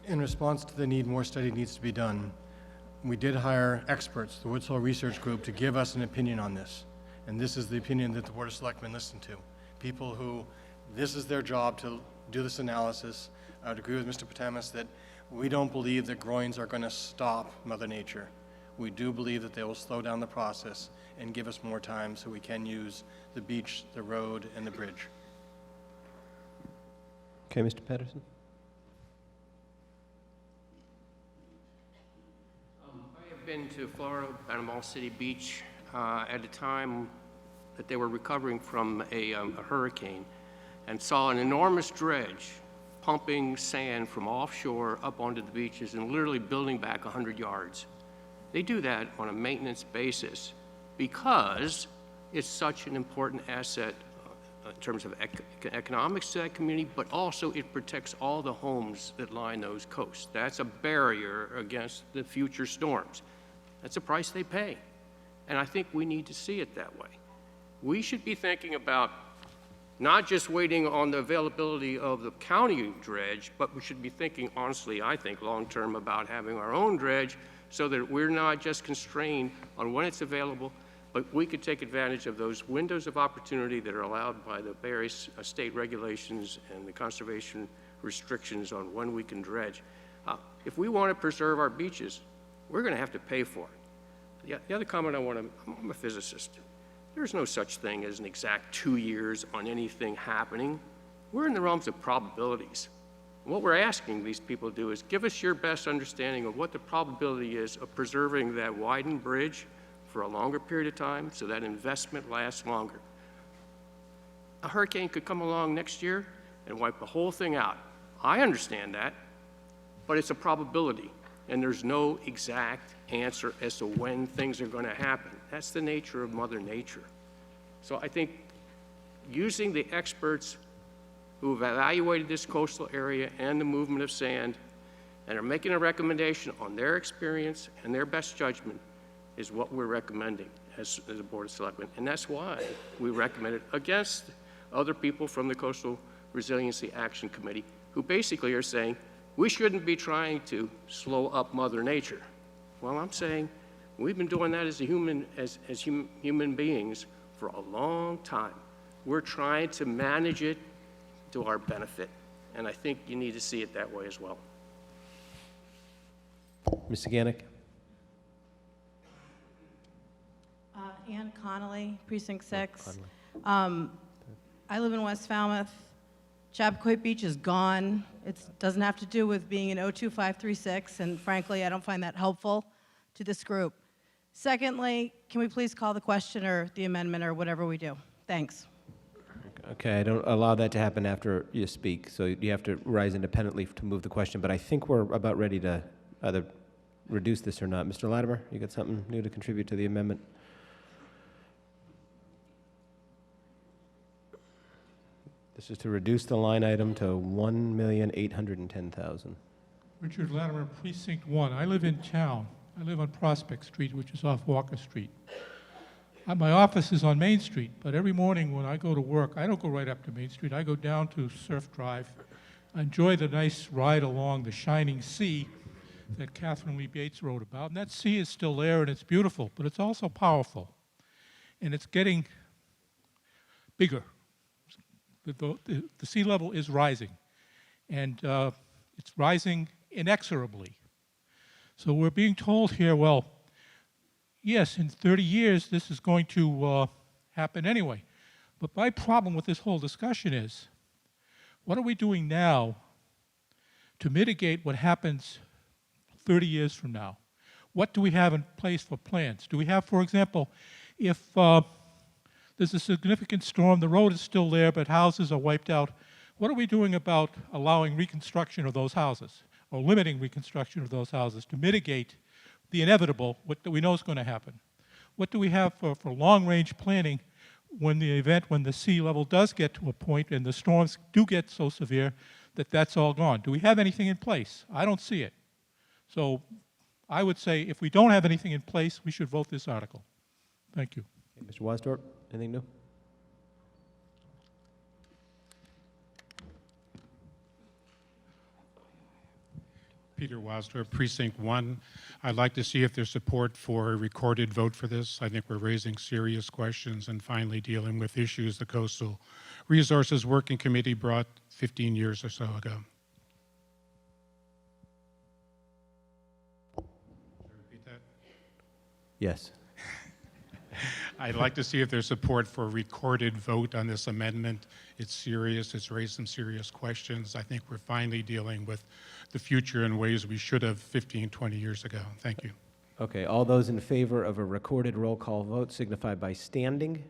In response to the need, more study needs to be done. We did hire experts, the Woods Hole Research Group, to give us an opinion on this. And this is the opinion that the Board of Selectmen listened to. People who, this is their job to do this analysis. I would agree with Mr. Patamas that we don't believe that groins are going to stop Mother Nature. We do believe that they will slow down the process and give us more time so we can use the beach, the road, and the bridge. Okay, Mr. Patterson. I have been to Florida, Panama City Beach, at a time that they were recovering from a hurricane, and saw an enormous dredge pumping sand from offshore up onto the beaches and literally building back 100 yards. They do that on a maintenance basis because it's such an important asset in terms of economics to that community, but also it protects all the homes that line those coasts. That's a barrier against the future storms. That's a price they pay. And I think we need to see it that way. We should be thinking about not just waiting on the availability of the county dredge, but we should be thinking, honestly, I think, long-term about having our own dredge so that we're not just constrained on when it's available, but we could take advantage of those windows of opportunity that are allowed by the various state regulations and the conservation restrictions on when we can dredge. If we want to preserve our beaches, we're going to have to pay for it. The other comment I'm a physicist. There's no such thing as an exact 2 years on anything happening. We're in the realms of probabilities. And what we're asking these people to do is give us your best understanding of what the probability is of preserving that widened bridge for a longer period of time so that investment lasts longer. A hurricane could come along next year and wipe the whole thing out. I understand that, but it's a probability, and there's no exact answer as to when things are going to happen. That's the nature of Mother Nature. So I think using the experts who have evaluated this coastal area and the movement of sand and are making a recommendation on their experience and their best judgment is what we're recommending as a Board of Selectmen. And that's why we recommend it against other people from the Coastal Resiliency Action Committee who basically are saying, we shouldn't be trying to slow up Mother Nature. Well, I'm saying we've been doing that as human beings for a long time. We're trying to manage it to our benefit, and I think you need to see it that way as well. Mr. Gannick. Ann Connolly, Precinct 6. I live in West Falmouth. Chappaquiddick Beach is gone. It doesn't have to do with being in 02536, and frankly, I don't find that helpful to this group. Secondly, can we please call the question or the amendment or whatever we do? Thanks. Okay, I don't allow that to happen after you speak, so you have to rise independently to move the question, but I think we're about ready to either reduce this or not. Mr. Latimer, you got something new to contribute to the amendment? This is to reduce the line item to $1,810,000. Richard Latimer, Precinct 1. I live in town. I live on Prospect Street, which is off Walker Street. My office is on Main Street, but every morning when I go to work, I don't go right up to Main Street. I go down to Surf Drive. I enjoy the nice ride along the shining sea that Catherine Lee Bates wrote about. And that sea is still there, and it's beautiful, but it's also powerful. And it's getting bigger. The sea level is rising, and it's rising inexorably. So we're being told here, well, yes, in 30 years this is going to happen anyway. But my problem with this whole discussion is, what are we doing now to mitigate what happens 30 years from now? What do we have in place for plans? Do we have, for example, if There's a significant storm, the road is still there, but houses are wiped out. What are we doing about allowing reconstruction of those houses, or limiting reconstruction of those houses to mitigate the inevitable, what we know is going to happen? What do we have for long-range planning when the sea level does get to a point and the storms do get so severe that that's all gone? Do we have anything in place? I don't see it. So I would say if we don't have anything in place, we should vote this article. Thank you. Okay, Mr. Wasdorp, anything new? Peter Wasdorp, Precinct 1. I'd like to see if there's support for a recorded vote for this. I think we're raising serious questions and finally dealing with issues the Coastal Resources Working Committee brought 15 years or so ago. Should I repeat that? Yes. I'd like to see if there's support for a recorded vote on this amendment. It's serious. It's raised some serious questions. I think we're finally dealing with the future in ways we should have 15, 20 years ago. Thank you. Okay, all those in favor of a recorded roll call vote signify by standing.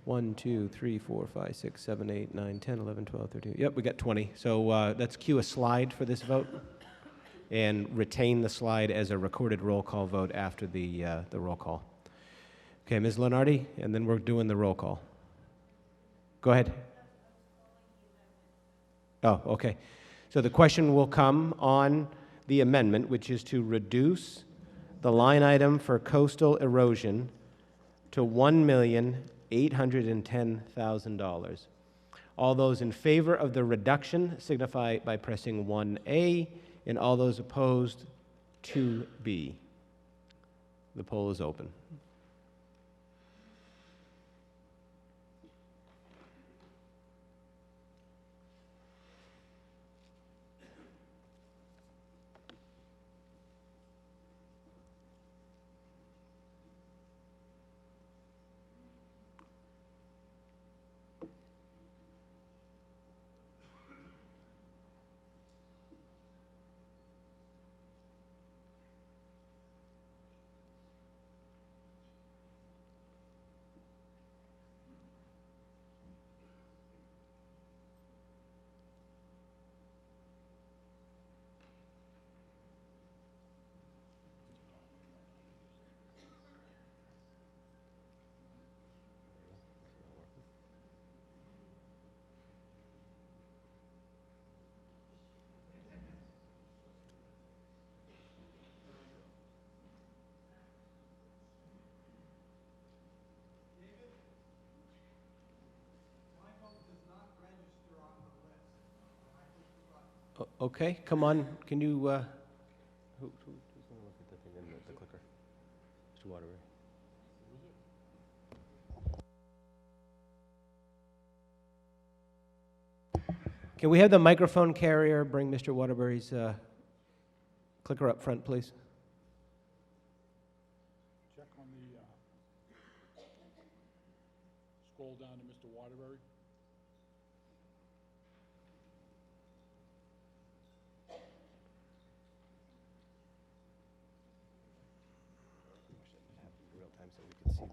1, 2, 3, 4, 5, 6, 7, 8, 9, 10, 11, 12, 13. Yep, we got 20. So let's cue a slide for this vote and retain the slide as a recorded roll call vote after the roll call. Okay, Ms. Lenardi, and then we're doing the roll call. Go ahead. Oh, okay. So the question will come on the amendment, which is to reduce the line item for coastal erosion to $1,810,000. All those in favor of the reduction signify by pressing 1A, and all those opposed, 2B. The poll is open. Okay, come on. Can you, who's going to look at the thing in the clicker? Mr. Waterbury. Can we have the microphone carrier bring Mr. Waterbury's clicker up front, please? Check on the, scroll down to Mr. Waterbury. Real time so we can see.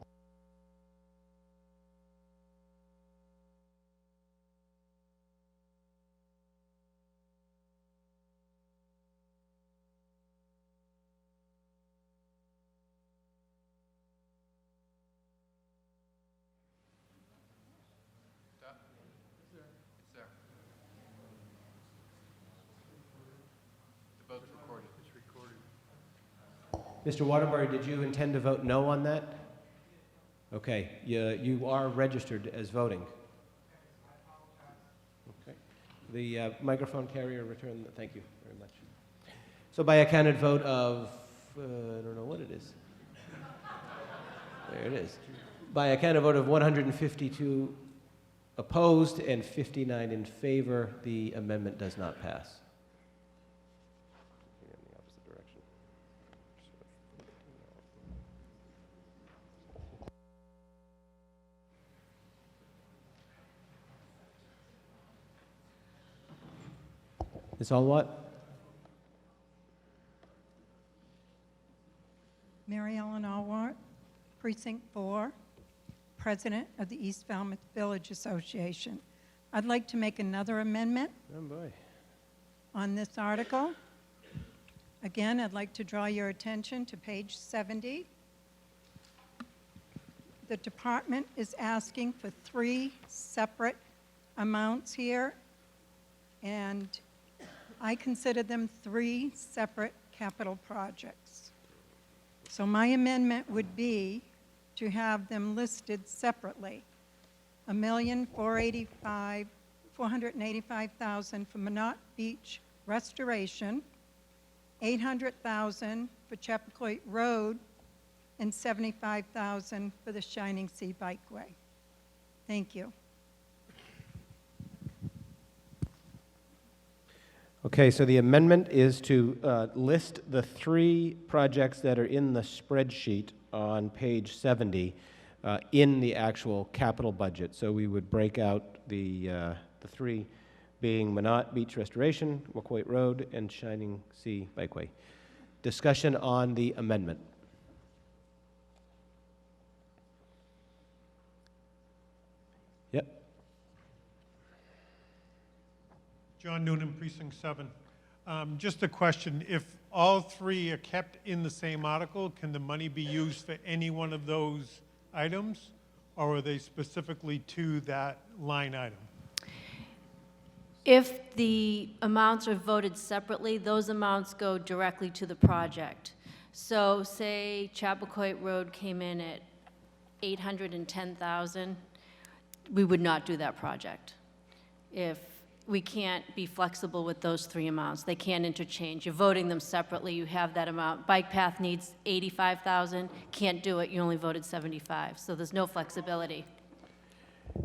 Mr. Waterbury, did you intend to vote no on that? Okay, you are registered as voting. Okay. The microphone carrier return, thank you very much. So by a counted vote of, I don't know what it is. There it is. By a counted vote of 152 opposed and 59 in favor, the amendment does not pass. In the opposite direction. Ms. Allwatt? Mary Ellen Allwart, Precinct 4, President of the East Falmouth Village Association. I'd like to make another amendment Oh, boy. on this article. Again, I'd like to draw your attention to page 70. The department is asking for 3 separate amounts here, and I consider them 3 separate capital projects. So my amendment would be to have them listed separately. $1,485,000 for Minot Beach restoration, $800,000 for Chappaquiddick Road, and $75,000 for the Shining Sea Bikeway. Thank you. Okay, so the amendment is to list the 3 projects that are in the spreadsheet on page 70 in the actual capital budget. So we would break out the 3 being Minot Beach Restoration, Chappaquiddick Road, and Shining Sea Bikeway. Discussion on the amendment. Yep. John Noonan, Precinct 7. Just a question, if all 3 are kept in the same article, can the money be used for any one of those items? Or are they specifically to that line item? If the amounts are voted separately, those amounts go directly to the project. So say Chappaquiddick Road came in at $810,000, we would not do that project. If we can't be flexible with those 3 amounts, they can't interchange. You're voting them separately, you have that amount. Bike path needs $85,000, can't do it, you only voted $75,000, so there's no flexibility.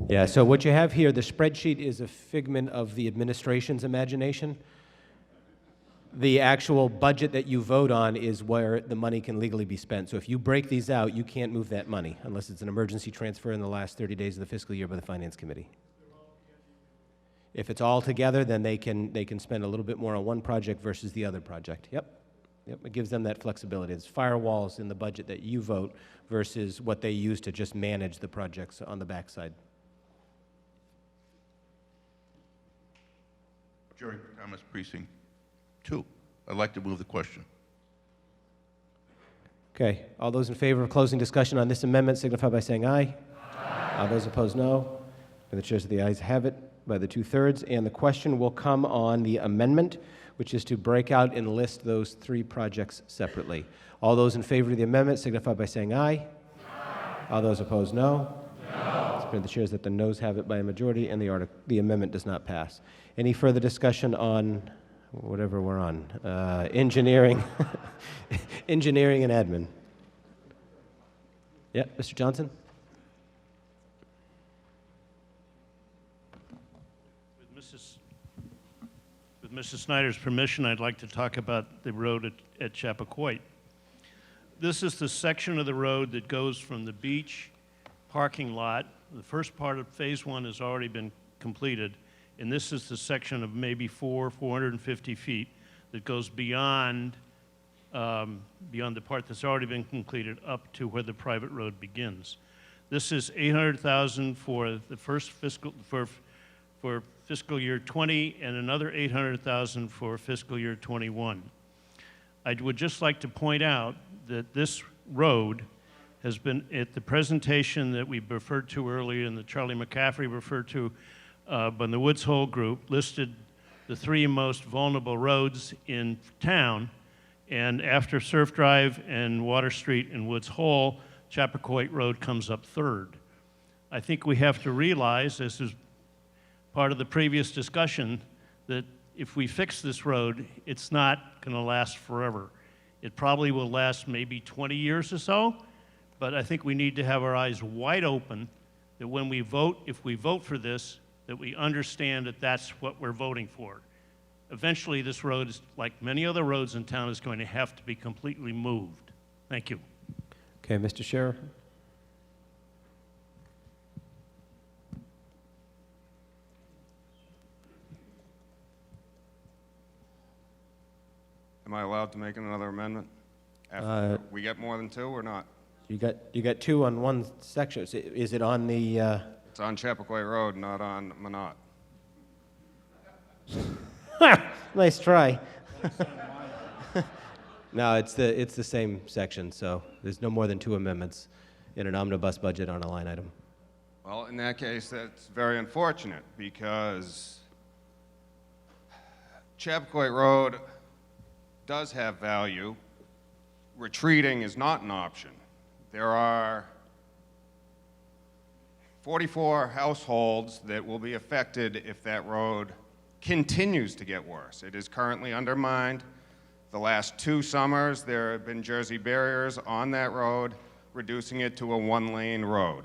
Yeah, so what you have here, the spreadsheet is a figment of the administration's imagination. The actual budget that you vote on is where the money can legally be spent. So if you break these out, you can't move that money unless it's an emergency transfer in the last 30 days of the fiscal year by the Finance Committee. If it's all together, then they can spend a little bit more on one project versus the other project. Yep, it gives them that flexibility. It's firewalls in the budget that you vote versus what they use to just manage the projects on the backside. Jerry Thomas, Precinct 2. I'd like to move the question. Okay, all those in favor of closing discussion on this amendment signify by saying aye. Aye. All those opposed, no. And the chairs of the ayes have it by the 2/3. And the question will come on the amendment, which is to break out and list those 3 projects separately. All those in favor of the amendment signify by saying aye. Aye. All those opposed, no. No. It's been the chairs that the noes have it by a majority, and the amendment does not pass. Any further discussion on whatever we're on? Engineering, engineering and admin. Yeah, Mr. Johnson? With Mrs. Snyder's permission, I'd like to talk about the road at Chappaquiddick. This is the section of the road that goes from the beach parking lot. The first part of Phase 1 has already been completed, and this is the section of maybe 450 feet that goes beyond the part that's already been completed up to where the private road begins. This is $800,000 for the first fiscal year 20 and another $800,000 for fiscal year 21. I would just like to point out that this road has been, at the presentation that we referred to earlier and that Charlie McCaffrey referred to by the Woods Hole group, listed the 3 most vulnerable roads in town, and after Surf Drive and Water Street and Woods Hole, Chappaquiddick Road comes up 3rd. I think we have to realize, as is part of the previous discussion, that if we fix this road, it's not going to last forever. It probably will last maybe 20 years or so, but I think we need to have our eyes wide open that when we vote, if we vote for this, that we understand that that's what we're voting for. Eventually, this road, is, like many other roads in town, is going to have to be completely moved. Thank you. Okay, Mr. Scherer. Am I allowed to make another amendment? After we get more than 2 or not? You got two on one section. Is it on the, It's on Chappaquay Road, not on Minot. nice try. No, it's the same section, so there's no more than two amendments in an omnibus budget on a line item. Well, in that case, that's very unfortunate because Chappaquay Road does have value. Retreating is not an option. There are 44 households that will be affected if that road continues to get worse. It is currently undermined. The last 2 summers, there have been Jersey barriers on that road, reducing it to a 1-lane road.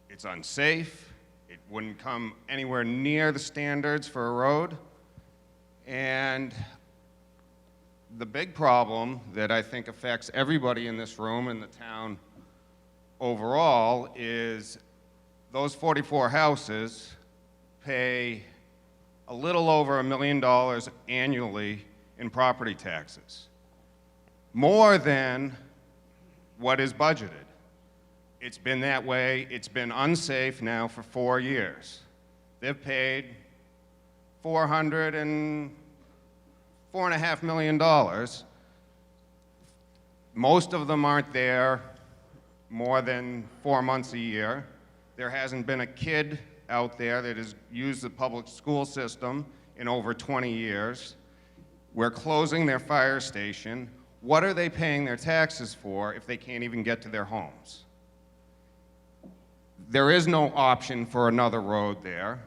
It's unsafe. It wouldn't come anywhere near the standards for a road. And the big problem that I think affects everybody in this room and the town overall is those 44 houses pay a little over $1 million annually in property taxes, more than what is budgeted. It's been that way. It's been unsafe now for 4 years. They've paid $4.5 million. Most of them aren't there more than 4 months a year. There hasn't been a kid out there that has used the public school system in over 20 years. We're closing their fire station. What are they paying their taxes for if they can't even get to their homes? There is no option for another road there.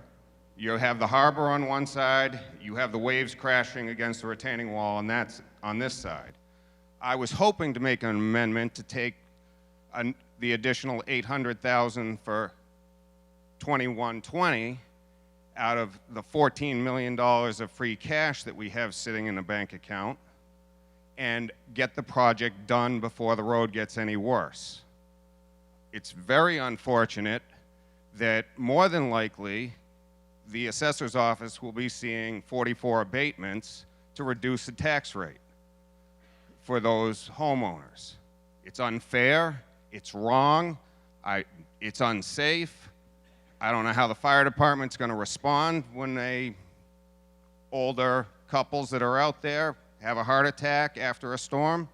You have the harbor on one side, you have the waves crashing against the retaining wall, and that's on this side. I was hoping to make an amendment to take the additional $800,000 for 21-20 out of the $14 million of free cash that we have sitting in a bank account and get the project done before the road gets any worse. It's very unfortunate that more than likely the assessor's office will be seeing 44 abatements to reduce the tax rate for those homeowners. It's unfair, it's wrong, it's unsafe. I don't know how the fire department's going to respond when older couples that are out there have a heart attack after a storm.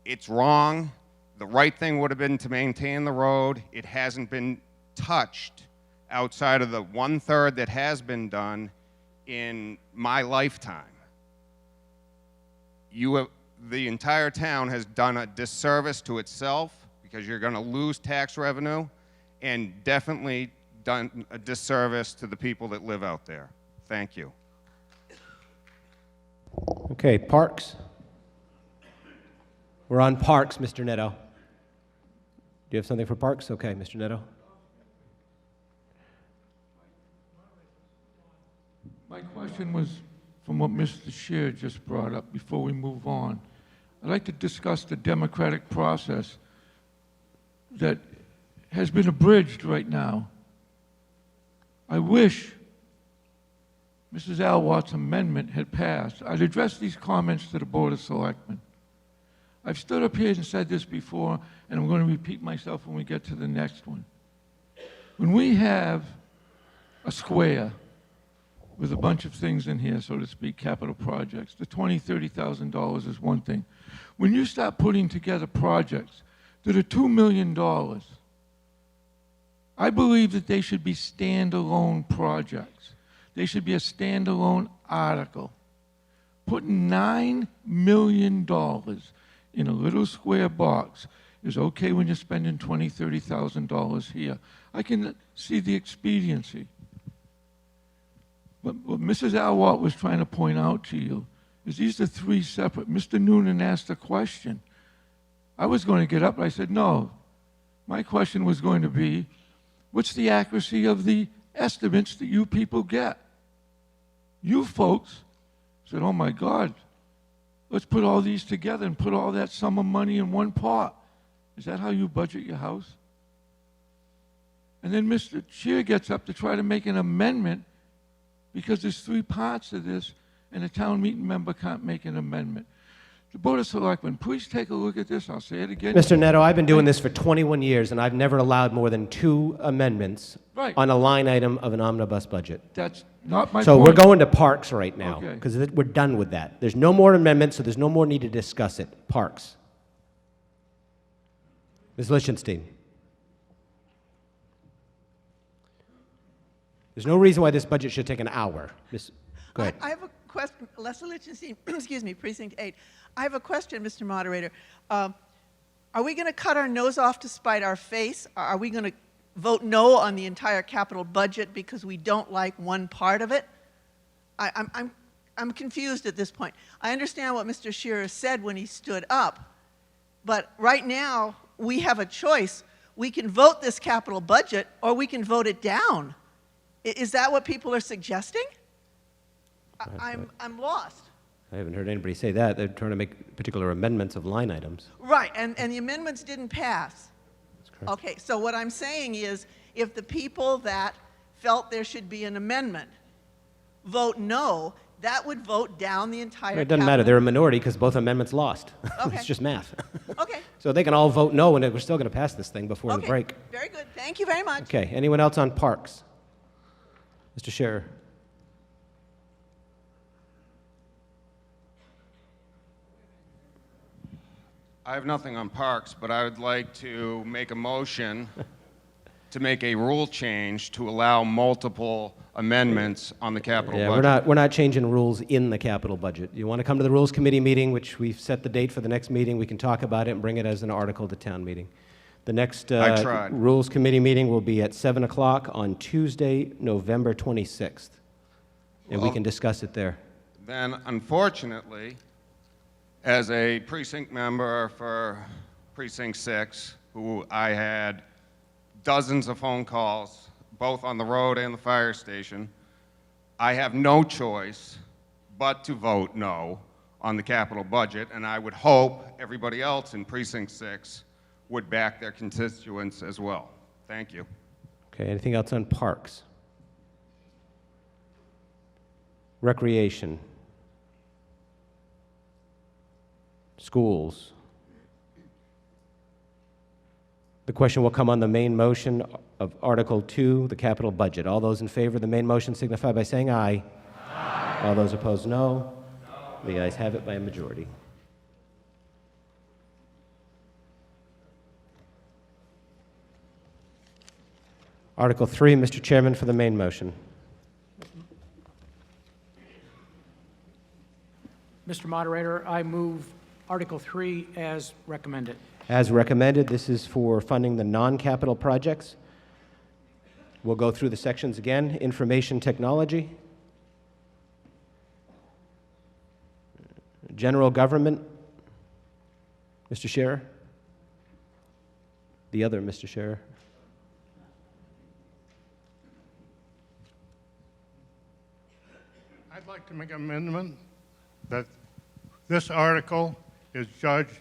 It's wrong. The right thing would have been to maintain the road. It hasn't been touched outside of the 1/3 that has been done in my lifetime. The entire town has done a disservice to itself because you're going to lose tax revenue, and definitely done a disservice to the people that live out there. Thank you. Okay, Parks. We're on Parks, Mr. Neto. Do you have something for Parks? Okay, Mr. Neto. My question was from what Mr. Scheer just brought up before we move on. I'd like to discuss the democratic process that has been abridged right now. I wish Mrs. Alwatt's amendment had passed. I'd address these comments to the Board of Selectmen. I've stood up here and said this before, and I'm going to repeat myself when we get to the next one. When we have a square with a bunch of things in here, so to speak, capital projects, the $20,000, $30,000 is one thing. When you start putting together projects that are $2 million, I believe that they should be standalone projects. They should be a standalone article. Putting $9 million in a little square box is okay when you're spending $20,000, $30,000 here. I can see the expediency. But what Mrs. Alwatt was trying to point out to you is these are 3 separate. Mr. Noonan asked a question. I was going to get up, but I said, no. My question was going to be, what's the accuracy of the estimates that you people get? You folks said, oh my God, let's put all these together and put all that sum of money in one pot. Is that how you budget your house? And then Mr. Scheer gets up to try to make an amendment because there's 3 parts of this and a town meeting member can't make an amendment. The Board of Selectmen, please take a look at this. I'll say it again. Mr. Neto, I've been doing this for 21 years, and I've never allowed more than 2 amendments Right. on a line item of an omnibus budget. That's not my So point. we're going to parks right now, Okay. because we're done with that. There's no more amendments, so there's no more need to discuss it. Parks. Ms. Lichtenstein. There's no reason why this budget should take an hour. Go ahead. I have a question. Leslie Lichtenstein, excuse me, Precinct 8. I have a question, Mr. Moderator. Are we going to cut our nose off to spite our face? Are we going to vote no on the entire capital budget because we don't like one part of it? I'm confused at this point. I understand what Mr. Shearer said when he stood up, but right now we have a choice. We can vote this capital budget or we can vote it down. Is that what people are suggesting? I'm lost. I haven't heard anybody say that. They're trying to make particular amendments of line items. Right, and the amendments didn't pass. Okay, so what I'm saying is, if the people that felt there should be an amendment vote no, that would vote down the entire It doesn't matter. They're a minority because both amendments lost. Okay. It's just math. Okay. So they can all vote no, and we're still going to pass this thing before the break. Very good. Thank you very much. Okay. Anyone else on parks? Mr. Scherer. I have nothing on parks, but I would like to make a motion to make a rule change to allow multiple amendments on the capital Yeah, budget. we're not changing rules in the capital budget. You want to come to the Rules Committee meeting, which we've set the date for the next meeting, we can talk about it and bring it as an article to town meeting. The next I tried. Rules Committee meeting will be at 7 o'clock on Tuesday, November 26th. And we Well- can discuss it there. Then, unfortunately, as a precinct member for Precinct 6, who I had dozens of phone calls, both on the road and the fire station, I have no choice but to vote no on the capital budget, and I would hope everybody else in Precinct 6 would back their constituents as well. Thank you. Okay, anything else on parks? Recreation. Schools. The question will come on the main motion of Article 2, the capital budget. All those in favor of the main motion signify by saying aye. Aye. All those opposed, no. The ayes have it by a majority. Article 3, Mr. Chairman, for the main motion. Mr. Moderator, I move Article 3 as recommended. As recommended, this is for funding the non-capital projects. We'll go through the sections again. Information technology, general government. Mr. Scherer? The other Mr. Scherer. I'd like to make an amendment that this article is judged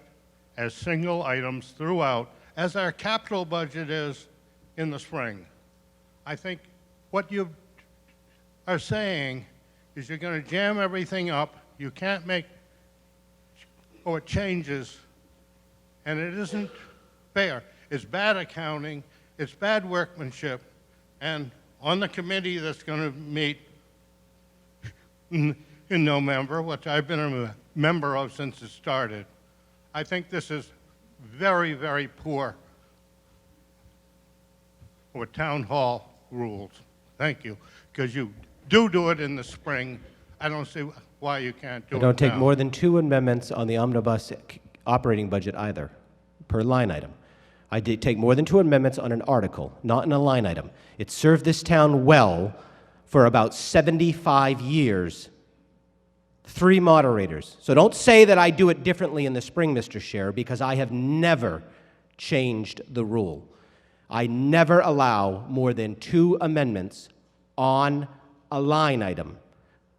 as single items throughout, as our capital budget is in the spring. I think what you are saying is you're going to jam everything up, you can't make changes, and it isn't fair. It's bad accounting, it's bad workmanship, and on the committee that's going to meet in November, which I've been a member of since it started, I think this is very, very poor for town hall rules. Thank you. Because you do it in the spring. I don't see why you can't do it I don't take now. more than 2 amendments on the omnibus operating budget either, per line item. I did take more than 2 amendments on an article, not in a line item. It served this town well for about 75 years. 3 moderators. So don't say that I do it differently in the spring, Mr. Scherer, because I have never changed the rule. I never allow more than 2 amendments on a line item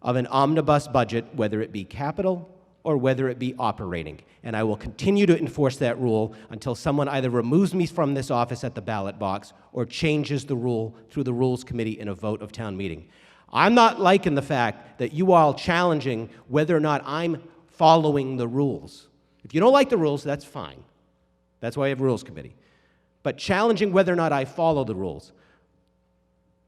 of an omnibus budget, whether it be capital or whether it be operating. And I will continue to enforce that rule until someone either removes me from this office at the ballot box or changes the rule through the Rules Committee in a vote of town meeting. I'm not liking the fact that you all challenging whether or not I'm following the rules. If you don't like the rules, that's fine. That's why I have Rules Committee. But challenging whether or not I follow the rules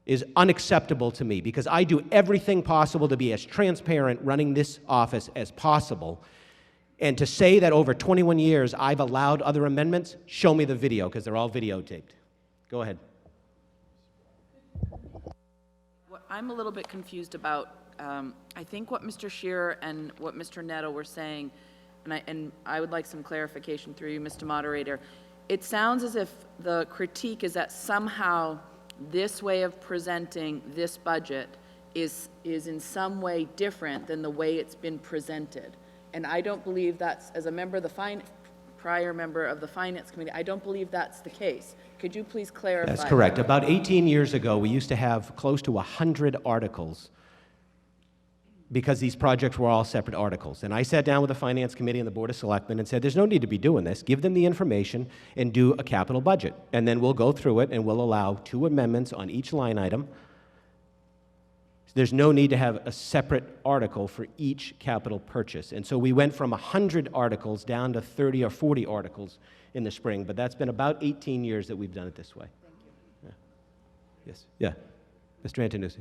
is unacceptable to me, because I do everything possible to be as transparent running this office as possible. And to say that over 21 years I've allowed other amendments, show me the video, because they're all videotaped. Go ahead. What I'm a little bit confused about, I think what Mr. Shearer and what Mr. Netto were saying, and I would like some clarification through you, Mr. Moderator. It sounds as if the critique is that somehow this way of presenting this budget is in some way different than the way it's been presented. And I don't believe that's, as a member of the prior member of the Finance Committee, I don't believe that's the case. Could you please clarify? That's correct. About 18 years ago, we used to have close to 100 articles because these projects were all separate articles. And I sat down with the Finance Committee and the Board of Selectmen and said, there's no need to be doing this. Give them the information and do a capital budget. And then we'll go through it and we'll allow 2 amendments on each line item. There's no need to have a separate article for each capital purchase. And so we went from 100 articles down to 30 or 40 articles in the spring, but that's been about 18 years that we've done it this way. Thank you. Yeah. Yes. Yeah. Mr. Antonucci.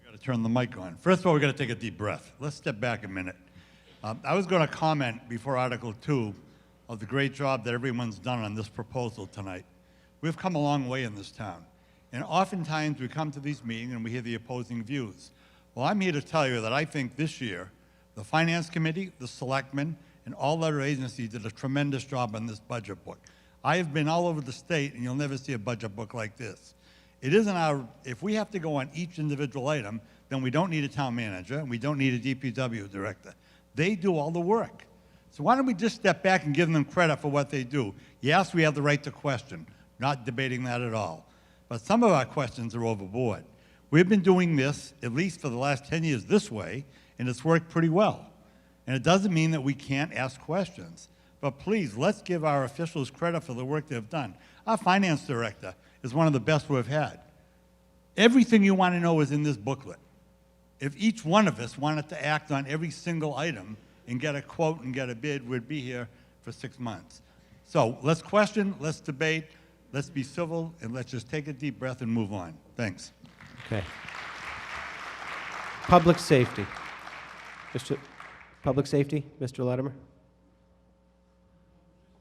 We got to turn the mic on. First of all, we got to take a deep breath. Let's step back a minute. I was going to comment before Article 2 of the great job that everyone's done on this proposal tonight. We've come a long way in this town. And oftentimes we come to these meetings and we hear the opposing views. Well, I'm here to tell you that I think this year, the Finance Committee, the Selectmen, and all other agencies did a tremendous job on this budget book. I have been all over the state, and you'll never see a budget book like this. It isn't our, if we have to go on each individual item, then we don't need a town manager, and we don't need a DPW director. They do all the work. So why don't we just step back and give them credit for what they do? Yes, we have the right to question. Not debating that at all. But some of our questions are overboard. We've been doing this, at least for the last 10 years, this way, and it's worked pretty well. And it doesn't mean that we can't ask questions. But please, let's give our officials credit for the work they've done. Our finance director is one of the best we've had. Everything you want to know is in this booklet. If each one of us wanted to act on every single item and get a quote and get a bid, we'd be here for 6 months. So let's question, let's debate, let's be civil, and let's just take a deep breath and move on. Thanks. Okay. Public safety. Public safety, Mr. Latimer?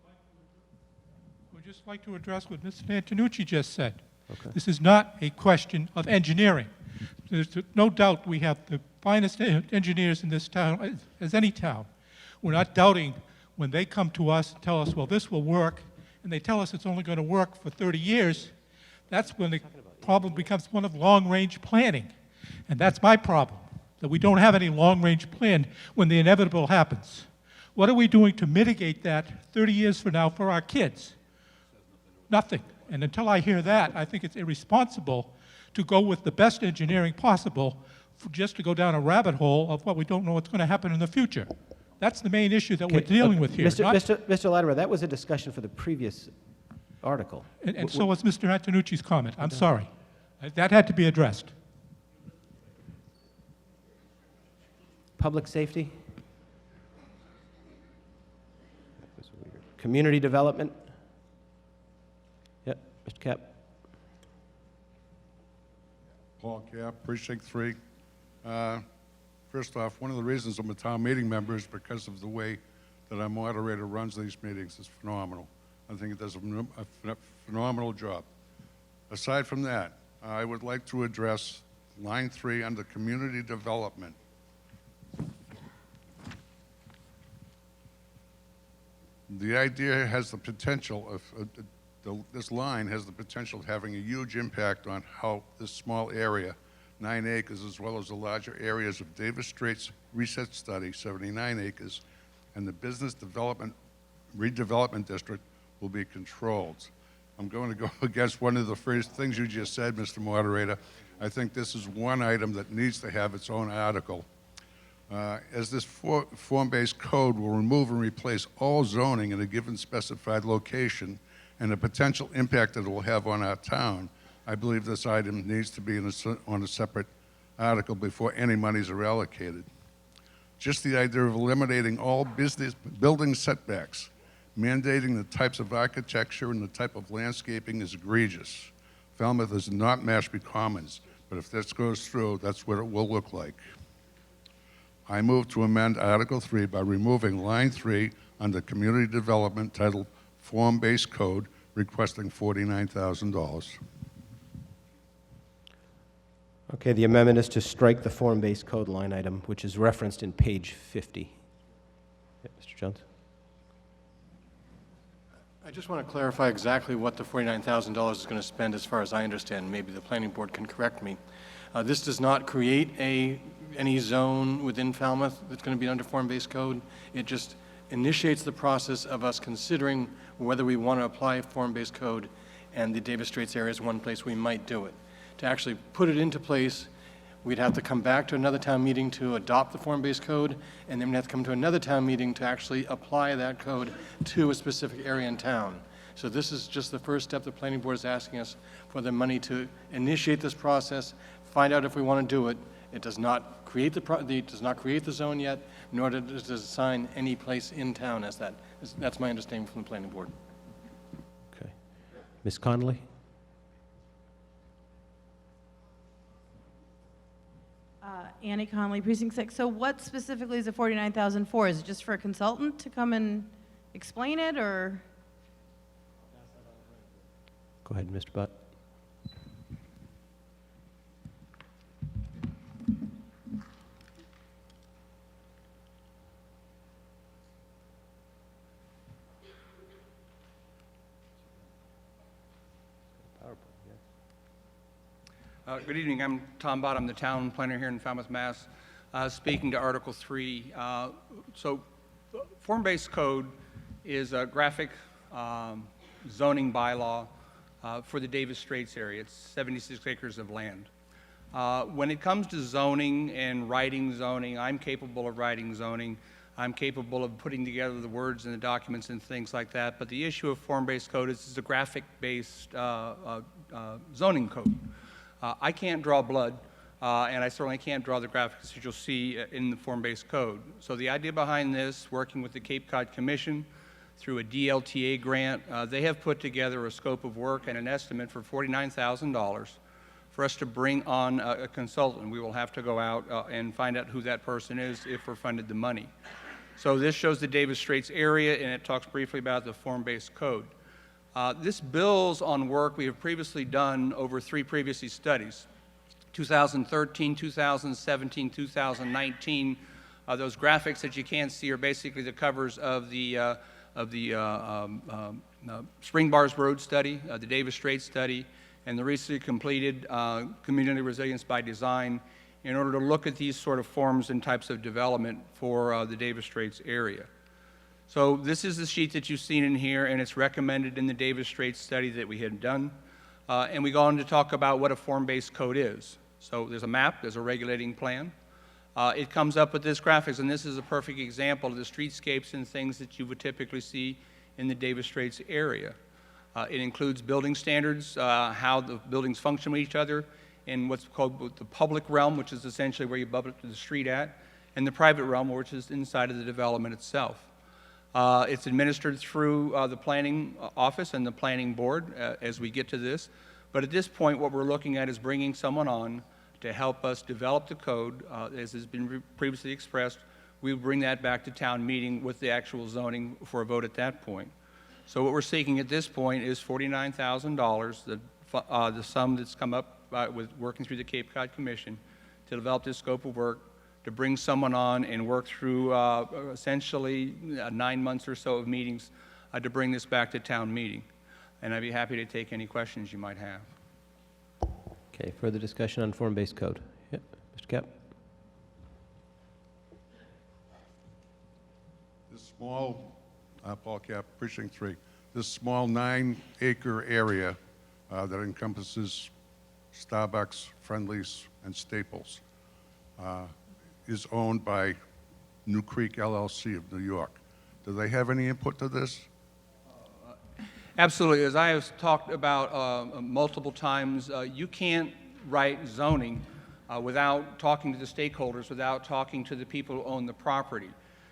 I would just like to address what Mr. Antonucci just said. Okay. This is not a question of engineering. There's no doubt we have the finest engineers in this town, as any town. We're not doubting when they come to us and tell us, well, this will work, and they tell us it's only going to work for 30 years. That's when the problem becomes one of long-range planning. And that's my problem, that we don't have any long-range plan when the inevitable happens. What are we doing to mitigate that 30 years from now for our kids? Nothing. And until I hear that, I think it's irresponsible to go with the best engineering possible just to go down a rabbit hole of what we don't know what's going to happen in the future. That's the main issue that we're dealing with here. Mr. Latimer, that was a discussion for the previous article. And so was Mr. Antonucci's comment. I'm sorry. That had to be addressed. Public safety? That was weird. Community development? Yep, Mr. Cap. Paul Cap, Precinct 3. First off, one of the reasons I'm a town meeting member is because of the way that our moderator runs these meetings. It's phenomenal. I think it does a phenomenal job. Aside from that, I would like to address line 3 under community development. The idea has the potential of, this line has the potential of having a huge impact on how this small area, 9 acres, as well as the larger areas of Davis Strait's research study, 79 acres, and the business development, redevelopment district will be controlled. I'm going to go against one of the first things you just said, Mr. Moderator. I think this is one item that needs to have its own article. As this form-based code will remove and replace all zoning in a given specified location and the potential impact that it will have on our town, I believe this item needs to be on a separate article before any monies are allocated. Just the idea of eliminating all building setbacks, mandating the types of architecture and the type of landscaping is egregious. Falmouth is not Mashpee Commons, but if this goes through, that's what it will look like. I move to amend Article 3 by removing line 3 under Community Development titled Form-Based Code, requesting $49,000. Okay, the amendment is to strike the form-based code line item, which is referenced in page 50. Yeah, Mr. Jones? I just want to clarify exactly what the $49,000 is going to spend as far as I understand. Maybe the planning board can correct me. This does not create any zone within Falmouth that's going to be under form-based code. It just initiates the process of us considering whether we want to apply form-based code, and the Davis Straits area is one place we might do it. To actually put it into place, we'd have to come back to another town meeting to adopt the form-based code, and then we'd have to come to another town meeting to actually apply that code to a specific area in town. So this is just the first step. The planning board is asking us for the money to initiate this process, find out if we want to do it. It does not create the zone yet, nor does it assign any place in town as that. That's my understanding from the planning board. Okay. Ms. Connolly? Annie Conley, Precinct 6. So what specifically is the $49,000 for? Is it just for a consultant to come and explain it, or? Go ahead, Mr. Butt. Good evening. I'm Tom Bott. I'm the town planner here in Falmouth, Mass. Speaking to Article 3. So form-based code is a graphic zoning bylaw for the Davis Straits area. It's 76 acres of land. When it comes to zoning and writing zoning, I'm capable of writing zoning. I'm capable of putting together the words and the documents and things like that. But the issue of form-based code is it's a graphic-based zoning code. I can't draw blood, and I certainly can't draw the graphics that you'll see in the form-based code. So the idea behind this, working with the Cape Cod Commission through a DLTA grant, they have put together a scope of work and an estimate for $49,000 for us to bring on a consultant. We will have to go out and find out who that person is if we're funded the money. So this shows the Davis Straits area, and it talks briefly about the form-based code. This builds on work we have previously done over 3 previous studies, 2013, 2017, 2019. Those graphics that you can't see are basically the covers of the Spring Bars Road study, the Davis Straits study, and the recently completed Community Resilience by Design in order to look at these sort of forms and types of development for the Davis Straits area. So this is the sheet that you've seen in here, and it's recommended in the Davis Straits study that we had done. And we go on to talk about what a form-based code is. So there's a map, there's a regulating plan. It comes up with this graphics, and this is a perfect example of the streetscapes and things that you would typically see in the Davis Straits area. It includes building standards, how the buildings function with each other, in what's called the public realm, which is essentially where you bump up to the street at, and the private realm, which is inside of the development itself. It's administered through the planning office and the planning board as we get to this. But at this point, what we're looking at is bringing someone on to help us develop the code. As has been previously expressed, we will bring that back to town meeting with the actual zoning for a vote at that point. So what we're seeking at this point is $49,000, the sum that's come up with working through the Cape Cod Commission to develop this scope of work, to bring someone on and work through essentially 9 months or so of meetings to bring this back to town meeting. And I'd be happy to take any questions you might have. Okay, further discussion on form-based code. Yep, Mr. Cap. This small, Paul Cap, Precinct 3, this small 9-acre area that encompasses Starbucks, Friendly's, and Staples is owned by New Creek LLC of New York. Do they have any input to this? Absolutely. As I have talked about multiple times, you can't write zoning without talking to the stakeholders, without talking to the people who own the property.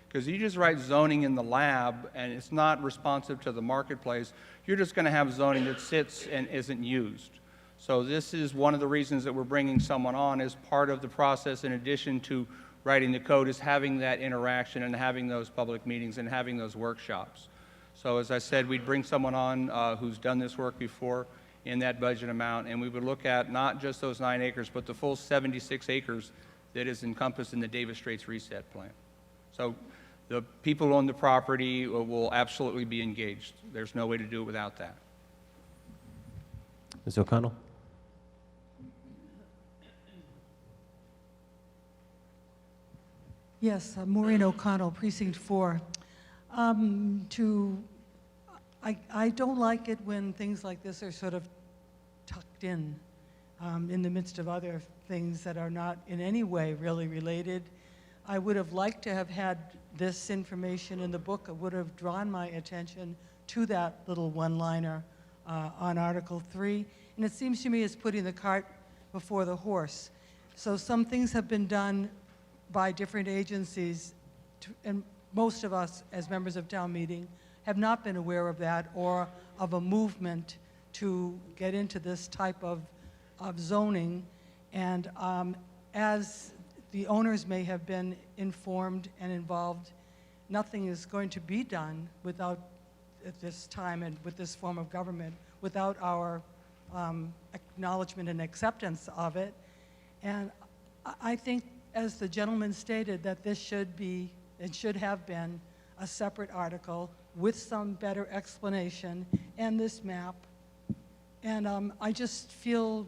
Because you just write zoning in the lab and it's not responsive to the marketplace, you're just going to have zoning that sits and isn't used. So this is one of the reasons that we're bringing someone on as part of the process, in addition to writing the code, is having that interaction and having those public meetings and having those workshops. So as I said, we'd bring someone on who's done this work before in that budget amount, and we would look at not just those 9 acres, but the full 76 acres that is encompassed in the Davis Straits Reset Plan. So the people who own the property will absolutely be engaged. There's no way to do it without that. Ms. O'Connell? Yes, Maureen O'Connell, Precinct 4. I don't like it when things like this are sort of tucked in the midst of other things that are not in any way really related. I would have liked to have had this information in the book. It would have drawn my attention to that little one-liner on Article 3. And it seems to me it's putting the cart before the horse. So some things have been done by different agencies, and most of us as members of town meeting have not been aware of that or of a movement to get into this type of zoning. And as the owners may have been informed and involved, nothing is going to be done without, at this time and with this form of government, without our acknowledgement and acceptance of it. And I think, as the gentleman stated, that this should be, and should have been, a separate article with some better explanation and this map. And I just feel,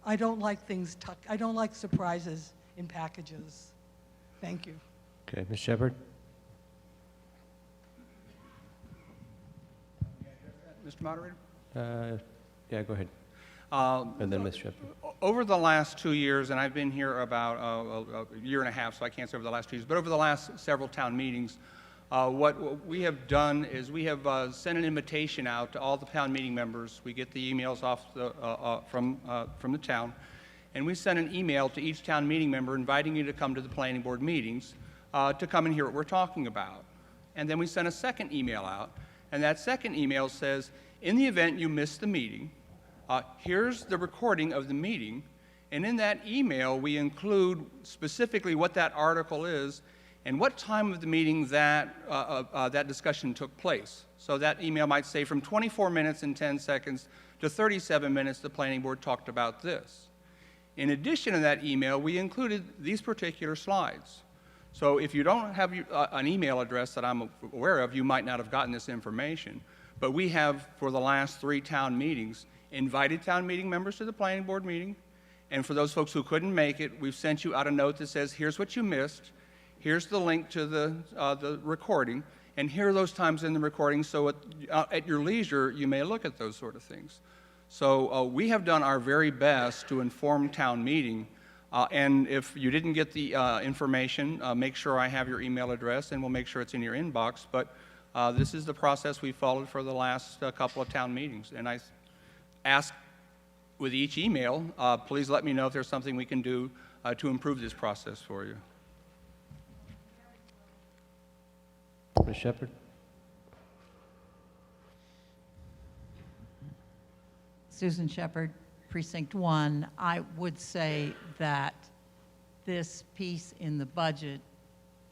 I don't like things tucked, I don't like surprises in packages. Thank you. Okay, Ms. Shepherd? Mr. Moderator? Yeah, go ahead. And then Ms. Shepherd. Over the last 2 years, and I've been here about a year and a half, so I can't say over the last 2 years, but over the last several town meetings, what we have done is we have sent an invitation out to all the town meeting members. We get the emails off the, from the town, and we send an email to each town meeting member inviting you to come to the planning board meetings to come and hear what we're talking about. And then we send a second email out, and that second email says, in the event you miss the meeting, here's the recording of the meeting, and in that email we include specifically what that article is and what time of the meeting that, that discussion took place. So that email might say from 24 minutes and 10 seconds to 37 minutes the planning board talked about this. In addition to that email, we included these particular slides. So if you don't have an email address that I'm aware of, you might not have gotten this information. But we have, for the last 3 town meetings, invited town meeting members to the planning board meeting, and for those folks who couldn't make it, we've sent you out a note that says, here's what you missed, here's the link to the recording, and here are those times in the recording, so at your leisure, you may look at those sort of things. So we have done our very best to inform town meeting, and if you didn't get the information, make sure I have your email address, and we'll make sure it's in your inbox, but this is the process we followed for the last couple of town meetings, and I ask with each email, please let me know if there's something we can do to improve this process for you. Ms. Shepherd? Susan Shepherd, Precinct 1. I would say that this piece in the budget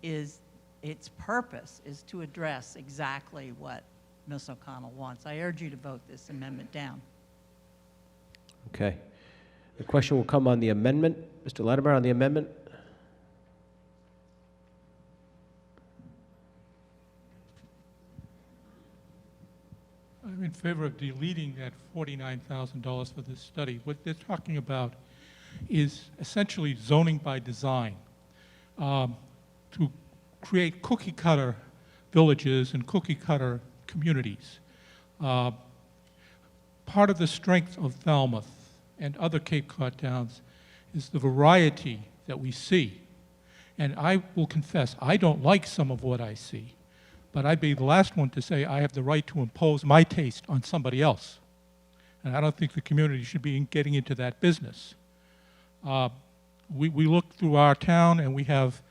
is, its purpose is to address exactly what Ms. O'Connell wants. I urge you to vote this amendment down. Okay. The question will come on the amendment. Mr. Latimer, on the amendment? I'm in favor of deleting that $49,000 for this study. What they're talking about is essentially zoning by design, to create cookie-cutter villages and cookie-cutter communities. Part of the strength of Falmouth and other Cape Cod towns is the variety that we see. And I will confess, I don't like some of what I see, but I'd be the last one to say I have the right to impose my taste on somebody else. And I don't think the community should be getting into that business. We look through our town and we have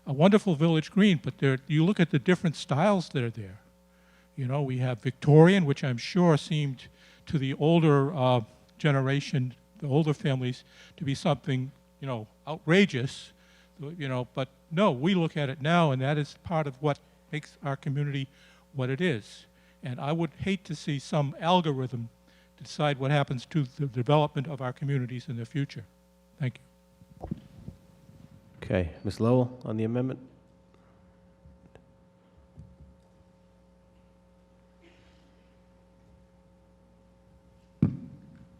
a wonderful village green, but you look at the different styles that are there. You know, we have Victorian, which I'm sure seemed to the older generation, the older families, to be something, you know, outrageous, you know, but no, we look at it now, and that is part of what makes our community what it is. And I would hate to see some algorithm to decide what happens to the development of our communities in the future. Thank you. Okay, Ms. Lowell on the amendment?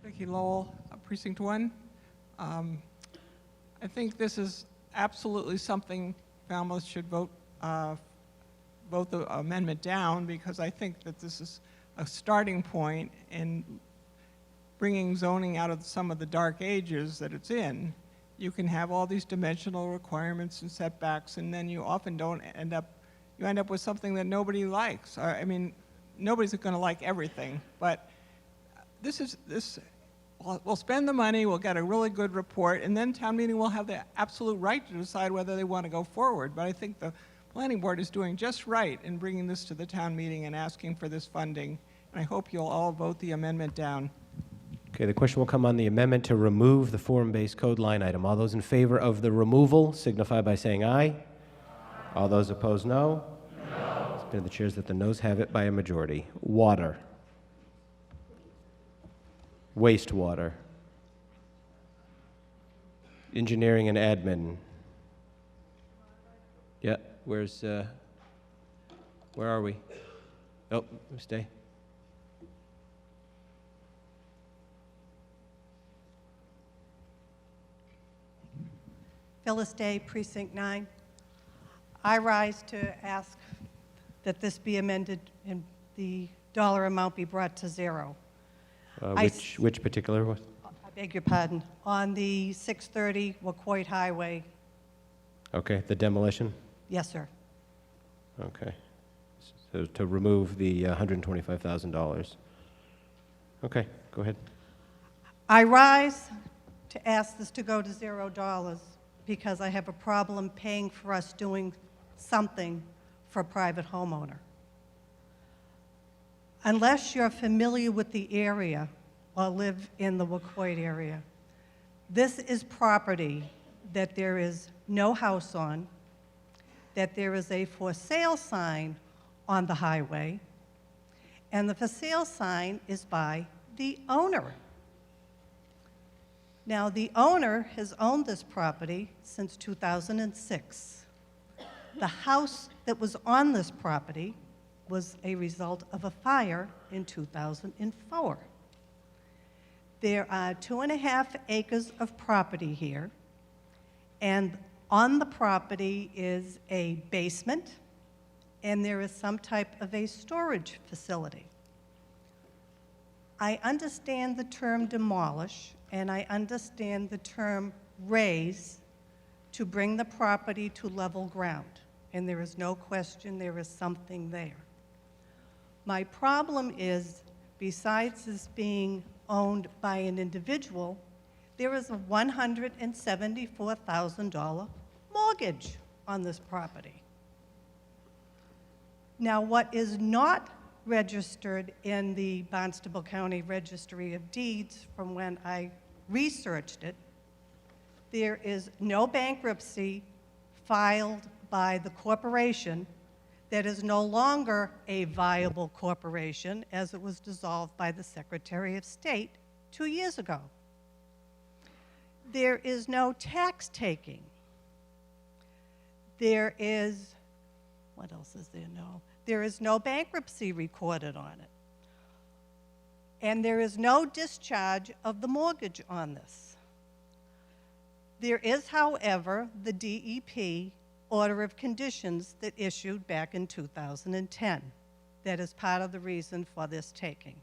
Vicki Lowell, Precinct 1. I think this is absolutely something Falmouth should vote the amendment down, because I think that this is a starting point in bringing zoning out of some of the dark ages that it's in. You can have all these dimensional requirements and setbacks, and then you often don't end up, you end up with something that nobody likes. I mean, nobody's going to like everything, but we'll spend the money, we'll get a really good report, and then town meeting will have the absolute right to decide whether they want to go forward. But I think the planning board is doing just right in bringing this to the town meeting and asking for this funding. And I hope you'll all vote the amendment down. Okay, the question will come on the amendment to remove the form-based code line item. All those in favor of the removal signify by saying aye. All those opposed, no. It's been the chairs that the noes have it by a majority. Water. Wastewater. Engineering and admin. Yeah, where are we? Oh, stay. Phyllis Day, Precinct 9. I rise to ask that this be amended and the dollar amount be brought to zero. Which particular one? I beg your pardon. On the 630 Wacoit Highway. Okay, the demolition? Yes, sir. Okay. So to remove the $125,000. Okay, go ahead. I rise to ask this to go to $0 because I have a problem paying for us doing something for a private homeowner. Unless you're familiar with the area or live in the Wacoit area, this is property that there is no house on, that there is a for sale sign on the highway, and the for sale sign is by the owner. Now, the owner has owned this property since 2006. The house that was on this property was a result of a fire in 2004. There are 2.5 acres of property here, and on the property is a basement, and there is some type of a storage facility. I understand the term demolish, and I understand the term raise to bring the property to level ground, and there is no question there is something there. My problem is, besides this being owned by an individual, there is a $174,000 mortgage on this property. Now, what is not registered in the Barnstable County Registry of Deeds from when I researched it, there is no bankruptcy filed by the corporation that is no longer a viable corporation, as it was dissolved by the Secretary of State 2 years ago. There is no tax taking. There is, what else is there? No. There is no bankruptcy recorded on it. And there is no discharge of the mortgage on this. There is, however, the DEP order of conditions that issued back in 2010. That is part of the reason for this taking.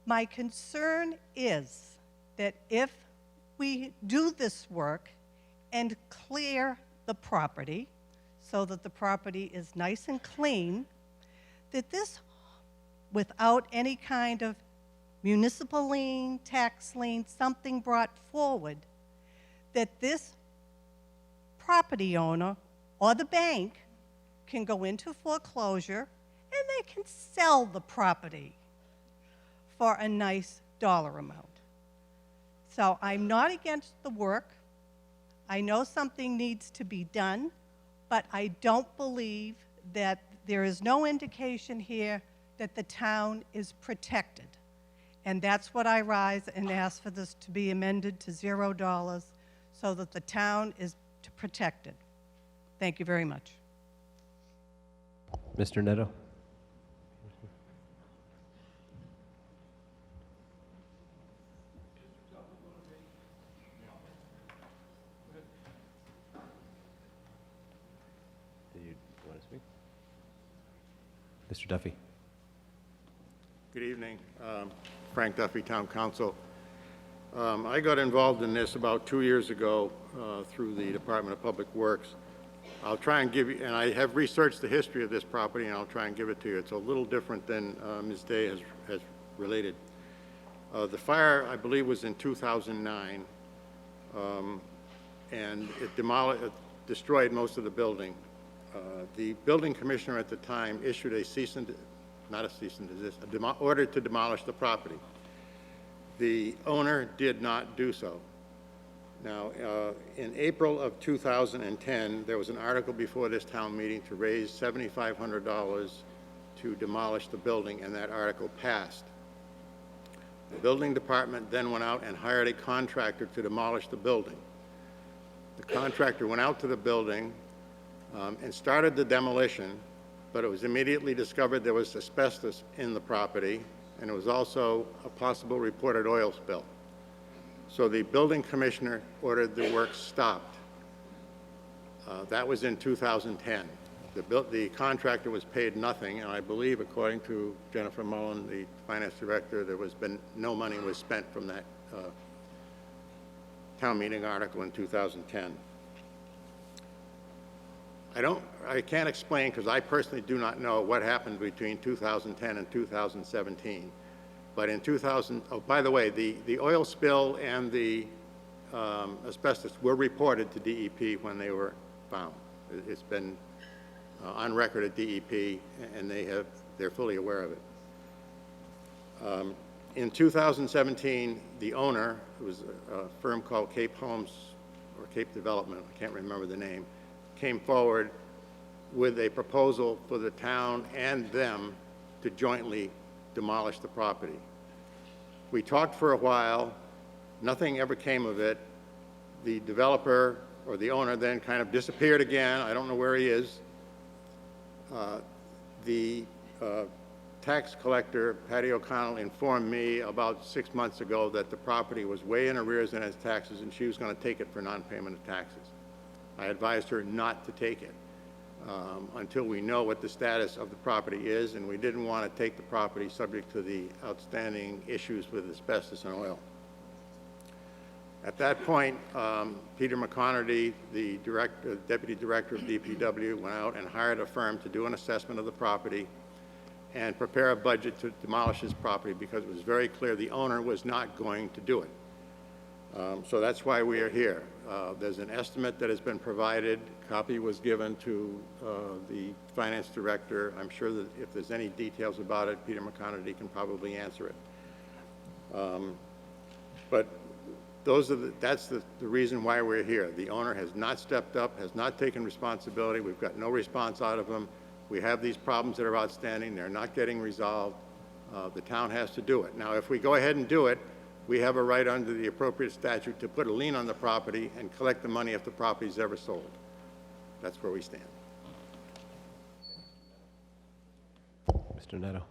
My concern is that if we do this work and clear the property so that the property is nice and clean, that this, without any kind of municipal lien, tax lien, something brought forward, that this property owner or the bank can go into foreclosure and they can sell the property for a nice dollar amount. So I'm not against the work. I know something needs to be done, but I don't believe that there is no indication here that the town is protected. And that's what I rise and ask for this to be amended to $0 so that the town is protected. Thank you very much. Mr. Neto? Do you want to speak? Mr. Duffy? Good evening. Frank Duffy, Town Council. I got involved in this about 2 years ago through the Department of Public Works. I'll try and give you, and I have researched the history of this property, and I'll try and give it to you. It's a little different than Ms. Day has related. The fire, I believe, was in 2009, and it destroyed most of the building. The building commissioner at the time issued a order to demolish the property. The owner did not do so. Now, in April of 2010, there was an article before this town meeting to raise $7,500 to demolish the building, and that article passed. The building department then went out and hired a contractor to demolish the building. The contractor went out to the building and started the demolition, but it was immediately discovered there was asbestos in the property, and it was also a possible reported oil spill. So the building commissioner ordered the work stopped. That was in 2010. The contractor was paid nothing, and I believe, according to Jennifer Mullen, the finance director, no money was spent from that town meeting article in 2010. I can't explain, because I personally do not know what happened between 2010 and 2017. But in by the way, the oil spill and the asbestos were reported to DEP when they were found. It's been on record at DEP, and they're fully aware of it. In 2017, the owner, it was a firm called Cape Homes or Cape Development, I can't remember the name, came forward with a proposal for the town and them to jointly demolish the property. We talked for a while, nothing ever came of it. The developer or the owner then kind of disappeared again. I don't know where he is. The tax collector, Patty O'Connell, informed me about 6 months ago that the property was way in arrears in its taxes and she was going to take it for non-payment of taxes. I advised her not to take it until we know what the status of the property is, and we didn't want to take the property subject to the outstanding issues with asbestos and oil. At that point, Peter McConerty, the deputy director of DPW, went out and hired a firm to do an assessment of the property and prepare a budget to demolish his property, because it was very clear the owner was not going to do it. So that's why we are here. There's an estimate that has been provided. A copy was given to the finance director. I'm sure that if there's any details about it, Peter McConerty can probably answer it. But that's the reason why we're here. The owner has not stepped up, has not taken responsibility. We've got no response out of him. We have these problems that are outstanding. They're not getting resolved. The town has to do it. Now, if we go ahead and do it, we have a right under the appropriate statute to put a lien on the property and collect the money if the property is ever sold. That's where we stand. Mr. Neto.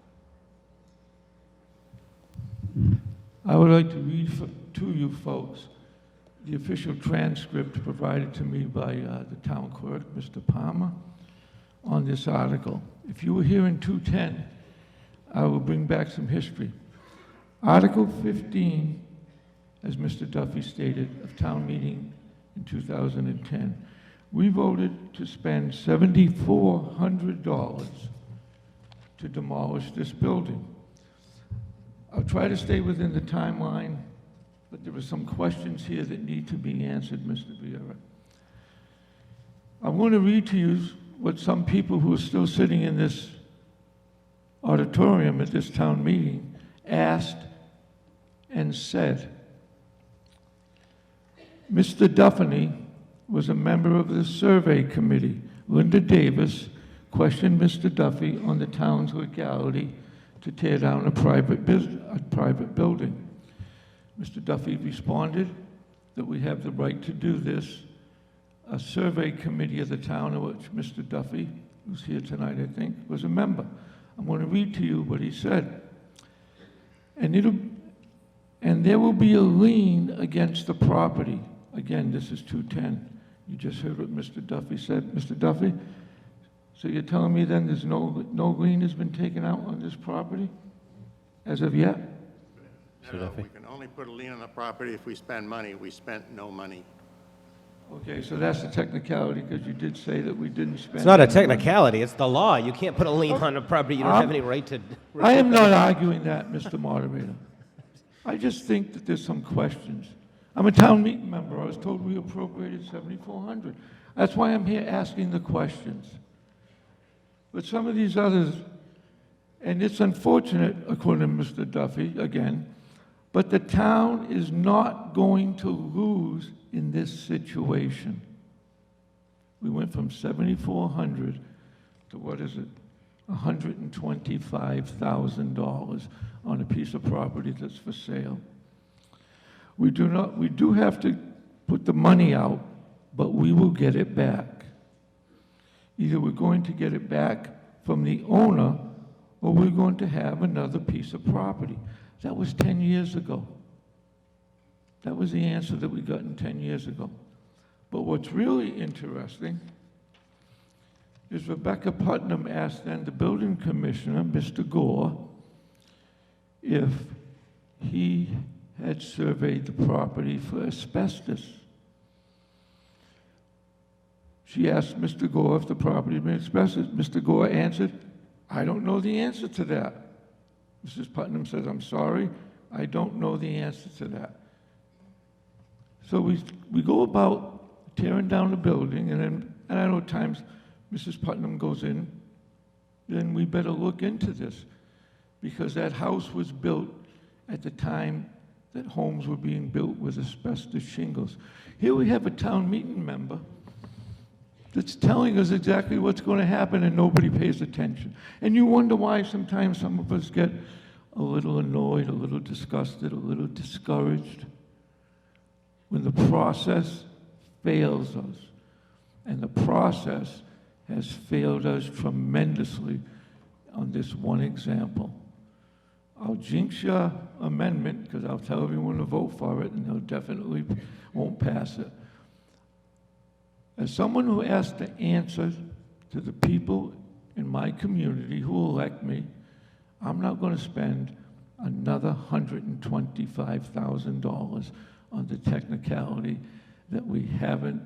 I would like to read to you folks the official transcript provided to me by the town clerk, Mr. Palmer, on this article. If you were here in 210, I will bring back some history. Article 15, as Mr. Duffy stated, of town meeting in 2010, we voted to spend $7,400 to demolish this building. A try to stay within the timeline, but there are some questions here that need to be answered, Mr. Vieira. I want to read to you what some people who are still sitting in this auditorium at this town meeting asked and said. Mr. Duffany was a member of the survey committee. Linda Davis questioned Mr. Duffy on the town's legality to tear down a private building. Mr. Duffy responded that we have the right to do this. A survey committee of the town, of which Mr. Duffy, who's here tonight, I think, was a member. I'm going to read to you what he said. And there will be a lien against the property. Again, this is 210. You just heard what Mr. Duffy said. Mr. Duffy, so you're telling me then there's no lien has been taken out on this property as of yet? No, we can only put a lien on the property if we spend money. We spent no money. Okay, so that's the technicality, because you did say that we didn't spend. It's not a any money. technicality, it's the law. You can't put a lien on a property you don't have any right to. I am not arguing that, Mr. Moderator. I just think that there's some questions. I'm a town meeting member. I was told we appropriated $7,400. That's why I'm here asking the questions. But some of these others, and it's unfortunate, according to Mr. Duffy, again, but the town is not going to lose in this situation. We went from $7,400 to, what is it, $125,000 on a piece of property that's for sale. We do have to put the money out, but we will get it back. Either we're going to get it back from the owner, or we're going to have another piece of property. That was 10 years ago. That was the answer that we got 10 years ago. But what's really interesting is Rebecca Putnam asked then the building commissioner, Mr. Gore, if he had surveyed the property for asbestos. She asked Mr. Gore if the property had been asbestos. Mr. Gore answered, I don't know the answer to that. Mrs. Putnam says, I'm sorry, I don't know the answer to that. So we go about tearing down the building, and I know at times Mrs. Putnam goes in, then we better look into this, because that house was built at the time that homes were being built with asbestos shingles. Here we have a town meeting member that's telling us exactly what's going to happen, and nobody pays attention. And you wonder why sometimes some of us get a little annoyed, a little disgusted, a little discouraged when the process fails us. And the process has failed us tremendously on this one example. I'll jinx your amendment, because I'll tell everyone to vote for it, and they'll definitely won't pass it. As someone who has to answer to the people in my community who elect me, I'm not going to spend another $125,000 on the technicality that we haven't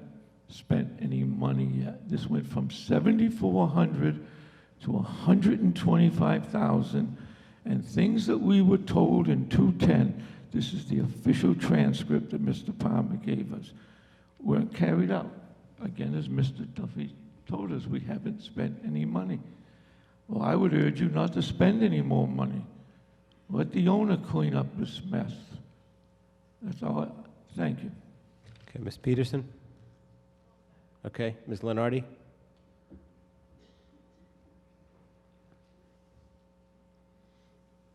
spent any money yet. This went from $7,400 to $125,000, and things that we were told in 210, this is the official transcript that Mr. Palmer gave us, weren't carried out. Again, as Mr. Duffy told us, we haven't spent any money. Well, I would urge you not to spend any more money. Let the owner clean up this mess. That's all. Thank you. Okay, Ms. Peterson? Okay, Ms. Lenardi?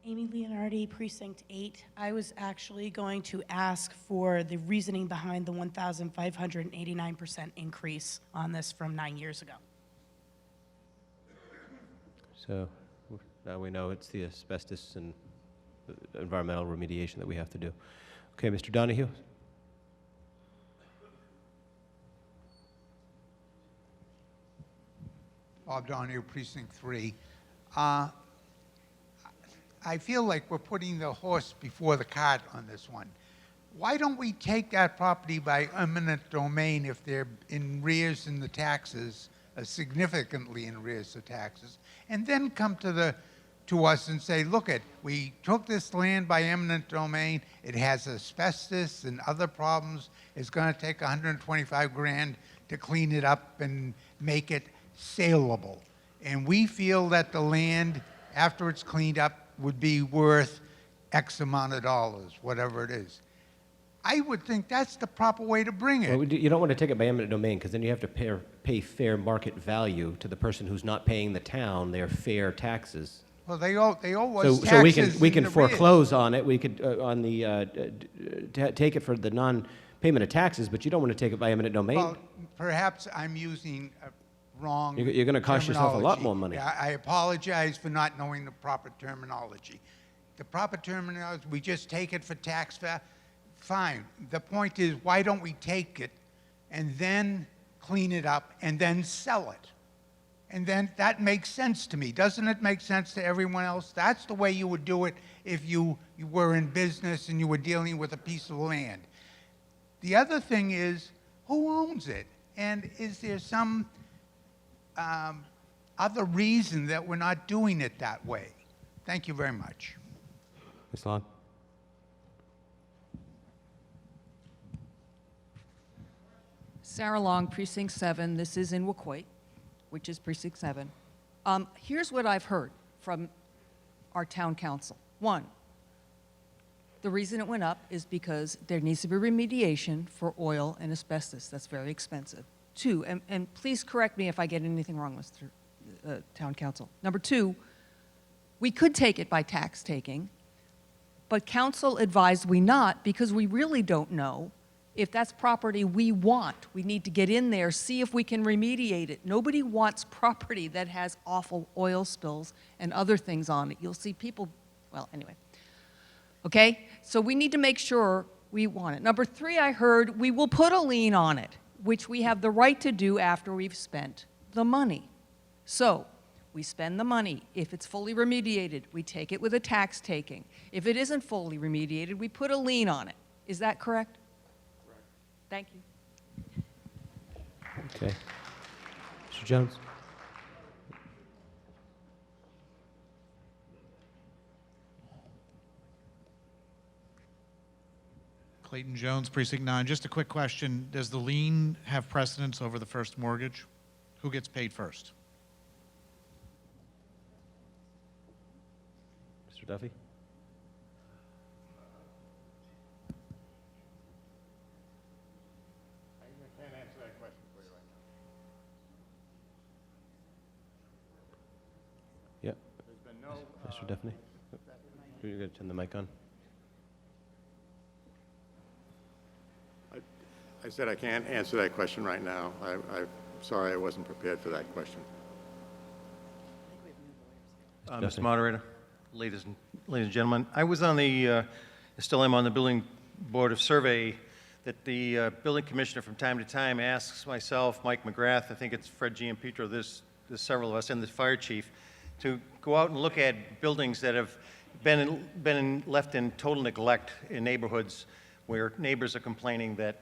Amy Leonardi, Precinct 8. I was actually going to ask for the reasoning behind the 1,589% increase on this from 9 years ago. So now we know it's the asbestos and the environmental remediation that we have to do. Okay, Mr. Donahue? Bob Donahue, Precinct 3. I feel like we're putting the horse before the cart on this one. Why don't we take that property by eminent domain if they're in arrears in the taxes, significantly in arrears of taxes, and then come to the to us and say, look we took this land by eminent domain, it has asbestos and other problems, it's gonna take 125 grand to clean it up and make it saleable. And we feel that the land, after it's cleaned up, would be worth X amount of dollars, whatever it is. I would think that's the proper way to bring it. Well, you don't want to take it by eminent domain, because then you have to pay fair market value to the person who's not paying the town their fair taxes. Well, they owe us So taxes we can in arrears. foreclose on it, we could, take it for the non-payment of taxes, but you don't want to take it by eminent domain. Well, perhaps I'm using wrong You're going to cost yourself a lot terminology. more money. Yeah, I apologize for not knowing the proper terminology. The proper terminology, we just take it for tax fine. The point is, why don't we take it and then clean it up and then sell it? And then that makes sense to me. Doesn't it make sense to everyone else? That's the way you would do it if you were in business and you were dealing with a piece of land. The other thing is, who owns it? And is there some other reason that we're not doing it that way? Thank you very much. Ms. Long? Sarah Long, Precinct 7. This is in Wacoit, which is Precinct 7. Here's what I've heard from our town council. One, the reason it went up is because there needs to be remediation for oil and asbestos. That's very expensive. Two, and please correct me if I get anything wrong, Mr. Town Council. Number two, we could take it by tax taking, but council advised we not because we really don't know if that's property we want. We need to get in there, see if we can remediate it. Nobody wants property that has awful oil spills and other things on it. You'll see people, well, anyway. Okay, so we need to make sure we want it. Number three, I heard we will put a lien on it, which we have the right to do after we've spent the money. So we spend the money. If it's fully remediated, we take it with a tax taking. If it isn't fully remediated, we put a lien on it. Is that correct? Correct. Thank you. Okay. Mr. Jones? Clayton Jones, Precinct 9. Just a quick question. Does the lien have precedence over the first mortgage? Who gets paid first? Mr. Duffy? I can't answer that question for you right now. Yep. There's been no... Mr. Duffy? You're going to turn the mic on. I said I can't answer that question right now. I'm sorry I wasn't prepared for that question. Mr. Moderator, ladies and gentlemen, I was on the, still am on the Building Board of Survey that the building commissioner from time to time asks myself, Mike McGrath, I think it's Fred Giampietro, there's several of us, and the fire chief, to go out and look at buildings that have been left in total neglect in neighborhoods where neighbors are complaining that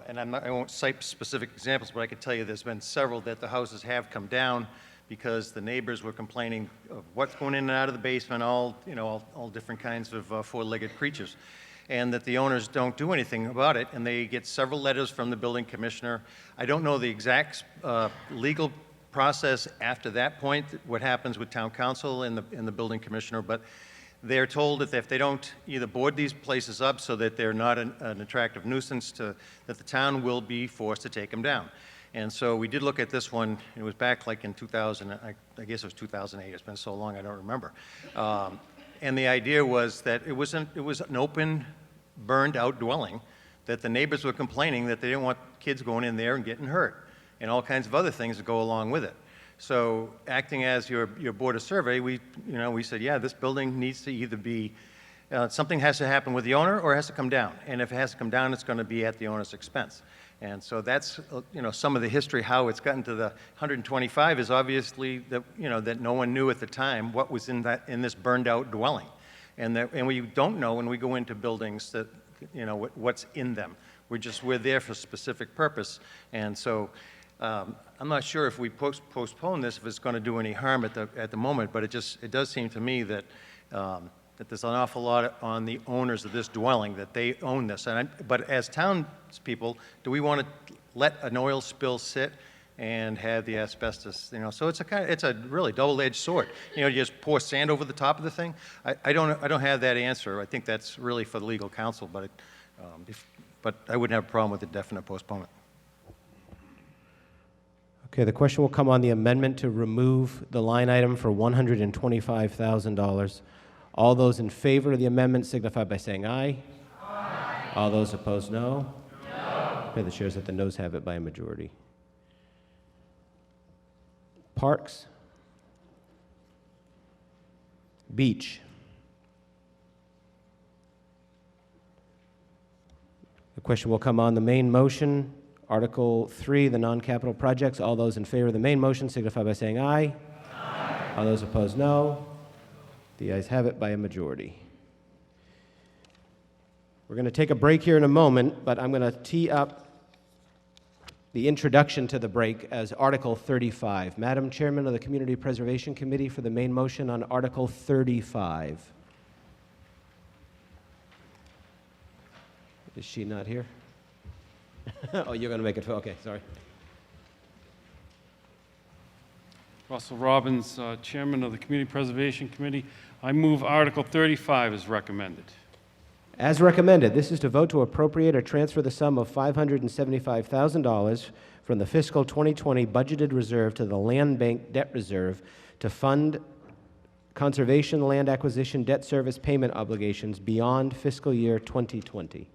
and I won't cite specific examples, but I can tell you there's been several that the houses have come down because the neighbors were complaining of what's going in and out of the basement, all different kinds of four-legged creatures, and that the owners don't do anything about it, and they get several letters from the building commissioner. I don't know the exact legal process after that point, what happens with town council and the building commissioner, but they're told that if they don't either board these places up so that they're not an attractive nuisance, that the town will be forced to take them down. And so we did look at this one. It was back like in 2000, I guess it was 2008. It's been so long I don't remember. And the idea was that it was an open, burned-out dwelling that the neighbors were complaining that they didn't want kids going in there and getting hurt and all kinds of other things that go along with it. So acting as your board of survey, we said, yeah, this building needs to either be, something has to happen with the owner or it has to come down. And if it has to come down, it's going to be at the owner's expense. And so that's, some of the history, how it's gotten to the 125 is obviously that, that no one knew at the time what was in this burned out dwelling. And we don't know when we go into buildings that, what's in them. We're there for a specific purpose. And so I'm not sure if we postpone this, if it's going to do any harm at the moment, but it does seem to me that, that there's an awful lot on the owners of this dwelling, that they own this. But as townspeople, do we want to let an oil spill sit and have the asbestos, so it's a really double-edged sword. You just pour sand over the top of the thing. I don't have that answer. I think that's really for the legal counsel, but I wouldn't have a problem with a definite postponement. Okay, the question will come on the amendment to remove the line item for $125,000. All those in favor of the amendment signify by saying aye. Aye. All those opposed, no. No. Okay, the chairs let the noes have it by a majority. Parks. Beach. The question will come on the main motion. Article 3, the non-capital projects. All those in favor of the main motion signify by saying aye. Aye. All those opposed, no. The ayes have it by a majority. We're going to take a break here in a moment, but I'm going to tee up the introduction to the break as Article 35. Madam Chairman of the Community Preservation Committee for the main motion on Article 35. Is she not here? Oh, you're going to make it. Okay, sorry. Russell Robbins, Chairman of the Community Preservation Committee. I move Article 35 as recommended. As recommended, this is to vote to appropriate or transfer the sum of $575,000 from the fiscal 2020 budgeted reserve to the Land Bank Debt Reserve to fund conservation land acquisition debt service payment obligations beyond fiscal year 2020.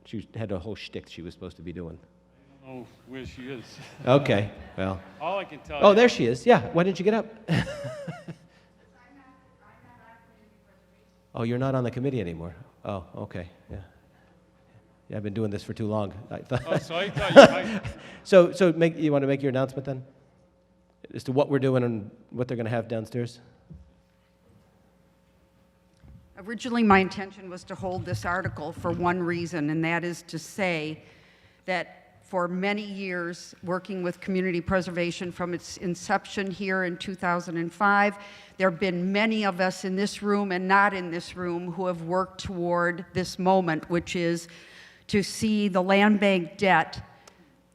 She had a whole shtick she was supposed to be doing. I don't know where she is. Okay, well. All I can tell you. Oh, there she is. Yeah, why didn't you get up? Oh, you're not on the committee anymore. Oh, okay, yeah. Yeah, I've been doing this for too long. Oh, so I thought you... So you want to make your announcement then? As to what we're doing and what they're going to have downstairs? Originally, my intention was to hold this article for one reason, and that is to say that for many years, working with community preservation from its inception here in 2005, there have been many of us in this room and not in this room who have worked toward this moment, which is to see the land bank debt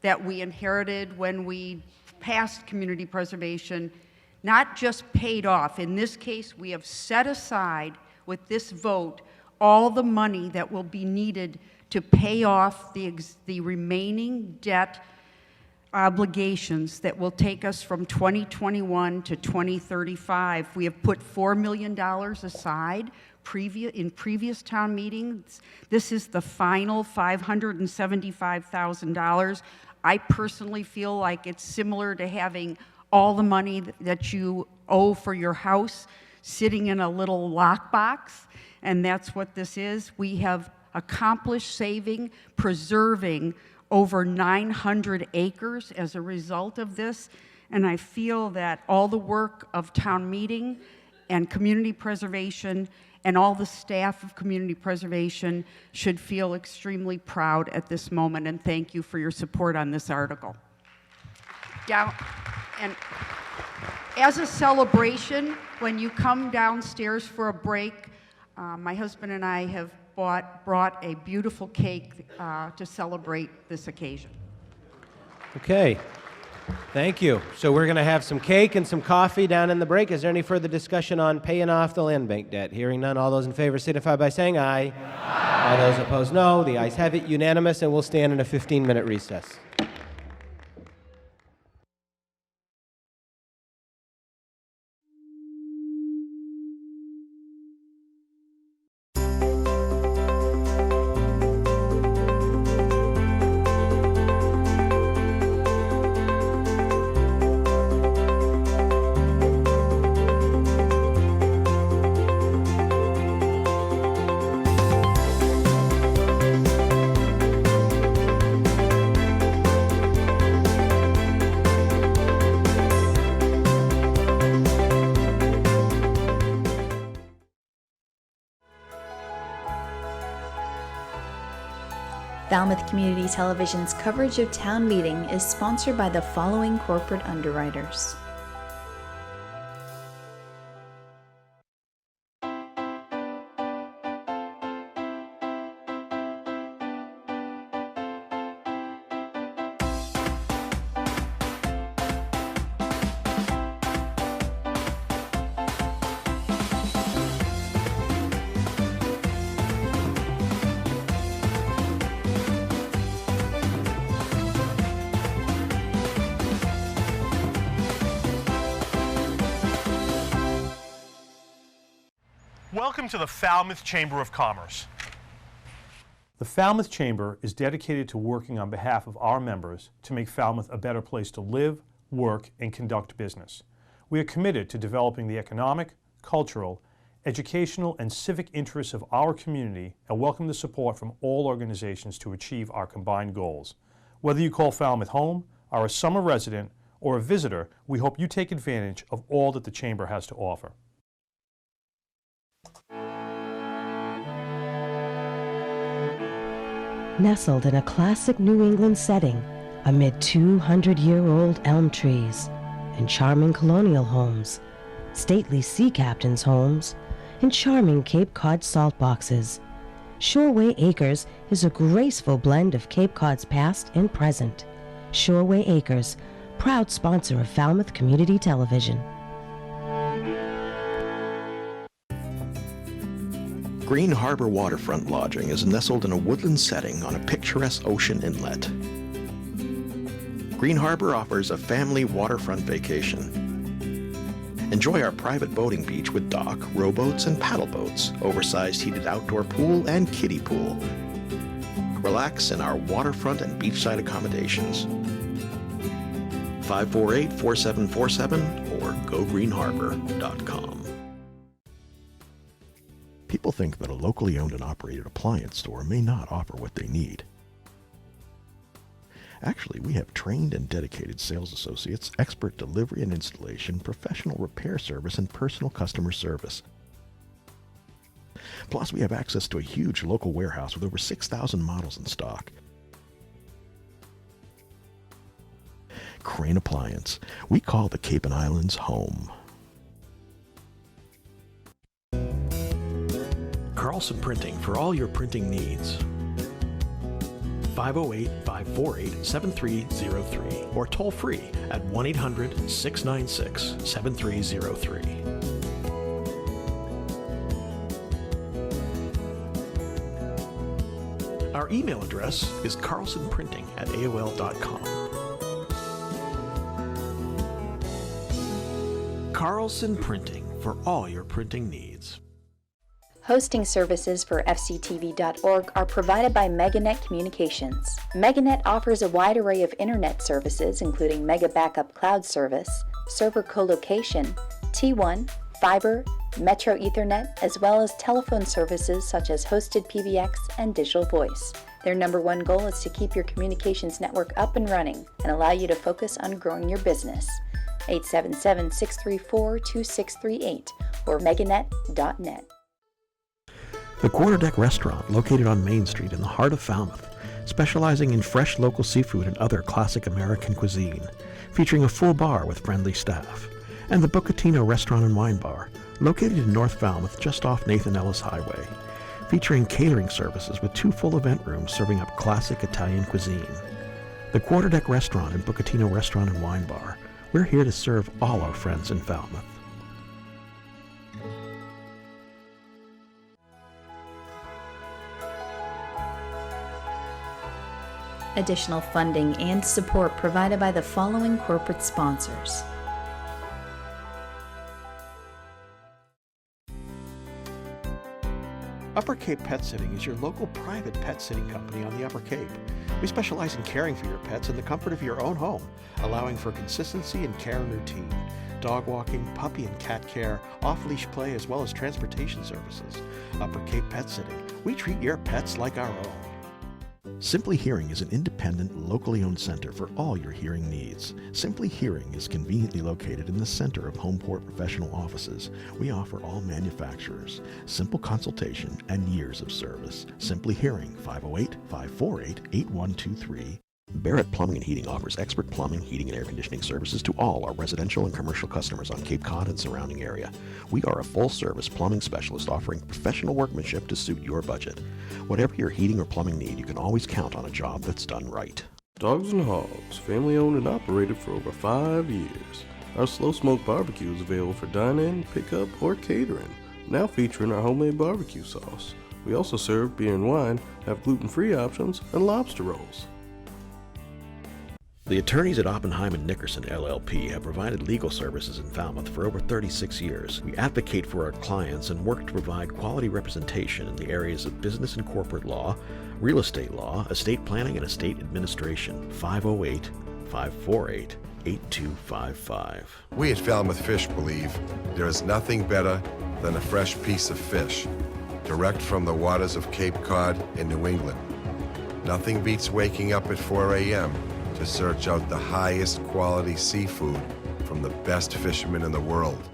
that we inherited when we passed community preservation not just paid off. In this case, we have set aside with this vote all the money that will be needed to pay off the remaining debt obligations that will take us from 2021 to 2035. We have put $4 million aside in previous town meetings. This is the final $575,000. I personally feel like it's similar to having all the money that you owe for your house sitting in a little lockbox, and that's what this is. We have accomplished saving, preserving over 900 acres as a result of this, and I feel that all the work of town meeting and community preservation and all the staff of community preservation should feel extremely proud at this moment, and thank you for your support on this article. And as a celebration, when you come downstairs for a break, my husband and I have brought a beautiful cake to celebrate this occasion. Okay, thank you. So we're going to have some cake and some coffee down in the break. Is there any further discussion on paying off the land bank debt? Hearing none, all those in favor signify by saying aye. Aye. All those opposed, no. The ayes have it, unanimous, and we'll stand in a 15-minute recess. Falmouth Community Television's coverage of town meeting is sponsored by the following corporate underwriters. Welcome to the Falmouth Chamber of Commerce. The Falmouth Chamber is dedicated to working on behalf of our members to make Falmouth a better place to live, work, and conduct business. We are committed to developing the economic, cultural, educational, and civic interests of our community and welcome the support from all organizations to achieve our combined goals. Whether you call Falmouth home, are a summer resident, or a visitor, we hope you take advantage of all that the Chamber has to offer. Nestled in a classic New England setting amid 200-year-old elm trees and charming colonial homes, stately sea captains' homes, and charming Cape Cod salt boxes, Shoreway Acres is a graceful blend of Cape Cod's past and present. Shoreway Acres, proud sponsor of Falmouth Community Television. Green Harbor Waterfront Lodging is nestled in a woodland setting on a picturesque ocean inlet. Green Harbor offers a family waterfront vacation. Enjoy our private boating beach with dock, rowboats, and paddle boats, oversized heated outdoor pool, and kiddie pool. Relax in our waterfront and beachside accommodations. 548-4747 or gogreenharbor.com. People think that a locally owned and operated appliance store may not offer what they need. Actually, we have trained and dedicated sales associates, expert delivery and installation, professional repair service, and personal customer service. Plus, we have access to a huge local warehouse with over 6,000 models in stock. Crane Appliance. We call the Cape and Islands home. Carlson Printing for all your printing needs. 508-548-7303 or toll free at 1-800-696-7303. Our email address is carlsonprinting@aol.com. Carlson Printing for all your printing needs. Hosting services for fctv.org are provided by Meganet Communications. Meganet offers a wide array of internet services including Mega Backup Cloud Service, server colocation, T1, fiber, Metro Ethernet, as well as telephone services such as hosted PBX and digital voice. Their #1 goal is to keep your communications network up and running and allow you to focus on growing your business. 877-634-2638 or meganet.net. The Quarterdeck Restaurant, located on Main Street in the heart of Falmouth, specializing in fresh local seafood and other classic American cuisine, featuring a full bar with friendly staff. And the Bucatino Restaurant and Wine Bar, located in North Falmouth just off Nathan Ellis Highway, featuring catering services with 2 full event rooms serving up classic Italian cuisine. The Quarterdeck Restaurant and Bucatino Restaurant and Wine Bar, we're here to serve all our friends in Falmouth. Additional funding and support provided by the following corporate sponsors. Upper Cape Pet Sitting is your local private pet sitting company on the Upper Cape. We specialize in caring for your pets in the comfort of your own home, allowing for consistency in care and routine, dog walking, puppy and cat care, off-leash play, as well as transportation services. Upper Cape Pet Sitting. We treat your pets like our own. Simply Hearing is an independent, locally owned center for all your hearing needs. Simply Hearing is conveniently located in the center of Homeport Professional Offices. We offer all manufacturers, simple consultation, and years of service. Simply Hearing, 508-548-8123. Barrett Plumbing and Heating offers expert plumbing, heating, and air conditioning services to all our residential and commercial customers on Cape Cod and surrounding area. We are a full-service plumbing specialist offering professional workmanship to suit your budget. Whatever your heating or plumbing need, you can always count on a job that's done right. Dogs and Hogs, family owned and operated for over 5 years. Our slow smoke barbecue is available for dine-in, pickup, or catering, now featuring our homemade barbecue sauce. We also serve beer and wine, have gluten-free options, and lobster rolls. The attorneys at Oppenheim & Nickerson LLP have provided legal services in Falmouth for over 36 years. We advocate for our clients and work to provide quality representation in the areas of business and corporate law, real estate law, estate planning, and estate administration. 508-548-8255. We at Falmouth Fish believe there is nothing better than a fresh piece of fish, direct from the waters of Cape Cod in New England. Nothing beats waking up at 4 a.m. to search out the highest quality seafood from the best fishermen in the world.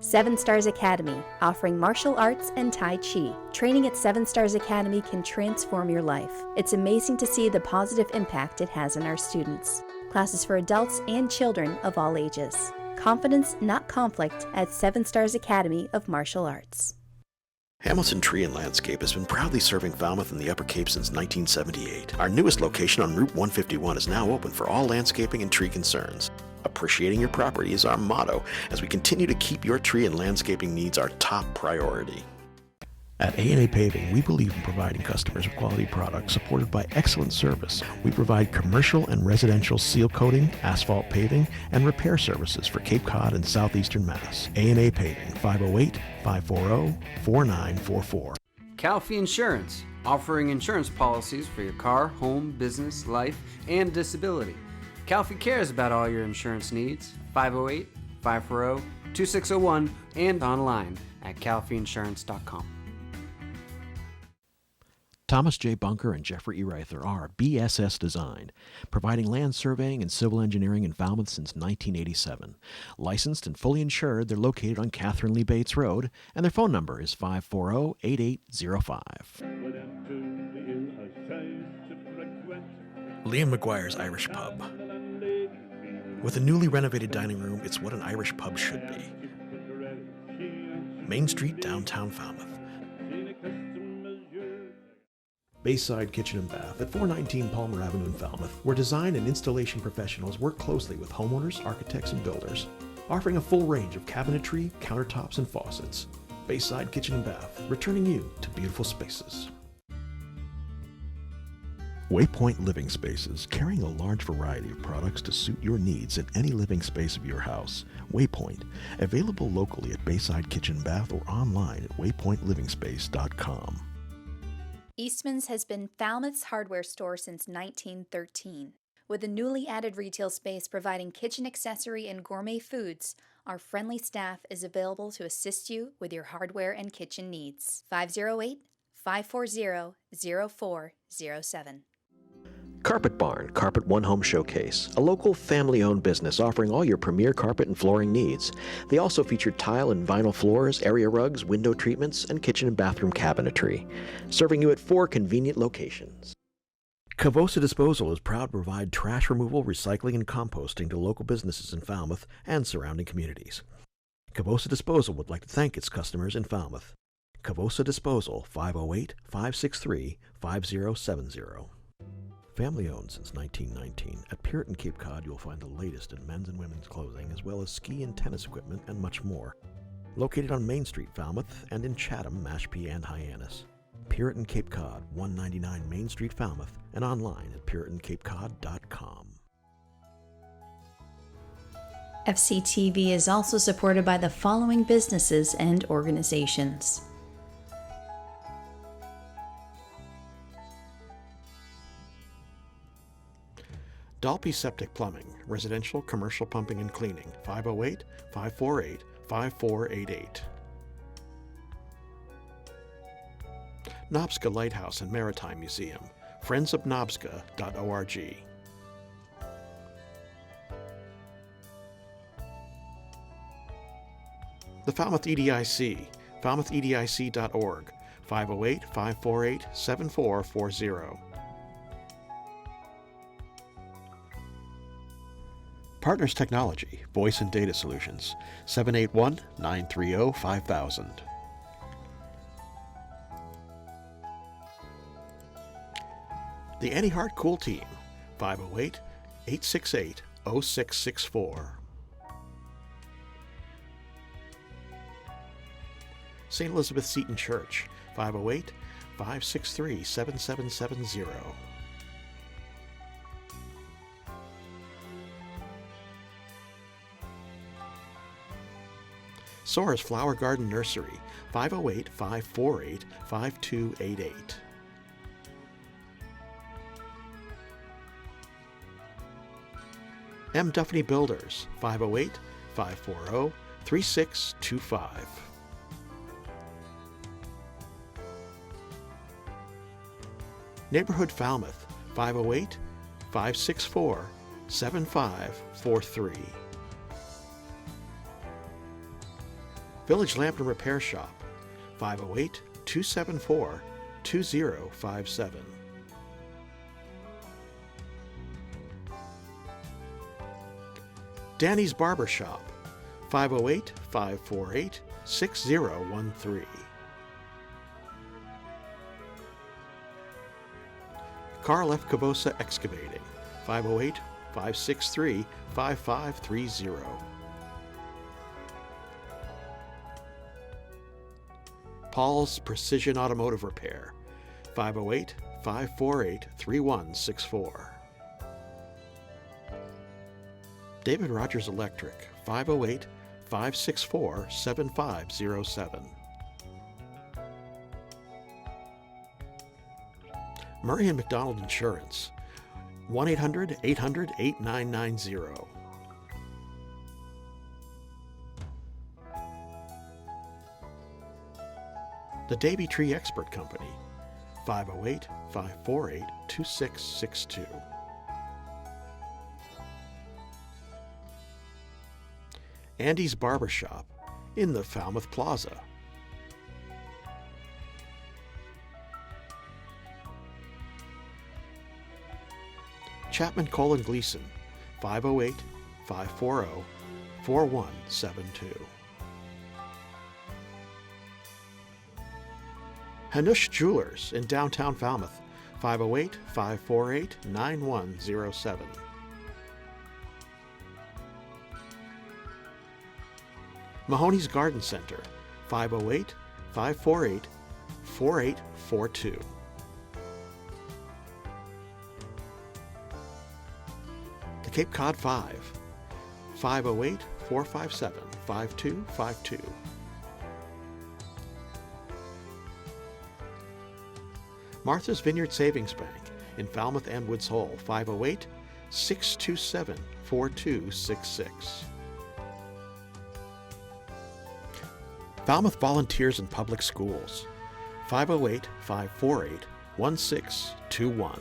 7 Stars Academy, offering martial arts and Tai Chi. Training at 7 Stars Academy can transform your life. It's amazing to see the positive impact it has on our students. Classes for adults and children of all ages. Confidence, not conflict, at 7 Stars Academy of Martial Arts. Hamilton Tree and Landscape has been proudly serving Falmouth and the Upper Cape since 1978. Our newest location on Route 151 is now open for all landscaping and tree concerns. Appreciating your property is our motto as we continue to keep your tree and landscaping needs our top priority. At A&A Paving, we believe in providing customers with quality products supported by excellent service. We provide commercial and residential seal coating, asphalt paving, and repair services for Cape Cod and southeastern Mass. A&A Paving, 508-540-4944. Calfee Insurance, offering insurance policies for your car, home, business, life, and disability. Calfee cares about all your insurance needs. 508-540-2601 and online at calfeeinsurance.com. Thomas J. Bunker and Jeffrey E. Reither are BSS Design, providing land surveying and civil engineering in Falmouth since 1987. Licensed and fully insured, they're located on Catherine Lee Bates Road, and their phone number is 540-8805. Liam McGuire's Irish Pub. With a newly renovated dining room, it's what an Irish pub should be. Main Street, downtown Falmouth. Bayside Kitchen and Bath at 419 Palmer Avenue in Falmouth, where design and installation professionals work closely with homeowners, architects, and builders, offering a full range of cabinetry, countertops, and faucets. Bayside Kitchen and Bath, returning you to beautiful spaces. Waypoint Living Spaces, carrying a large variety of products to suit your needs in any living space of your house. Waypoint, available locally at Bayside Kitchen and Bath or online at waypointlivingspace.com. Eastman's has been Falmouth's hardware store since 1913. With a newly added retail space providing kitchen accessory and gourmet foods, our friendly staff is available to assist you with your hardware and kitchen needs. 508-540-0407. Carpet Barn, Carpet One Home Showcase, a local family-owned business offering all your premier carpet and flooring needs. They also feature tile and vinyl floors, area rugs, window treatments, and kitchen and bathroom cabinetry, serving you at 4 convenient locations. Cavosa Disposal is proud to provide trash removal, recycling, and composting to local businesses in Falmouth and surrounding communities. Cavosa Disposal would like to thank its customers in Falmouth. Cavosa Disposal, 508-563-5070. Family owned since 1919, at Puritan Cape Cod you'll find the latest in men's and women's clothing, as well as ski and tennis equipment and much more. Located on Main Street, Falmouth, and in Chatham, Mashpee, and Hyannis. Puritan Cape Cod, 199 Main Street, Falmouth, and online at puritancapecod.com. FCTV is also supported by the following businesses and organizations. Dalpy Septic Plumbing, residential, commercial pumping and cleaning, 508-548-5488. Nopska Lighthouse and Maritime Museum, friendsofnobska.org. The Falmouth EDIC, falmouthedic.org, 508-548-7440. Partners Technology, Voice and Data Solutions, 781-930-5000. The Annie Hart Cool Team, 508-868-0664. St. Elizabeth Seton Church, 508-563-7770. Sora's Flower Garden Nursery, 508-548-5288. M. Duffney Builders, 508-540-3625. Neighborhood Falmouth, 508-564-7543. Village Lamp and Repair Shop, 508-274-2057. Danny's Barber Shop, 508-548-6013. Carl F. Cabosa Excavating, 508-563-5530. Paul's Precision Automotive Repair, 508-548-3164. David Rogers Electric, 508-564-7507. Murray and McDonald Insurance, 1-800-800-8990. The Davy Tree Expert Company, 508-548-2662. Andy's Barbershop in the Falmouth Plaza. Chapman Colin Gleason, 508-540-4172. Hanush Jewelers in downtown Falmouth, 508-548-9107. Mahoney's Garden Center, 508-548-4842. The Cape Cod 5, 508-457-5252. Martha's Vineyard Savings Bank in Falmouth and Woods Hole, 508-627-4266. Falmouth Volunteers in Public Schools, 508-548-1621.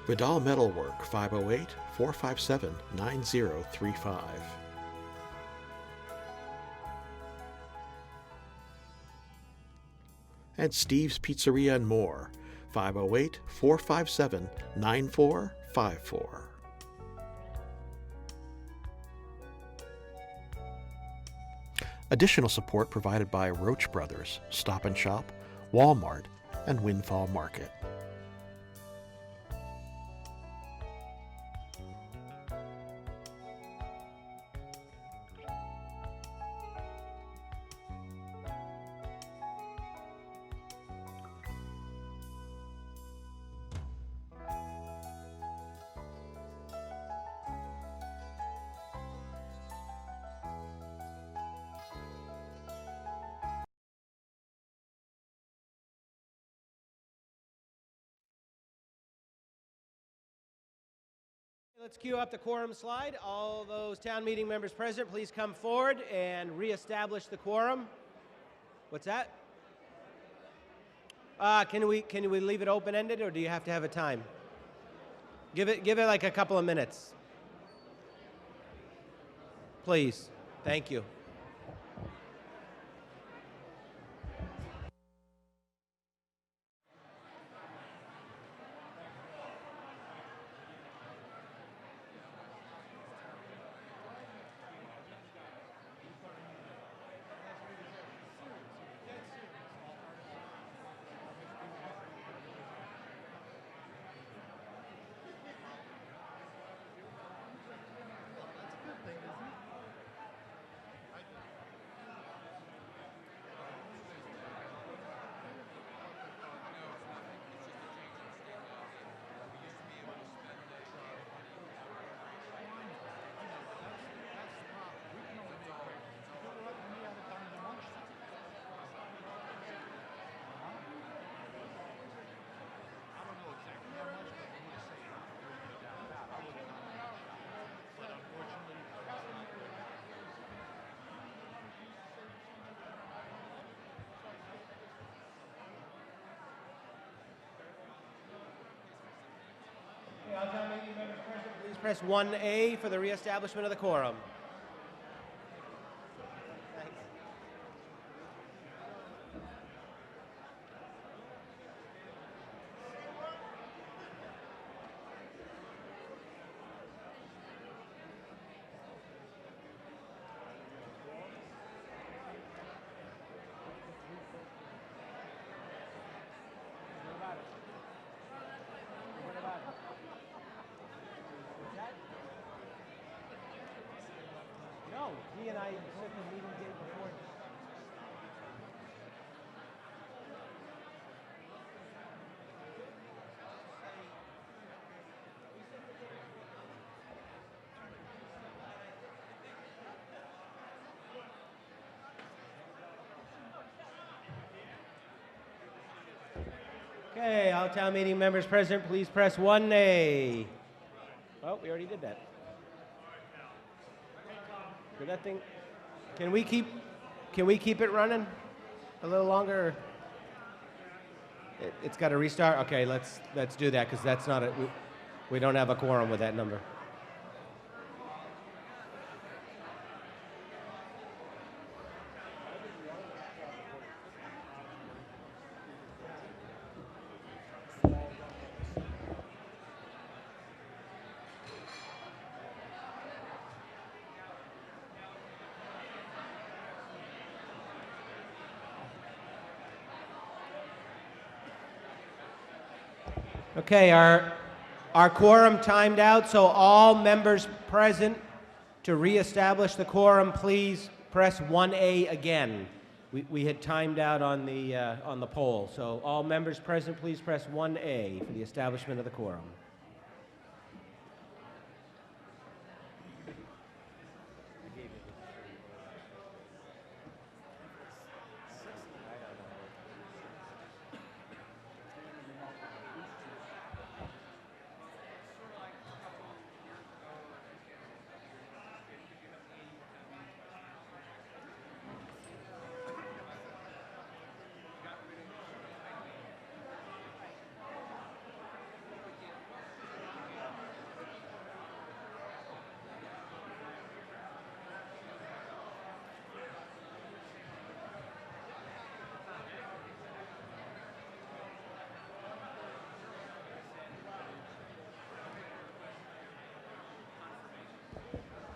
Vidal Metalwork, 508-457-9035. And Steve's Pizzeria and More, 508-457-9454. Additional support provided by Roach Brothers, Stop and Shop, Walmart, and Windfall Market. Let's cue up the quorum slide. All those town meeting members present, please come forward and reestablish the quorum. What's that? Can we leave it open-ended, or do you have to have a time? Give it like a couple of minutes. Please. Thank you. All town meeting members present, please press 1A for the reestablishment of the quorum. Thanks. No, he and I set the meeting date before. Okay, all town meeting members present, please press 1A. Oh, we already did that. Did that thing? Can we keep it running a little longer? It's got to restart. Okay, let's do that because that's not we don't have a quorum with that number. Okay, our quorum timed out, so all members present to reestablish the quorum, please press 1A again. We had timed out on the poll, so all members present, please press 1A for the establishment of the quorum.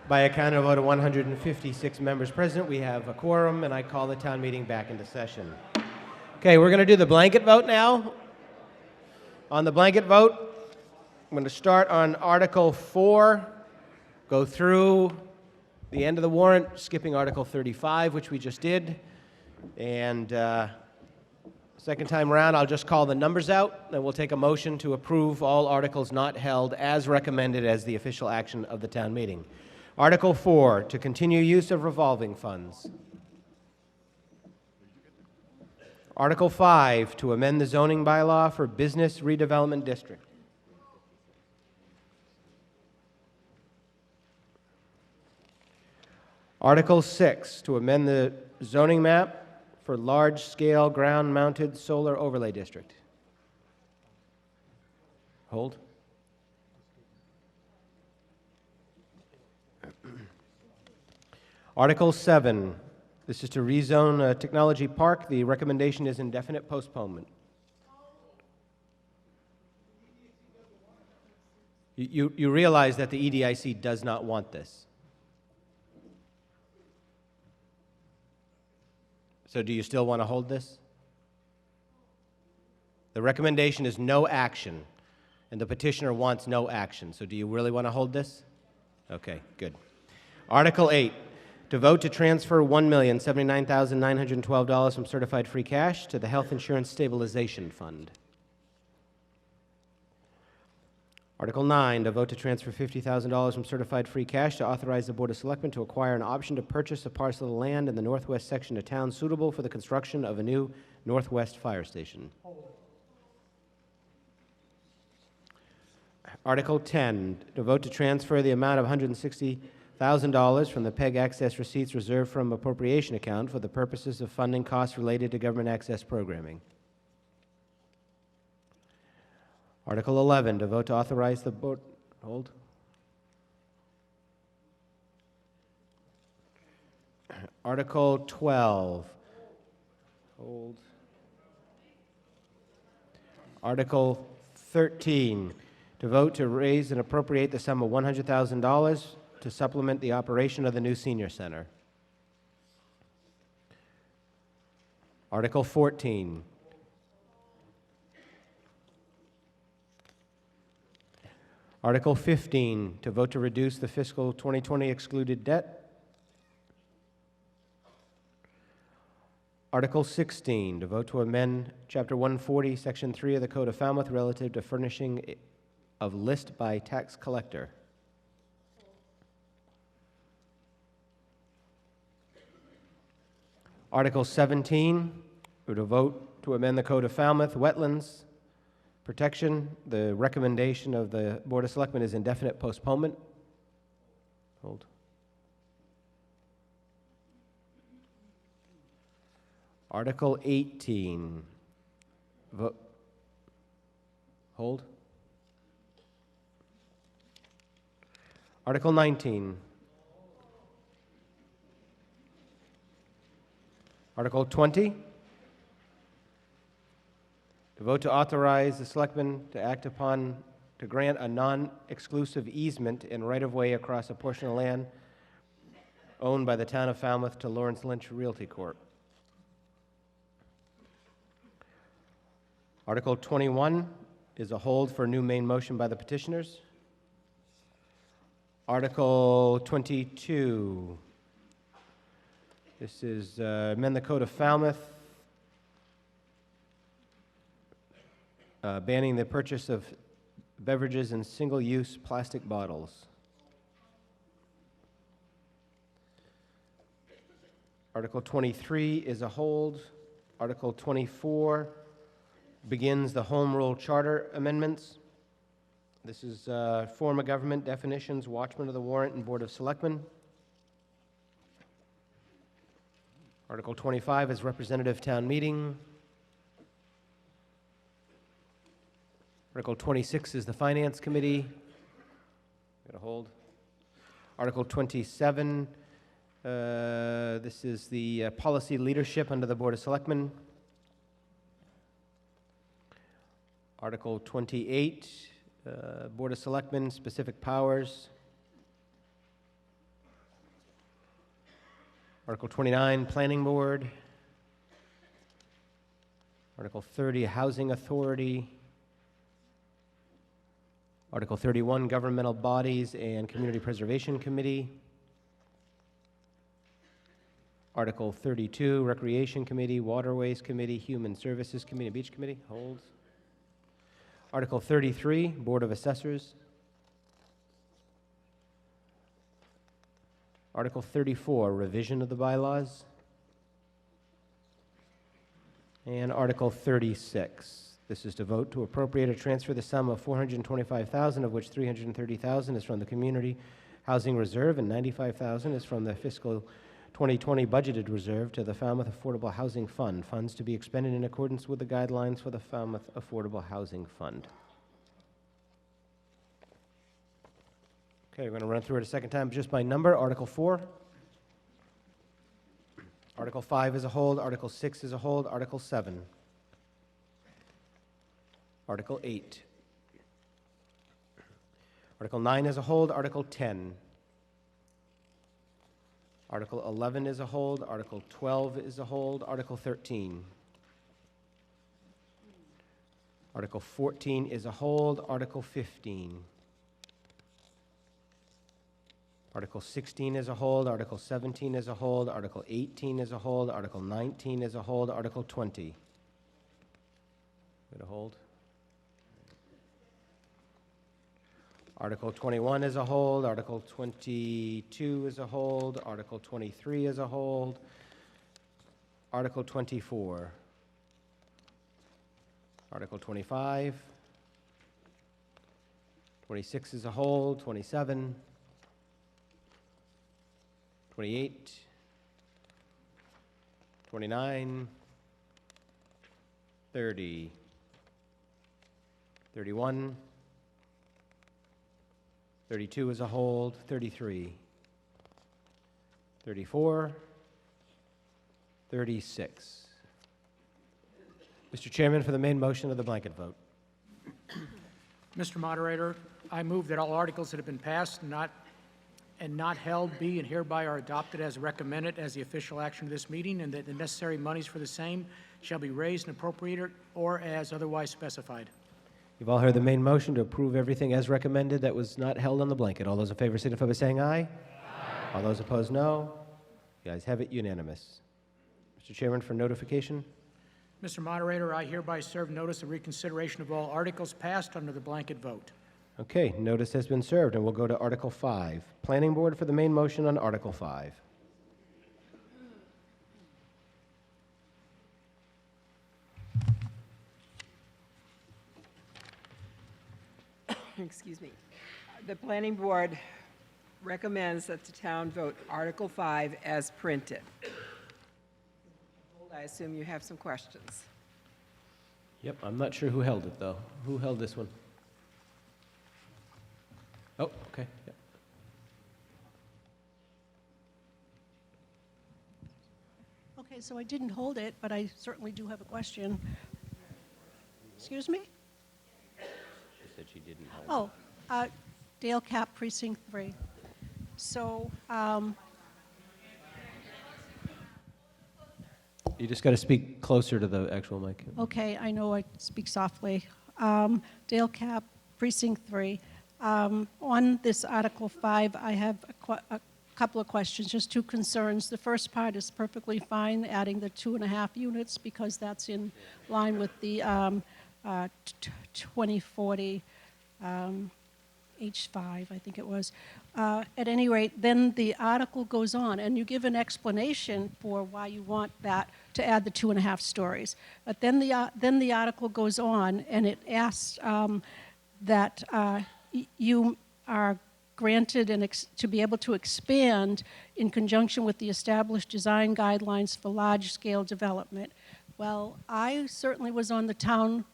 By a count of vote of 156 members present, we have a quorum, and I call the town meeting back into session. Okay, we're going to do the blanket vote now. On the blanket vote, I'm going to start on Article 4, go through the end of the warrant, skipping Article 35, which we just did. And second time around, I'll just call the numbers out, and we'll take a motion to approve all articles not held as recommended as the official action of the town meeting. Article 4, to continue use of revolving funds. Article 5, to amend the zoning bylaw for business redevelopment district. Article 6, to amend the zoning map for large-scale ground-mounted solar overlay district. Hold. Article 7, this is to rezone Technology Park. The recommendation is indefinite postponement. You realize that the EDIC does not want this. So do you still want to hold this? The recommendation is no action, and the petitioner wants no action. So do you really want to hold this? Okay, good. Article 8, to vote to transfer $1,079,912 from certified free cash to the Health Insurance Stabilization Fund. Article 9, to vote to transfer $50,000 from certified free cash to authorize the Board of Selectmen to acquire an option to purchase a parcel of land in the northwest section of town suitable for the construction of a new northwest fire station. Article 10, to vote to transfer the amount of $160,000 from the PEG Access Receipts reserved from appropriation account for the purposes of funding costs related to government access programming. Article 11, to vote to authorize the board, hold. Article 12, hold. Article 13, to vote to raise and appropriate the sum of $100,000 to supplement the operation of the new senior center. Article 14, Article 15, to vote to reduce the fiscal 2020 excluded debt. Article 16, to vote to amend Chapter 140, Section 3 of the Code of Falmouth relative to furnishing of list by tax collector. Article 17, to vote to amend the Code of Falmouth, wetlands protection. The recommendation of the Board of Selectmen is indefinite postponement. Hold. Article 18. Vote. Hold. Article 19. Article 20. To vote to authorize the Selectmen to act upon to grant a non-exclusive easement in right-of-way across a portion of land owned by the town of Falmouth to Lawrence Lynch Realty Corp. Article 21 is a hold for a new main motion by the petitioners. Article 22. This is amend the Code of Falmouth, banning the purchase of beverages in single-use plastic bottles. Article 23 is a hold. Article 24 begins the Home Rule Charter amendments. This is form of government definitions, Watchman of the Warrant, and Board of Selectmen. Article 25 is representative town meeting. Article 26 is the Finance Committee. Got a hold. Article 27, this is the policy leadership under the Board of Selectmen. Article 28, Board of Selectmen, specific powers. Article 29, Planning Board. Article 30, Housing Authority. Article 31, Governmental Bodies and Community Preservation Committee. Article 32, Recreation Committee, Waterways Committee, Human Services Committee, and Beach Committee. Holds. Article 33, Board of Assessors. Article 34, Revision of the Bylaws. And Article 36. This is to vote to appropriate or transfer the sum of $425,000, of which $330,000 is from the Community Housing Reserve and $95,000 is from the fiscal 2020 budgeted reserve to the Falmouth Affordable Housing Fund. Funds to be expended in accordance with the guidelines for the Falmouth Affordable Housing Fund. Okay, we're going to run through it a second time just by number. Article 4. Article 5 is a hold. Article 6 is a hold. Article 7. Article 8. Article 9 is a hold. Article 10. Article 11 is a hold. Article 12 is a hold. Article 13. Article 14 is a hold. Article 15. Article 16 is a hold. Article 17 is a hold. Article 18 is a hold. Article 19 is a hold. Article 20. Good, a hold. Article 21 is a hold. Article 22 is a hold. Article 23 is a hold. Article 24. Article 25. 26 is a hold. 27. 28. 29. 30. 31. 32 is a hold. 33. 34. 36. Mr. Chairman, for the main motion of the blanket vote. Mr. Moderator, I move that all articles that have been passed and not held be and hereby are adopted as recommended as the official action of this meeting, and that the necessary monies for the same shall be raised and appropriated or as otherwise specified. You've all heard the main motion to approve everything as recommended that was not held on the blanket. All those in favor signify by saying aye. Aye. All those opposed, no. You guys have it unanimous. Mr. Chairman, for notification. Mr. Moderator, I hereby serve notice of reconsideration of all articles passed under the blanket vote. Okay, notice has been served, and we'll go to Article 5. Planning Board for the main motion on Article 5. Excuse me. The Planning Board recommends that the town vote Article 5 as printed. I assume you have some questions. Yep, I'm not sure who held it, though. Who held this one? Oh, okay. Yep. Okay, so I didn't hold it, but I certainly do have a question. Excuse me? She said she didn't hold Oh, Dale Cap, Precinct 3. So, You just got to speak closer to the actual mic. okay, I know I speak softly. Dale Cap, Precinct 3. On this Article 5, I have a couple of questions, just two concerns. The first part is perfectly fine, adding the 2.5 units, because that's in line with the 2040 H5, I think it was. At any rate, then the article goes on, and you give an explanation for why you want that to add the 2.5 stories. But then the article goes on, and it asks that you are granted to be able to expand in conjunction with the established design guidelines for large-scale development. Well, I certainly was on the town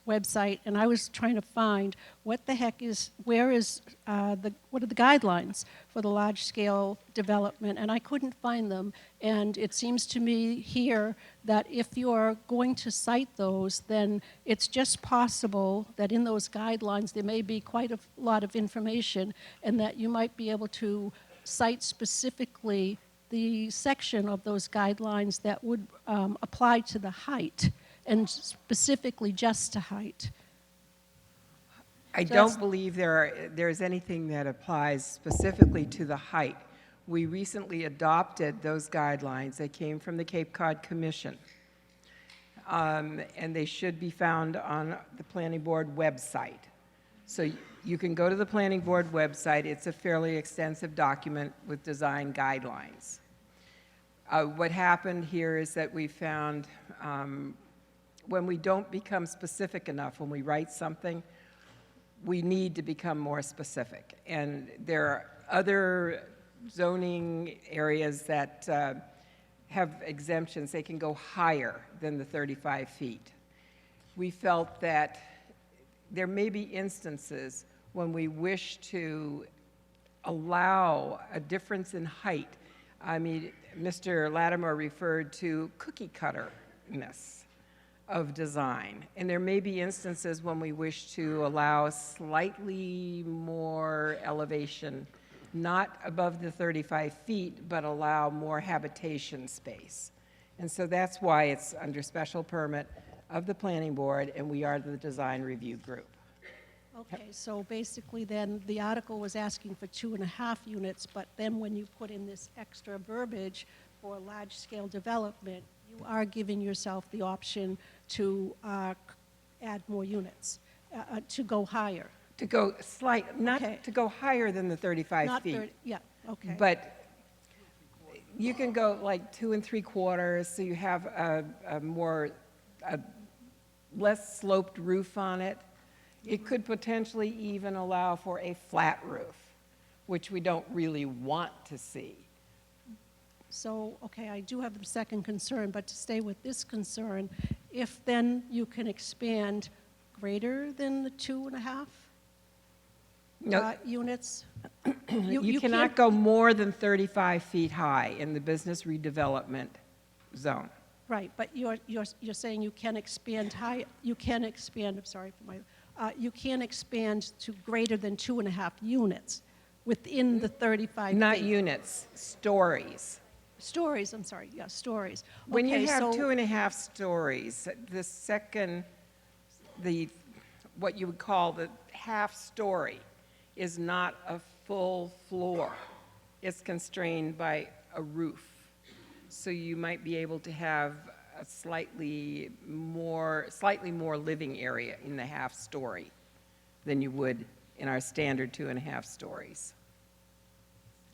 website, and I was trying to find what the heck is, what are the guidelines for the large-scale development, and I couldn't find them. And it seems to me here that if you're going to cite those, then it's just possible that in those guidelines there may be quite a lot of information, and that you might be able to cite specifically the section of those guidelines that would apply to the height, and specifically just to height. I don't believe there's anything that applies specifically to the height. We recently adopted those guidelines. They came from the Cape Cod Commission. And they should be found on the Planning Board website. So you can go to the Planning Board website. It's a fairly extensive document with design guidelines. What happened here is that we found when we don't become specific enough, when we write something, we need to become more specific. And there are other zoning areas that have exemptions, they can go higher than the 35 feet. We felt that there may be instances when we wish to allow a difference in height. I mean, Mr. Latimer referred to cookie cutterness of design. And there may be instances when we wish to allow slightly more elevation, not above the 35 feet, but allow more habitation space. And so that's why it's under special permit of the planning board, and we are the design review group. Okay, so basically then, the article was asking for 2.5 units, but then when you put in this extra verbiage for large-scale development, you are giving yourself the option to add more units, to go higher. To go not Okay. to go higher than the 35 Not feet. 30, yeah, okay. But you can go like 2 3/4, so you have a less sloped roof on it. It could potentially even allow for a flat roof, which we don't really want to see. So, okay, I do have the second concern, but to stay with this concern, if then you can expand greater than the 2.5 No. units? You cannot can't- go more than 35 feet high in the business redevelopment zone. Right, but you're saying you can expand high, you can expand, I'm sorry for my, you can expand to greater than 2.5 units within the 35 feet. Not units, stories. Stories, I'm sorry, yeah, stories. When you Okay, have so- 2.5 stories, the second, what you would call the half story is not a full floor. It's constrained by a roof. So you might be able to have a slightly more living area in the half story than you would in our standard 2.5 stories.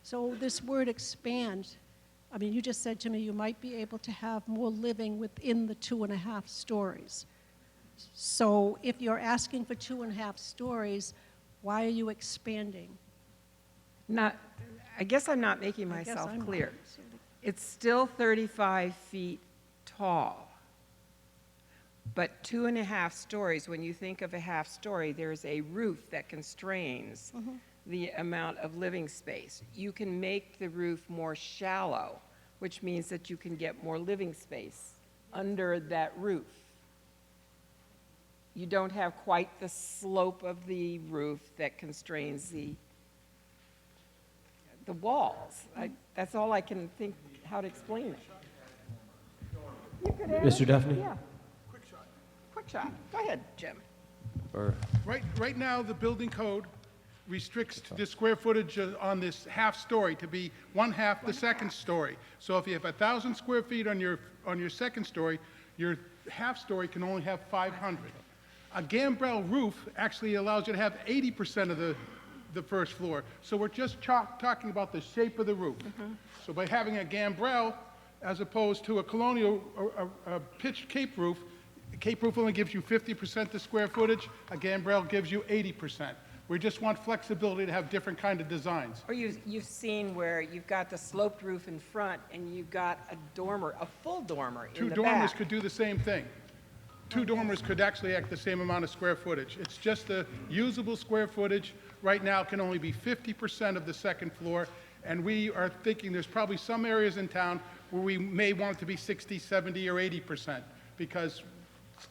So this word expand, I mean, you just said to me you might be able to have more living within the 2.5 stories. So if you're asking for 2.5 stories, why are you expanding? I guess I'm not making I guess myself I'm not. clear. It's still 35 feet tall, but 2.5 stories, when you think of a half story, there's a roof that constrains the amount of living space. You can make the roof more shallow, which means that you can get more living space under that roof. You don't have quite the slope of the roof that constrains the walls. That's all I can think how to explain it. You could add- Mr. Duffy? Yeah. Quick shot. Go ahead, Jim. Or Right now, the building code restricts the square footage on this half story to be 1/2 the second story. So if you have 1,000 square feet on your second story, your half story can only have 500. A gambrel roof actually allows you to have 80% of the first floor. So we're just talking about the shape of the roof. So by having a gambrel, as opposed to a colonial or a pitched cape roof only gives you 50% the square footage, a gambrel gives you 80%. We just want flexibility to have different kind of designs. Or you've seen where you've got the sloped roof in front and you've got a dormer, a full dormer in Two the dormers back. could do the same thing. Two dormers could actually act the same amount of square footage. It's just the usable square footage right now can only be 50% of the second floor, and we are thinking there's probably some areas in town where we may want it to be 60, 70, or 80%, because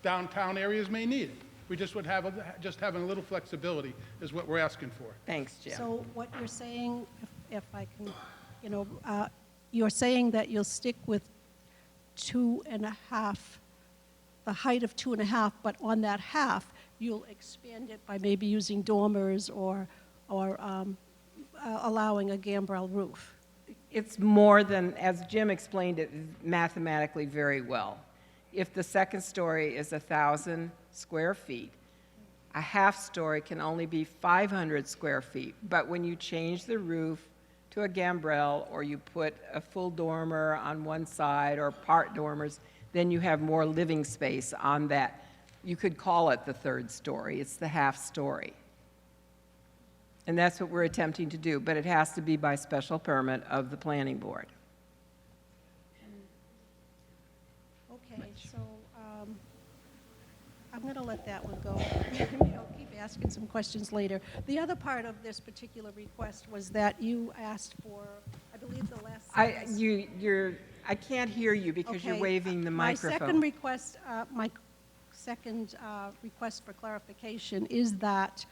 downtown areas may need it. We just would have, just having a little flexibility is what we're asking for. Thanks, Jim. So what you're saying, if I can, you're saying that you'll stick with 2.5, the height of 2.5, but on that half, you'll expand it by maybe using dormers or allowing a gambrel roof. It's more than, as Jim explained it mathematically very well. If the second story is 1,000 square feet, a half story can only be 500 square feet. But when you change the roof to a gambrel, or you put a full dormer on one side or part dormers, then you have more living space on that. You could call it the third story. It's the half story. And that's what we're attempting to do, but it has to be by special permit of the planning board. Okay, so I'm going to let that one go. Maybe I'll keep asking some questions later. The other part of this particular request was that you asked for, I believe the last sentence. I can't hear you because you're Okay, waving the microphone. My second request for clarification is that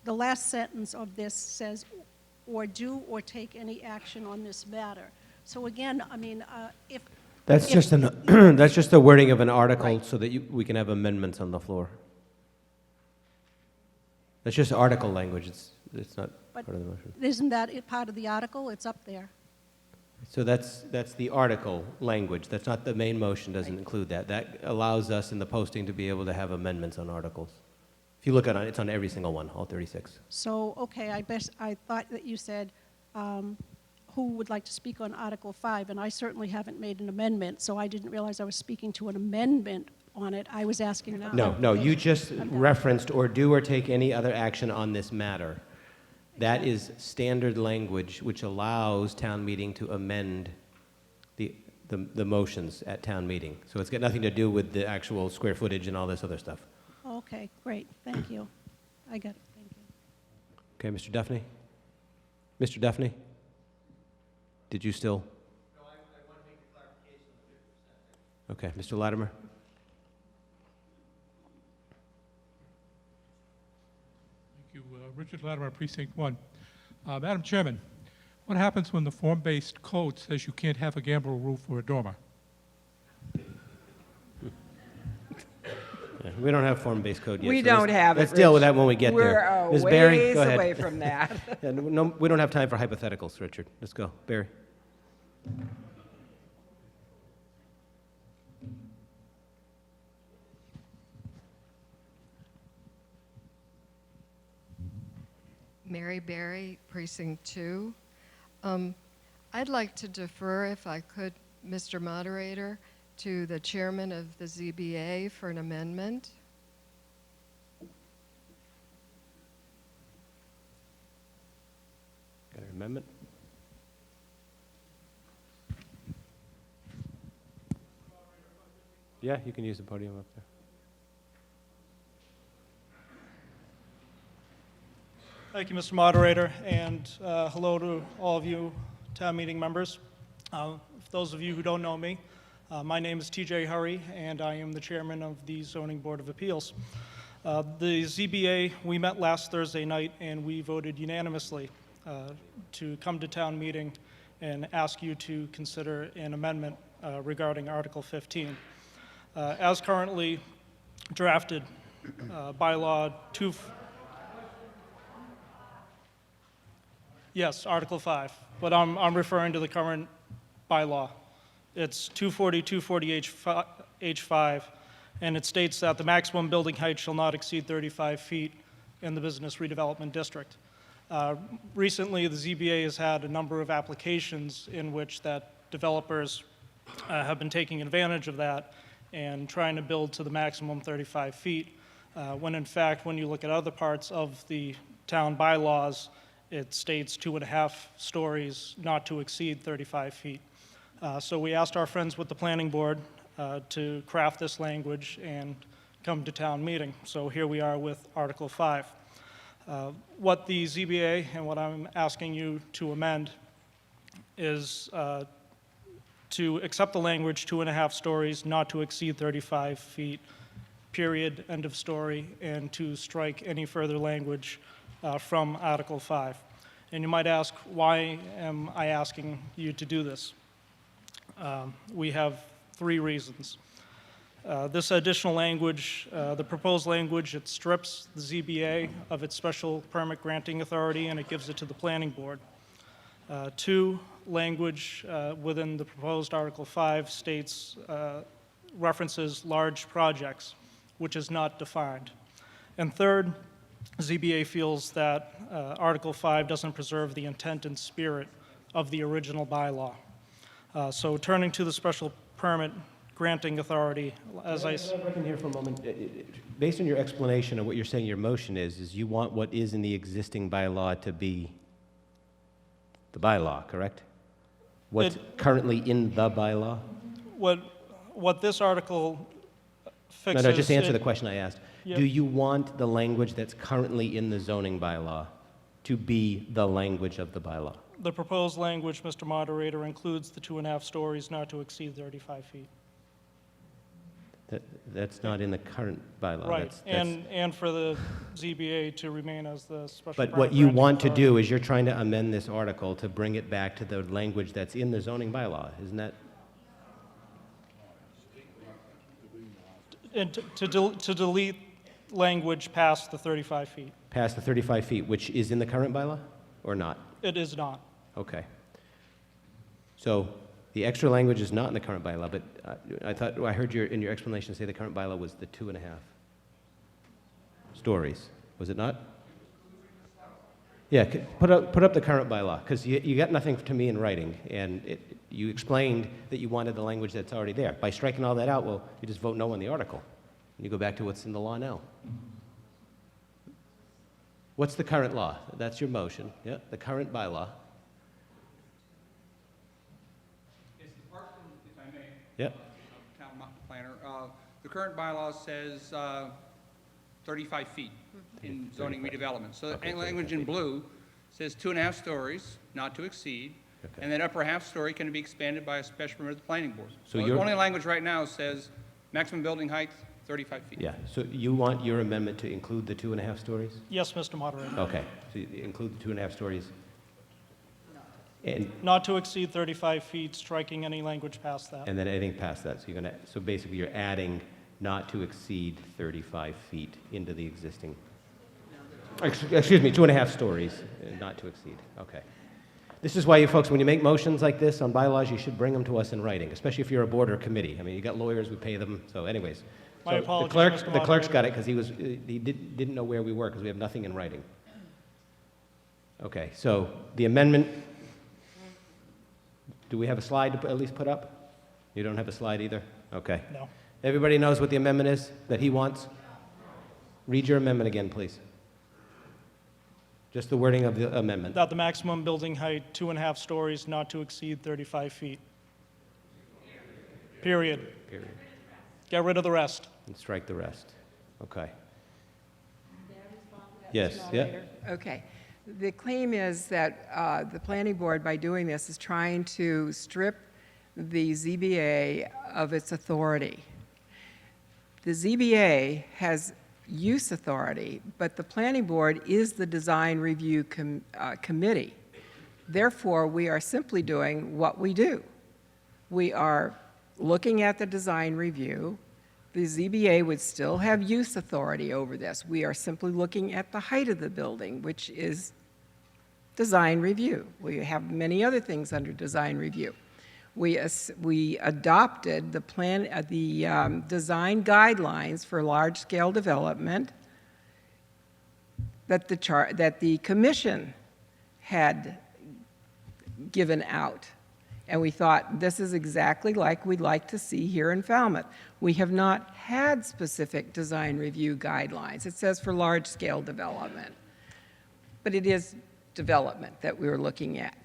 the last sentence of this says, or do or take any action on this matter. So again, I mean, if... That's if- just that's just the wording of an article so that we can have amendments on the floor. That's just article language. It's not But part of the motion. isn't that part of the article? It's up there. So that's the article language. That's not the main motion, doesn't include that. That allows us in the posting to be able to have amendments on articles. If you look at it, it's on every single one, all 36. So, okay, I thought that you said who would like to speak on Article 5, and I certainly haven't made an amendment, so I didn't realize I was speaking to an amendment on it. I was asking for No, you just referenced or do or take any other action on this matter. That is standard language which allows town meeting to amend the motions at town meeting. So it's got nothing to do with the actual square footage and all this other stuff. Okay, great, thank you. I got it, thank you. Okay, Mr. Duffney? Mr. Duffney? Did you still? No, I want to make the clarification. Okay, Mr. Latimer? Thank you. Richard Latimer, Precinct 1. Madam Chairman, what happens when the form-based code says you can't have a gambrel roof or a dormer? Yeah, we don't have form-based code yet. We so don't have it, Let's deal with Rich. that when we get there. We're Ms. Barry, ways go ahead. away from that. Yeah, no, we don't have time for hypotheticals, Richard. Let's go. Barry. Mary Berry, Precinct 2. I'd like to defer, if I could, Mr. Moderator, to the chairman of the ZBA for an amendment. Got an amendment? Yeah, you can use the podium up there. Thank you, Mr. Moderator, and hello to all of you town meeting members. For those of you who don't know me, my name is TJ Hurry, and I am the chairman of the Zoning Board of Appeals. The ZBA, we met last Thursday night, and we voted unanimously to come to town meeting and ask you to consider an amendment regarding Article 15. As currently drafted, bylaw 2... Yes, Article 5, but I'm referring to the current bylaw. It's 240-240H5, and it states that the maximum building height shall not exceed 35 feet in the business redevelopment district. Recently, the ZBA has had a number of applications in which that developers have been taking advantage of that and trying to build to the maximum 35 feet, when in fact, when you look at other parts of the town bylaws, it states 2.5 stories, not to exceed 35 feet. So we asked our friends with the planning board to craft this language and come to town meeting. So here we are with Article 5. What the ZBA and what I'm asking you to amend is to accept the language 2.5 stories, not to exceed 35 feet, period, end of story, and to strike any further language from Article 5. And you might ask, why am I asking you to do this? We have 3 reasons. This additional language, the proposed language, it strips the ZBA of its special permit granting authority and it gives it to the planning board. 2, language within the proposed Article 5 states, references large projects, which is not defined. And 3rd, ZBA feels that Article 5 doesn't preserve the intent and spirit of the original bylaw. So turning to the special permit granting authority, as I... Can I break in here for a moment? Based on your explanation of what you're saying your motion is you want what is in the existing bylaw to be the bylaw, correct? What's currently in the bylaw? What this article fixes... No, just answer the question I asked. Yep. Do you want the language that's currently in the zoning bylaw to be the language of the bylaw? The proposed language, Mr. Moderator, includes the 2.5 stories not to exceed 35 feet. That's not in the current bylaw. Right, and for the ZBA to remain as the special But permit what you granting want to authority. do is you're trying to amend this article to bring it back to the language that's in the zoning bylaw, isn't that? And to delete language past the 35 feet. Past the 35 feet, which is in the current bylaw or not? It is not. Okay. So the extra language is not in the current bylaw, but I heard in your explanation say the current bylaw was the 2.5 stories. Was it not? Yeah, put up the current bylaw, because you got nothing to me in writing, and you explained that you wanted the language that's already there. By striking all that out, well, you just vote no on the article, and you go back to what's in the law now. What's the current law? That's your motion. Yeah, the current bylaw. It's the part, if I may. Yep. Town planner. The current bylaw says 35 feet in zoning redevelopment. So the language in blue says 2.5 stories, not to exceed, and that upper half story can be expanded by a special permit of the planning board. So the only language right now says maximum building height 35 feet. Yeah, so you want your amendment to include the 2.5 stories? Yes, Mr. Moderator. Okay, so you include the 2.5 stories. And Not to exceed 35 feet, striking any language past that. then anything past that. So basically you're adding not to exceed 35 feet into the existing. Excuse me, 2.5 stories, not to exceed. Okay. This is why you folks, when you make motions like this on bylaws, you should bring them to us in writing, especially if you're a board or committee. I mean, you got lawyers, we pay them. So anyways. My apologies, Mr. The clerk's Moderator. got it because he didn't know where we were because we have nothing in writing. Okay, so the amendment, do we have a slide to at least put up? You don't have a slide either? Okay. No. Everybody knows what the amendment is that he wants? Read your amendment again, please. Just the wording of the amendment. That the maximum building height, 2.5 stories, not to exceed 35 feet. Period. Period. Get rid of the rest. And strike the rest. Okay. Yes, yeah. Okay. The claim is that the planning board, by doing this, is trying to strip the ZBA of its authority. The ZBA has use authority, but the planning board is the design review committee. Therefore, we are simply doing what we do. We are looking at the design review. The ZBA would still have use authority over this. We are simply looking at the height of the building, which is design review. We have many other things under design review. We adopted the design guidelines for large-scale development that the commission had given out. And we thought, this is exactly like we'd like to see here in Falmouth. We have not had specific design review guidelines. It says for large-scale development. But it is development that we were looking at.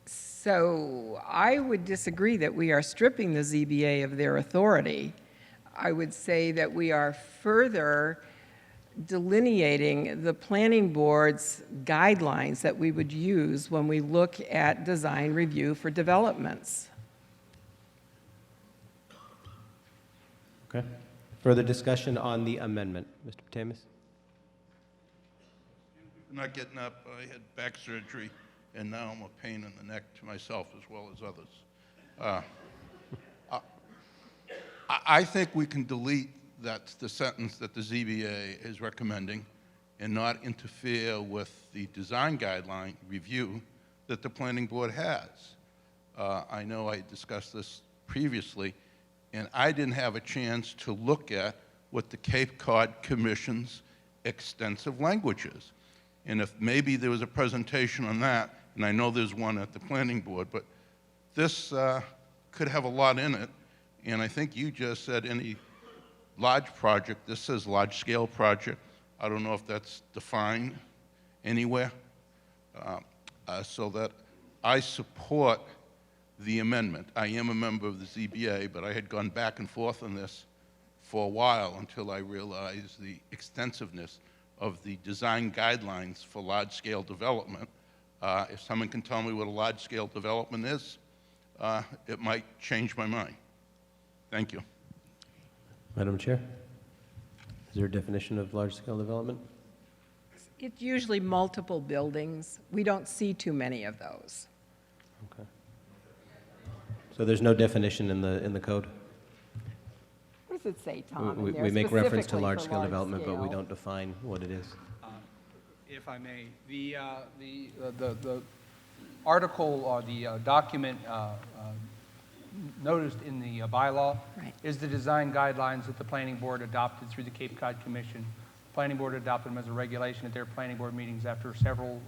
So I would disagree that we are stripping the ZBA of their authority. I would say that we are further delineating the planning board's guidelines that we would use when we look at design review for developments. Okay. Further discussion on the amendment. Mr. Patamas? Not getting up. I had back surgery, and now I'm a pain in the neck to myself as well as others. I think we can delete the sentence that the ZBA is recommending and not interfere with the design guideline review that the planning board has. I know I discussed this previously, and I didn't have a chance to look at what the Cape Cod Commission's extensive language is. And if maybe there was a presentation on that, and I know there's one at the planning board, but this could have a lot in it, And I think you just said any large project. This says large-scale project. I don't know if that's defined anywhere. So that I support the amendment. I am a member of the ZBA, but I had gone back and forth on this for a while until I realized the extensiveness of the design guidelines for large-scale development. If someone can tell me what a large-scale development is, it might change my mind. Thank you. Madam Chair, is there a definition of large-scale development? It's usually multiple buildings. We don't see too many of those. Okay. So there's no definition in the code? What does it say, Tom? We in there make reference to specifically for large-scale large development, but we scale? don't define what it is. If I may, the article or the document noticed in the bylaw is the design guidelines that the planning board adopted through the Cape Cod Commission. The planning board adopted them as a regulation at their planning board meetings after several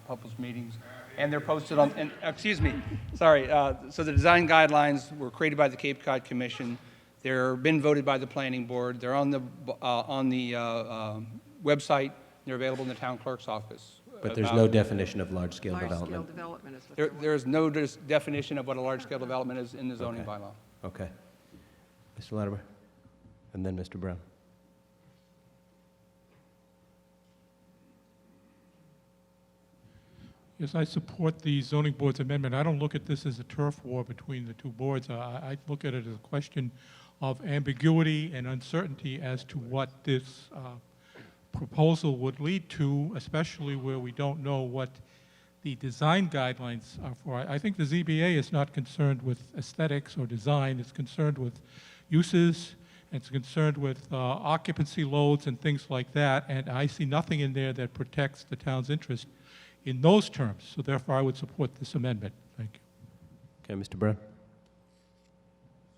public meetings, and they're posted on. And excuse me, sorry. So the design guidelines were created by the Cape Cod Commission. They're been voted by the planning board. They're on the website. They're available in the town clerk's office. But there's no definition of large-scale development? Large-scale development is what There's no definition of what a large-scale development is in the zoning bylaw. Okay. Mr. Latimer, and then Mr. Brown. Yes, I support the zoning board's amendment. I don't look at this as a turf war between the two boards. I look at it as a question of ambiguity and uncertainty as to what this proposal would lead to, especially where we don't know what the design guidelines are for. I think the ZBA is not concerned with aesthetics or design. It's concerned with uses. It's concerned with occupancy loads and things like that. And I see nothing in there that protects the town's interest in those terms. So therefore, I would support this amendment. Thank you. Okay, Mr. Brown.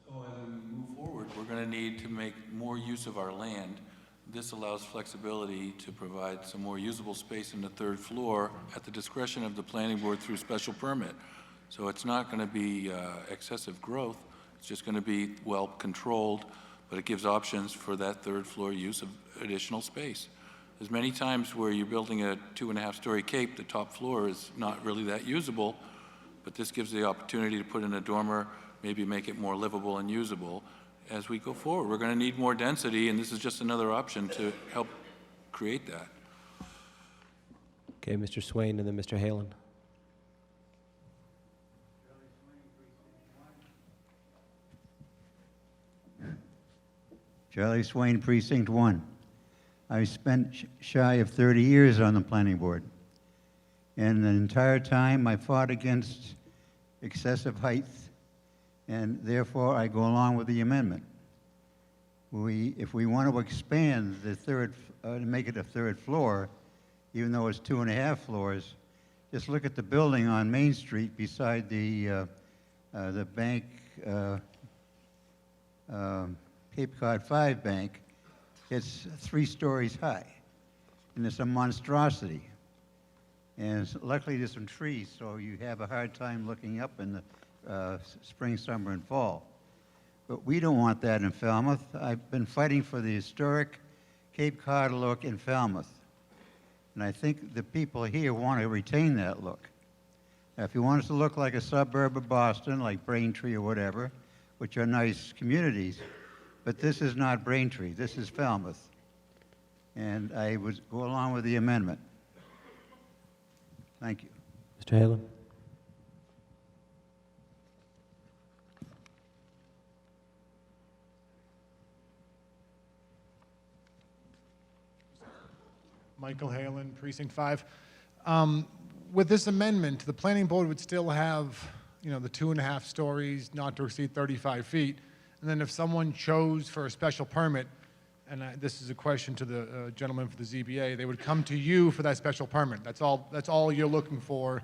So as we move forward, we're going to need to make more use of our land. This allows flexibility to provide some more usable space in the third floor at the discretion of the planning board through special permit. So it's not going to be excessive growth. It's just going to be well controlled, but it gives options for that third floor use of additional space. There's many times where you're building a 2.5-story cape, the top floor is not really that usable, but this gives the opportunity to put in a dormer, maybe make it more livable and usable. As we go forward, we're going to need more density, and this is just another option to help create that. Okay, Mr. Swain, and then Mr. Halen. Charlie Swain, Precinct 1. I spent shy of 30 years on the planning board. And the entire time I fought against excessive height, and therefore I go along with the amendment. If we want to expand the third, to make it a third floor, even though it's 2.5 floors, just look at the building on Main Street beside the bank, Cape Cod 5 Bank. It's 3 stories high, and it's a monstrosity. And luckily there's some trees, so you have a hard time looking up in the spring, summer, and fall. But we don't want that in Falmouth. I've been fighting for the historic Cape Cod look in Falmouth. And I think the people here want to retain that look. Now, if you want us to look like a suburb of Boston, like Braintree or whatever, which are nice communities, but this is not Braintree, this is Falmouth. And I would go along with the amendment. Thank you. Mr. Halen. Michael Halen, Precinct 5. With this amendment, the planning board would still have, the 2.5 stories, not to exceed 35 feet. And then if someone chose for a special permit, and this is a question to the gentleman for the ZBA, they would come to you for that special permit. That's all you're looking for.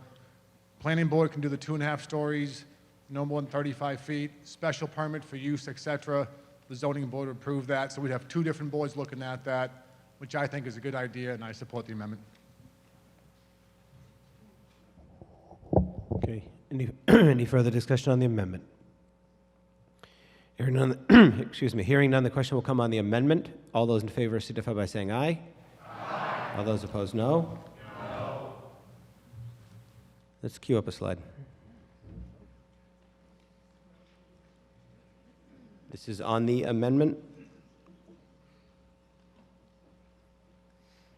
Planning board can do the 2.5 stories, no more than 35 feet, special permit for use, etc. The zoning board would approve that. So we'd have 2 different boards looking at that, which I think is a good idea, and I support the amendment. Okay. Any further discussion on the amendment? Hearing none, excuse me, hearing none, the question will come on the amendment. All those in favor signify by saying aye. Aye. All those opposed, no. No. Let's queue up a slide. This is on the amendment.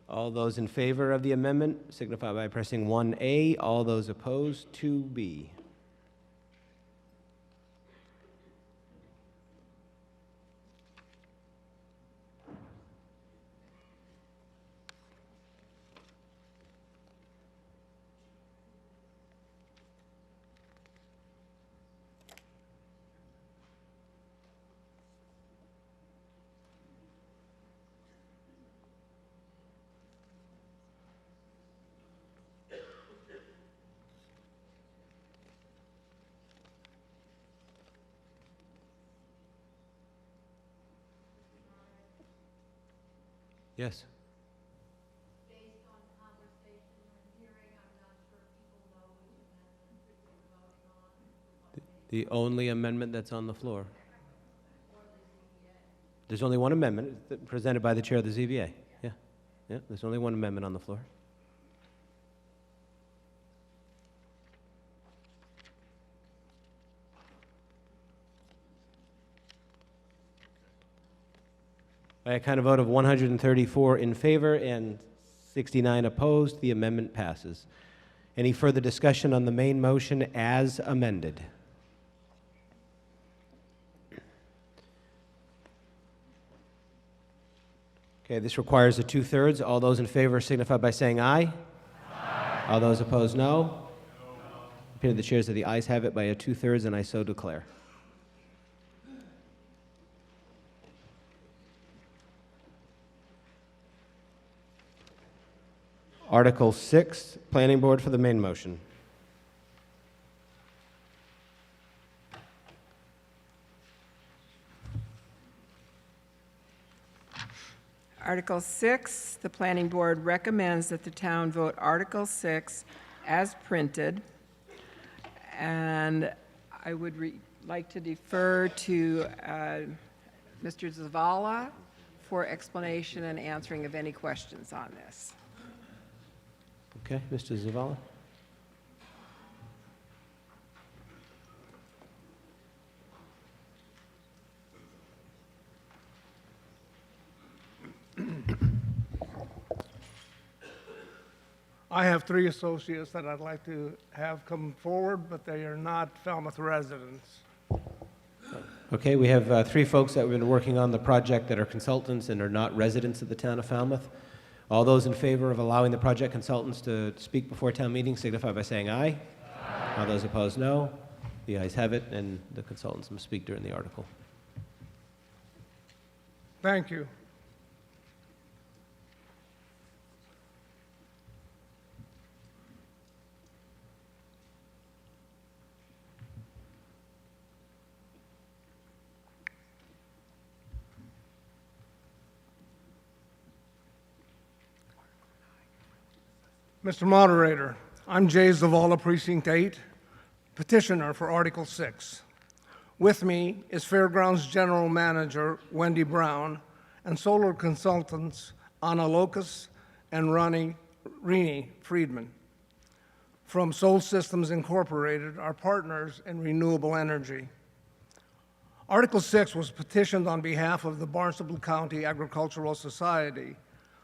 All those in favor of the amendment signify by pressing 1A. All those opposed, 2B. Yes. The only amendment that's on the floor. There's only one amendment presented by the chair of the ZBA. Yeah. Yeah, there's only one amendment on the floor. By a kind of vote of 134 in favor and 69 opposed, the amendment passes. Any further discussion on the main motion as amended? Okay, this requires a 2/3. All those in favor signify by saying aye. Aye. All those opposed, no. No. Opinion of the chairs of the ayes have it by a 2/3, and I so declare. Article 6, Planning Board for the main motion. Article 6, the Planning Board recommends that the town vote Article 6 as printed. And I would like to defer to Mr. Zavala for explanation and answering of any questions on this. Okay, Mr. Zavala. I have 3 associates that I'd like to have come forward, but they are not Falmouth residents. Okay, we have 3 folks that have been working on the project that are consultants and are not residents of the town of Falmouth. All those in favor of allowing the project consultants to speak before town meeting signify by saying aye. Aye. All those opposed, no. The ayes have it, and the consultants must speak during the article. Thank you. Mr. Moderator, I'm Jay Zavala, Precinct 8, petitioner for Article 6. With me is Fairgrounds General Manager Wendy Brown and solar consultants Anna Locus and Rini Friedman from Sol Systems Incorporated, our partners in renewable energy. Article 6 was petitioned on behalf of the Barnstable County Agricultural Society,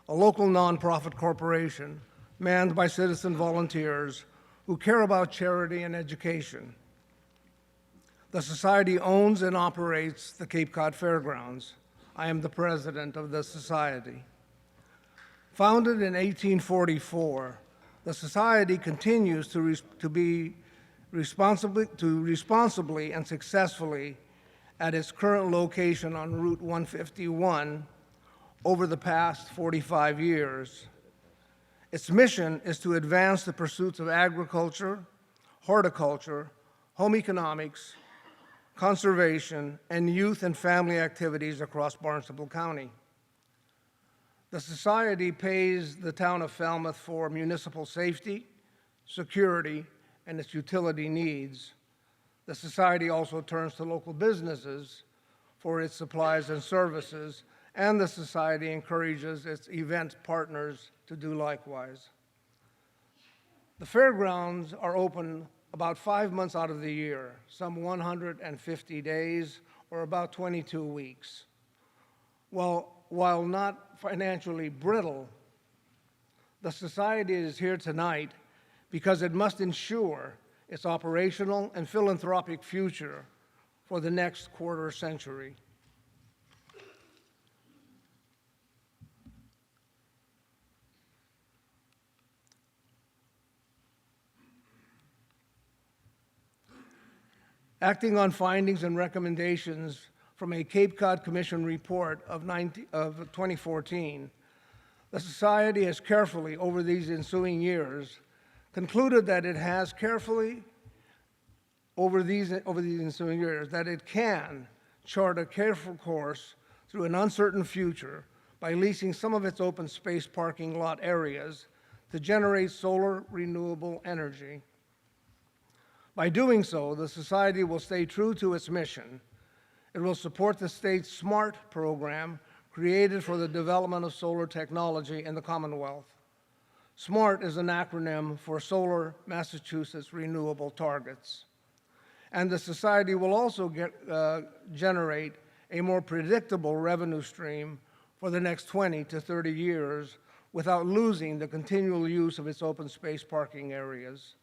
a local nonprofit corporation manned by citizen volunteers who care about charity and education. The society owns and operates the Cape Cod Fairgrounds. I am the president of the society. Founded in 1844, the society continues to responsibly and successfully at its current location on Route 151 over the past 45 years. Its mission is to advance the pursuits of agriculture, horticulture, home economics, conservation, and youth and family activities across Barnstable County. The society pays the town of Falmouth for municipal safety, security, and its utility needs. The society also turns to local businesses for its supplies and services, and the Society encourages its event partners to do likewise. The fairgrounds are open about 5 months out of the year, some 150 days, or about 22 weeks. While not financially brittle, the Society is here tonight because it must ensure its operational and philanthropic future for the next quarter century. Acting on findings and recommendations from a Cape Cod Commission report of 2014, the Society has carefully, over these ensuing years, concluded that it has carefully, over these ensuing years, that it can chart a careful course through an uncertain future by leasing some of its open space parking lot areas to generate solar renewable energy. By doing so, the Society will stay true to its mission. It will support the state's SMART program created for the development of solar technology in the Commonwealth. SMART is an acronym for Solar Massachusetts Renewable Targets. And the Society will also generate a more predictable revenue stream for the next 20 to 30 years without losing the continual use of its open space parking areas.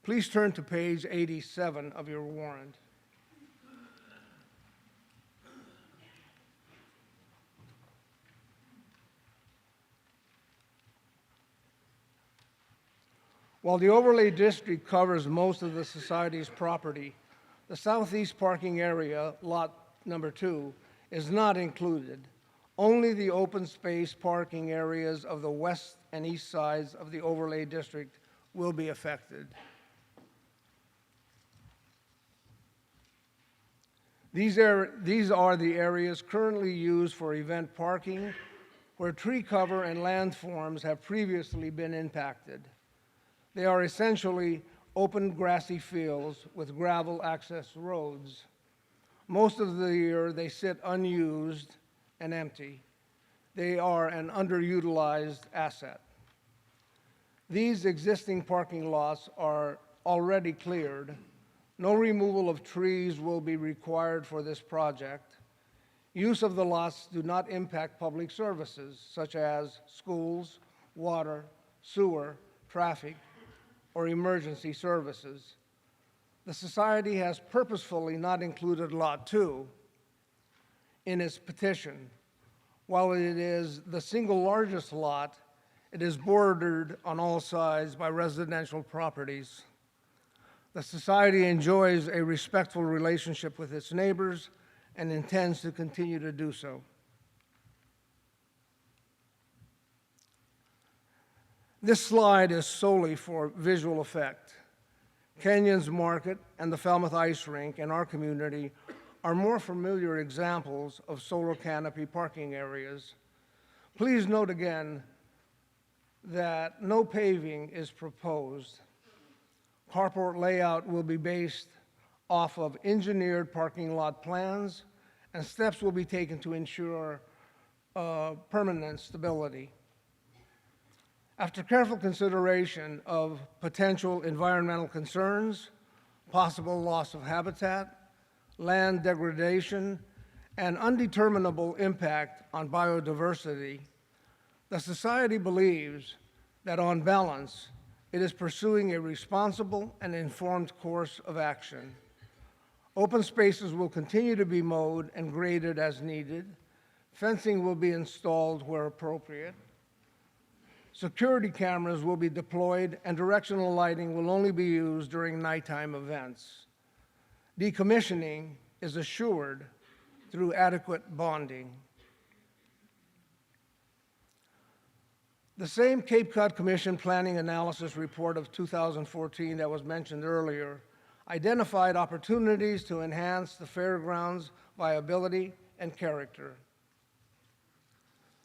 Please turn to page 87 of your warrant. While the overlay district covers most of the Society's property, the southeast parking area, lot number 2, is not included. Only the open space parking areas of the west and east sides of the overlay district will be affected. These are the areas currently used for event parking, where tree cover and landforms have previously been impacted. They are essentially open grassy fields with gravel access roads. Most of the year they sit unused and empty. They are an underutilized asset. These existing parking lots are already cleared. No removal of trees will be required for this project. Use of the lots do not impact public services such as schools, water, sewer, traffic, or emergency services. The Society has purposefully not included Lot 2 in its petition. While it is the single largest lot, it is bordered on all sides by residential properties. The Society enjoys a respectful relationship with its neighbors and intends to continue to do so. This slide is solely for visual effect. Canyons Market and the Falmouth Ice Rink in our community are more familiar examples of solar canopy parking areas. Please note again that no paving is proposed. Carport layout will be based off of engineered parking lot plans, and steps will be taken to ensure permanent stability. After careful consideration of potential environmental concerns, possible loss of habitat, land degradation, and undeterminable impact on biodiversity, the Society believes that on balance, it is pursuing a responsible and informed course of action. Open spaces will continue to be mowed and graded as needed. Fencing will be installed where appropriate. Security cameras will be deployed, and directional lighting will only be used during nighttime events. Decommissioning is assured through adequate bonding. The same Cape Cod Commission Planning Analysis Report of 2014 that was mentioned earlier identified opportunities to enhance the fairgrounds' viability and character.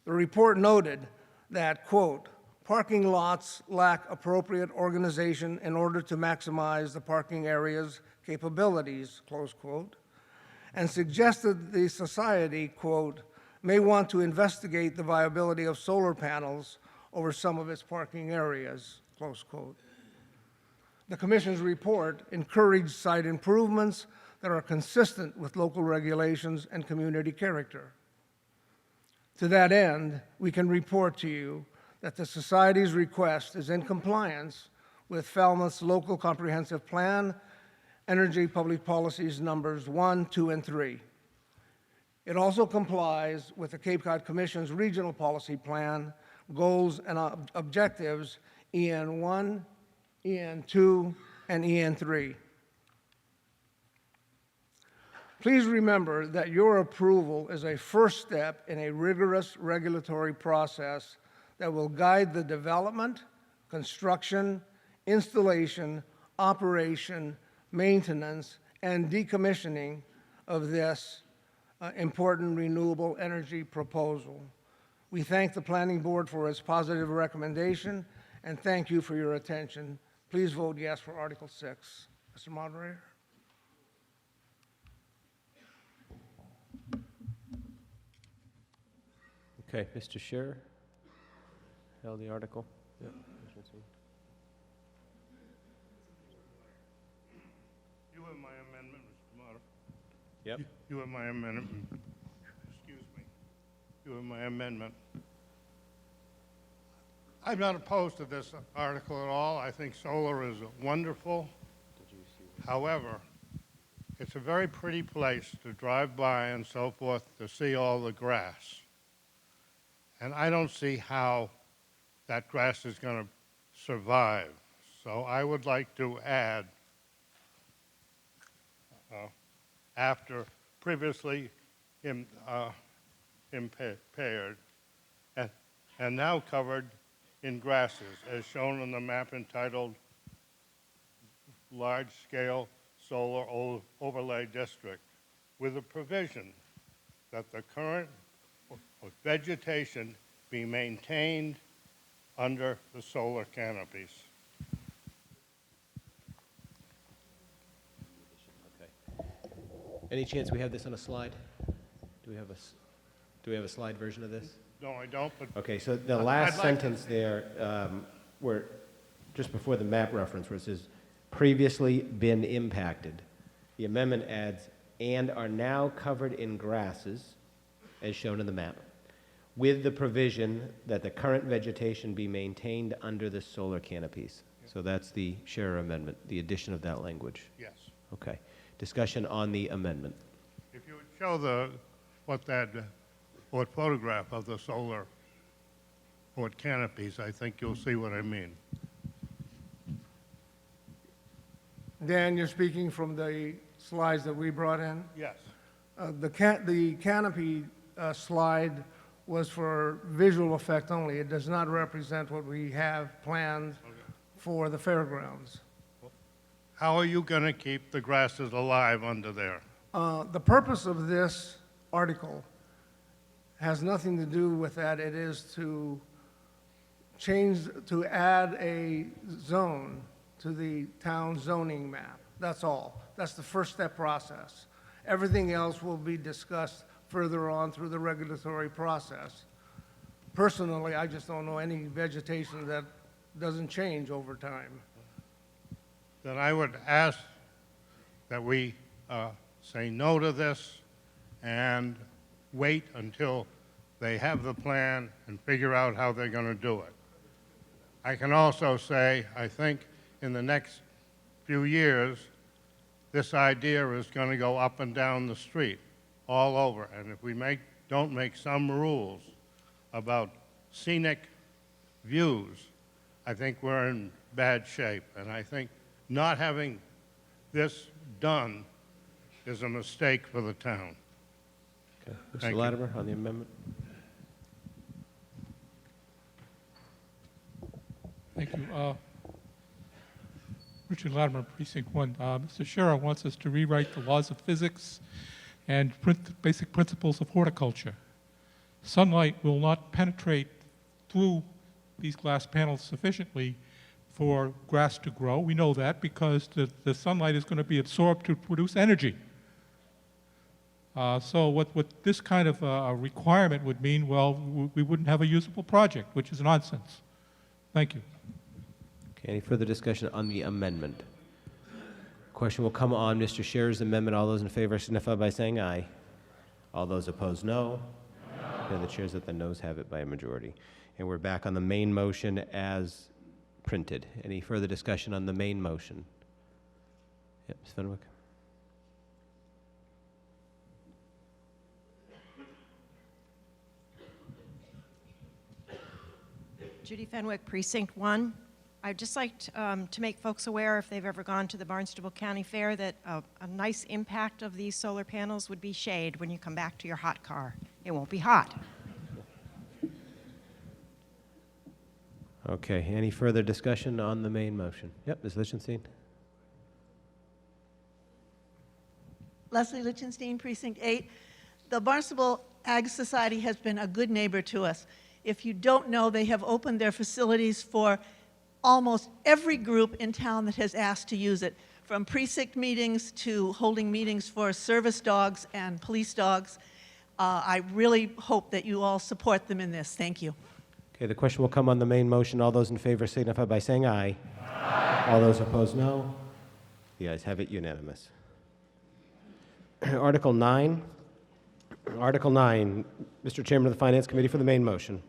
The report noted that, quote, parking lots lack appropriate organization in order to maximize the parking area's capabilities, close quote, and suggested the society, quote, may want to investigate the viability of solar panels over some of its parking areas, close quote. The Commission's report encouraged site improvements that are consistent with local regulations and community character. To that end, we can report to you that the Society's request is in compliance with Falmouth's Local Comprehensive Plan, Energy Public Policies numbers 1, 2, and 3. It also complies with the Cape Cod Commission's Regional Policy Plan, goals and objectives EN 1, EN 2, and EN 3. Please remember that your approval is a first step in a rigorous regulatory process that will guide the development, construction, installation, operation, maintenance, and decommissioning of this important renewable energy proposal. We thank the Planning Board for its positive recommendation and thank you for your attention. Please vote yes for Article 6. Mr. Moderator? Okay, Mr. Scherer, held the article. Yep. You have my amendment, Mr. Moderator. Yep. You have my amendment. Excuse me. You have my amendment. I'm not opposed to this article at all. I think solar is wonderful. However, it's a very pretty place to drive by and so forth to see all the grass. And I don't see how that grass is going to survive. So I would like to add, after previously impaired and now covered in grasses, as shown on the map entitled Large-Scale Solar Overlay District, with a provision that the current vegetation be maintained under the solar canopies. Any chance we have this on a slide? Do we have a slide version of this? No, I don't, but... Okay, so the I'd last like sentence there, where, just before the map reference, where it says, previously been impacted, the amendment adds, and are now covered in grasses, as shown in the map, with the provision that the current vegetation be maintained under the solar canopies. So that's the Scherer amendment, the addition of that language. Yes. Okay. Discussion on the amendment. If you would show what photograph of the solar canopies, I think you'll see what I mean. Dan, you're speaking from the slides that we brought in? Yes. The canopy slide was for visual effect only. It does not represent what we have planned for the fairgrounds. How are you going to keep the grasses alive under there? The purpose of this article has nothing to do with that. It is to add a zone to the town zoning map. That's all. That's the first step process. Everything else will be discussed further on through the regulatory process. Personally, I just don't know any vegetation that doesn't change over time. Then I would ask that we say no to this and wait until they have the plan and figure out how they're going to do it. I can also say, I think in the next few years, this idea is going to go up and down the street, all over. And if we don't make some rules about scenic views, I think we're in bad shape. And I think not having this done is a mistake for the town. Okay. Mr. Thank you. Latimer on the amendment. Thank you. Richard Latimer, Precinct 1. Mr. Scherer wants us to rewrite the laws of physics and basic principles of horticulture. Sunlight will not penetrate through these glass panels sufficiently for grass to grow. We know that because the sunlight is going to be absorbed to produce energy. So what this kind of requirement would mean, well, we wouldn't have a usable project, which is nonsense. Thank you. Okay, any further discussion on the amendment? Question will come on Mr. Scherer's amendment. All those in favor signify by saying aye. All those opposed, no. Okay, the chairs that the noes have it by a majority. And we're back on the main motion as printed. Any further discussion on the main motion? Yep, Ms. Fenwick. Judy Fenwick, Precinct 1. I'd just like to make folks aware, if they've ever gone to the Barnstable County Fair, that a nice impact of these solar panels would be shade when you come back to your hot car. It won't be hot. Okay, any further discussion on the main motion? Yep, Ms. Lichtenstein. Leslie Lichtenstein, Precinct 8. The Barnstable Ag Society has been a good neighbor to us. If you don't know, they have opened their facilities for almost every group in town that has asked to use it, from precinct meetings to holding meetings for service dogs and police dogs. I really hope that you all support them in this. Thank you. Okay, the question will come on the main motion. All those in favor signify by saying aye. Aye. All those opposed, no. The ayes have it, unanimous. Article 9. Article 9, Mr. Chairman of the Finance Committee for the main motion.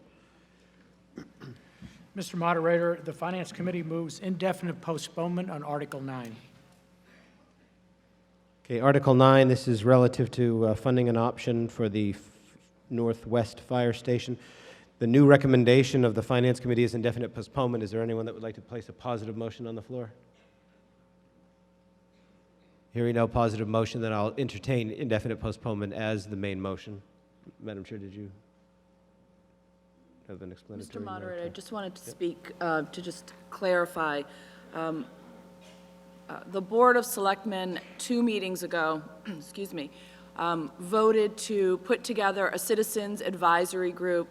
Mr. Moderator, the Finance Committee moves indefinite postponement on Article 9. Okay, Article 9, this is relative to funding an option for the Northwest Fire Station. The new recommendation of the Finance Committee is indefinite postponement. Is there anyone that would like to place a positive motion on the floor? Hearing no positive motion, then I'll entertain indefinite postponement as the main motion. Madam Chair, did you have an explanatory? Mr. Moderator, I just wanted to speak to just clarify. The Board of Selectmen 2 meetings ago, excuse me, voted to put together a citizens advisory group,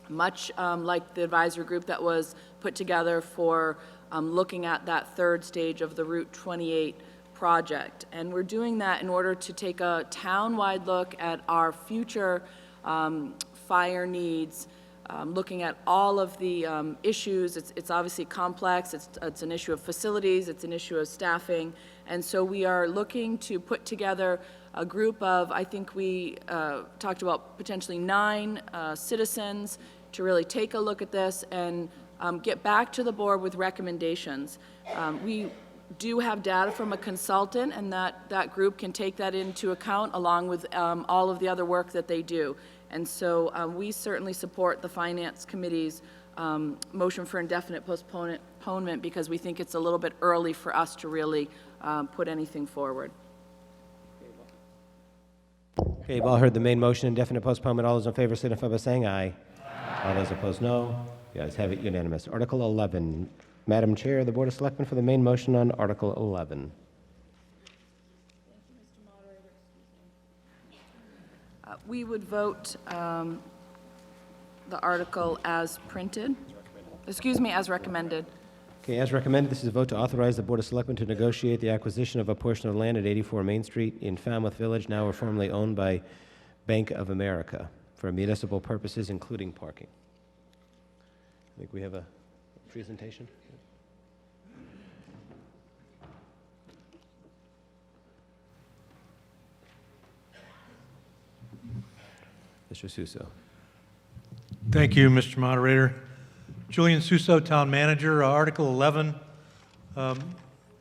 much like the advisory group that was put together for looking at that third stage of the Route 28 project. And we're doing that in order to take a town-wide look at our future fire needs, looking at all of the issues. It's obviously complex. It's an issue of facilities. It's an issue of staffing. And so we are looking to put together a group of, I think we talked about potentially 9 citizens to really take a look at this and get back to the board with recommendations. We do have data from a consultant, and that group can take that into account along with all of the other work that they do. And so we certainly support the Finance Committee's motion for indefinite postponement because we think it's a little bit early for us to really put anything forward. Okay, you've all heard the main motion, indefinite postponement. All those in favor signify by saying aye. Aye. All those opposed, no. The ayes have it, unanimous. Article 11. Madam Chair, the Board of Selectmen for the main motion on Article 11. We would vote the article as printed. Excuse me, as recommended. Okay, as recommended, this is a vote to authorize the Board of Selectmen to negotiate the acquisition of a portion of land at 84 Main Street in Falmouth Village, now or formerly owned by Bank of America, for municipal purposes, including parking. I think we have a presentation. Mr. Suso. Thank you, Mr. Moderator. Julian Suso, Town Manager. Article 11,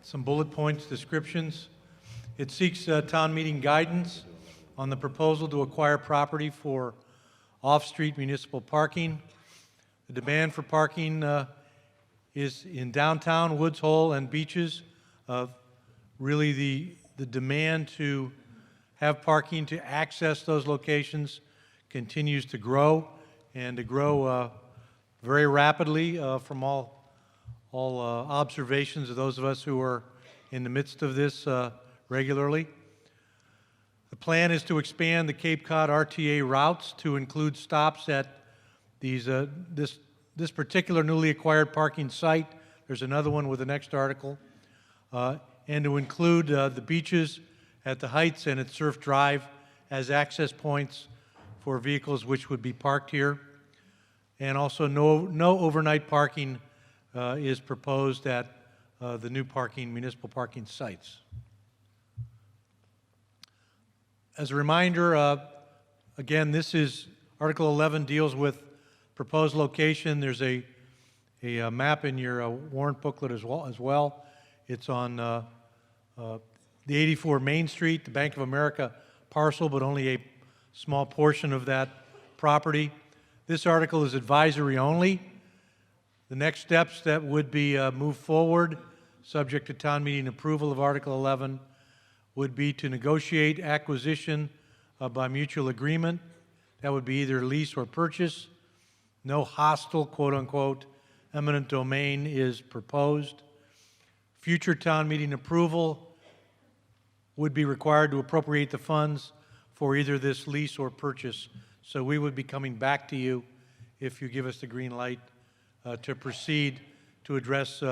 some bullet points, descriptions. It seeks town meeting guidance on the proposal to acquire property for off-street municipal parking. The demand for parking is in downtown, Woods Hole, and beaches. Really, the demand to have parking to access those locations continues to grow, and to grow very rapidly from all observations of those of us who are in the midst of this regularly. The plan is to expand the Cape Cod RTA routes to include stops at these this particular newly acquired parking site. There's another one with the next article, and to include the beaches at the Heights and at Surf Drive, as access points for vehicles which would be parked here. And also no overnight parking is proposed at the new municipal parking sites. As a reminder, again, this is Article 11 deals with proposed location. There's a map in your warrant booklet as well. It's on the 84 Main Street, the Bank of America parcel, but only a small portion of that property. This article is advisory only. The next steps that would be moved forward, subject to town meeting approval of Article 11, would be to negotiate acquisition by mutual agreement. That would be either lease or purchase. No hostile, quote-unquote, eminent domain is proposed. Future town meeting approval would be required to appropriate the funds for either this lease or purchase. So we would be coming back to you if you give us the green light to proceed to address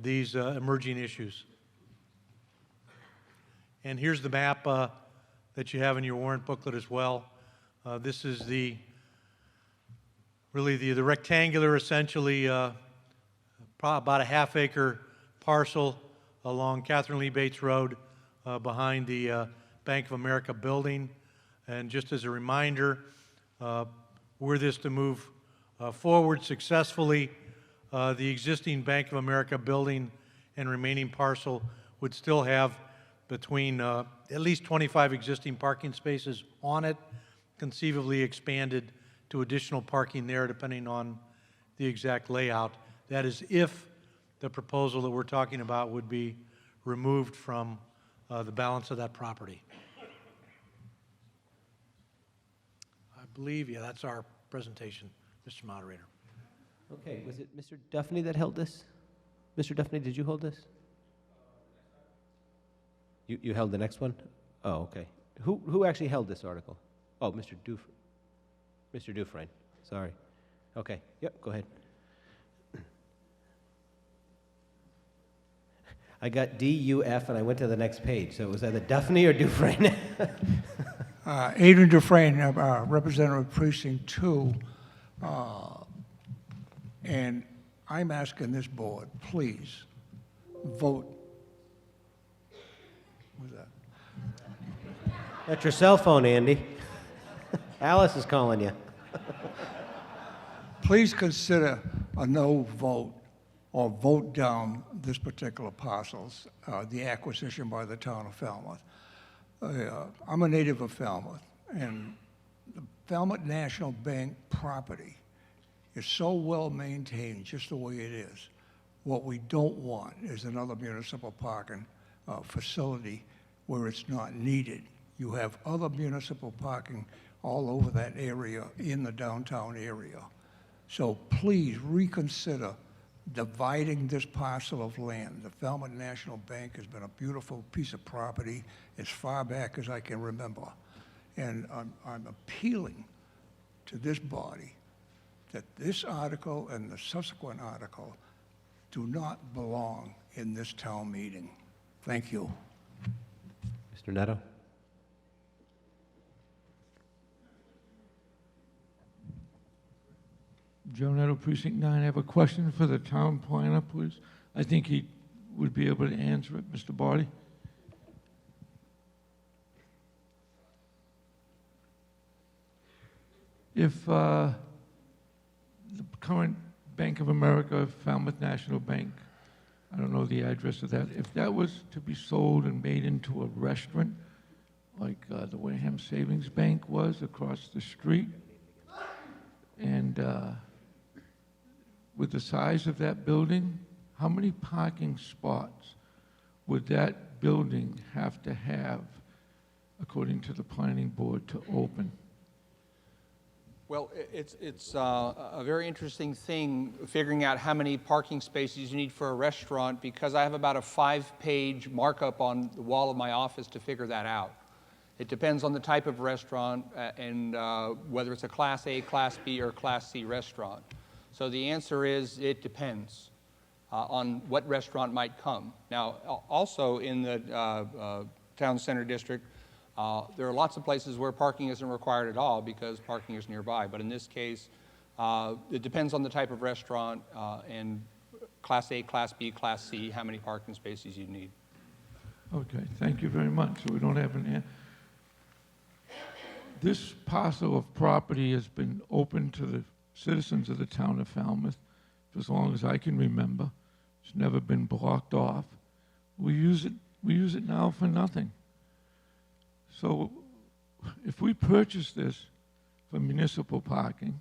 these emerging issues. And here's the map that you have in your warrant booklet as well. This is really the rectangular, essentially, about a half-acre parcel along Catherine Lee Bates Road behind the Bank of America building. And just as a reminder, were this to move forward successfully, the existing Bank of America building and remaining parcel would still have between at least 25 existing parking spaces on it, conceivably expanded to additional parking there depending on the exact layout. That is if the proposal that we're talking about would be removed from the balance of that property. I believe, yeah, that's our presentation, Mr. Moderator. Okay, was it Mr. Duffney that held this? Mr. Duffney, did you hold this? You held the next one? Oh, okay. Who actually held this article? Oh, Mr. Dufresne, sorry. Okay, yep, go ahead. I got D, U, F, and I went to the next page, so it was either Duffney or Dufresne. Adrian Dufresne, Representative Precinct 2, and I'm asking this board, please, vote. What's that? That's your cell phone, Andy. Alice is calling you. Please consider a no vote or vote down this particular parcels, the acquisition by the town of Falmouth. I'm a native of Falmouth, and the Falmouth National Bank property is so well maintained just the way it is. What we don't want is another municipal parking facility where it's not needed. You have other municipal parking all over that area in the downtown area. So please reconsider dividing this parcel of land. The Falmouth National Bank has been a beautiful piece of property as far back as I can remember. And I'm appealing to this body that this article and the subsequent article do not belong in this town meeting. Thank you. Mr. Netto? Joe Netto, Precinct 9. I have a question for the town planner, please. I think he would be able to answer it, Mr. Barty. If the current Bank of America, Falmouth National Bank, I don't know the address of that, if that was to be sold and made into a restaurant, like the Wareham Savings Bank was across the street, and with the size of that building, how many parking spots would that building have to have, according to the planning board, to open? Well, it's a very interesting thing figuring out how many parking spaces you need for a restaurant, because I have about a 5-page markup on the wall of my office to figure that out. It depends on the type of restaurant and whether it's a Class A, Class B, or Class C restaurant. So the answer is it depends on what restaurant might come. Now, also in the town center district, There are lots of places where parking isn't required at all because parking is nearby, but in this case, it depends on the type of restaurant and Class A, Class B, Class C, how many parking spaces you need. Okay, thank you very much. So we don't have an This parcel of property has been open to the citizens of the town of Falmouth for as long as I can remember. It's never been blocked off. We use it now for nothing. So if we purchase this for municipal parking,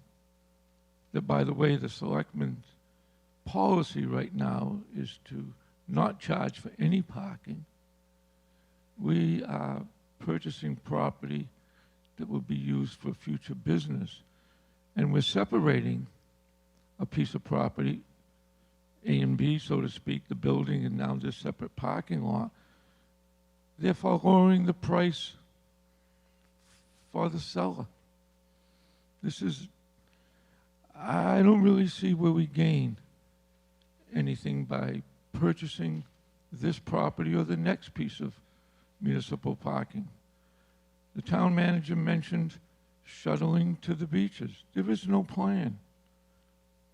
that, by the way, the selectmen's policy right now is to not charge for any parking, we are purchasing property that will be used for future business. And we're separating a piece of property, A and B, so to speak, the building and now this separate parking lot, therefore lowering the price for the seller. I don't really see where we gain anything by purchasing this property or the next piece of municipal parking. The town manager mentioned shuttling to the beaches. There is no plan.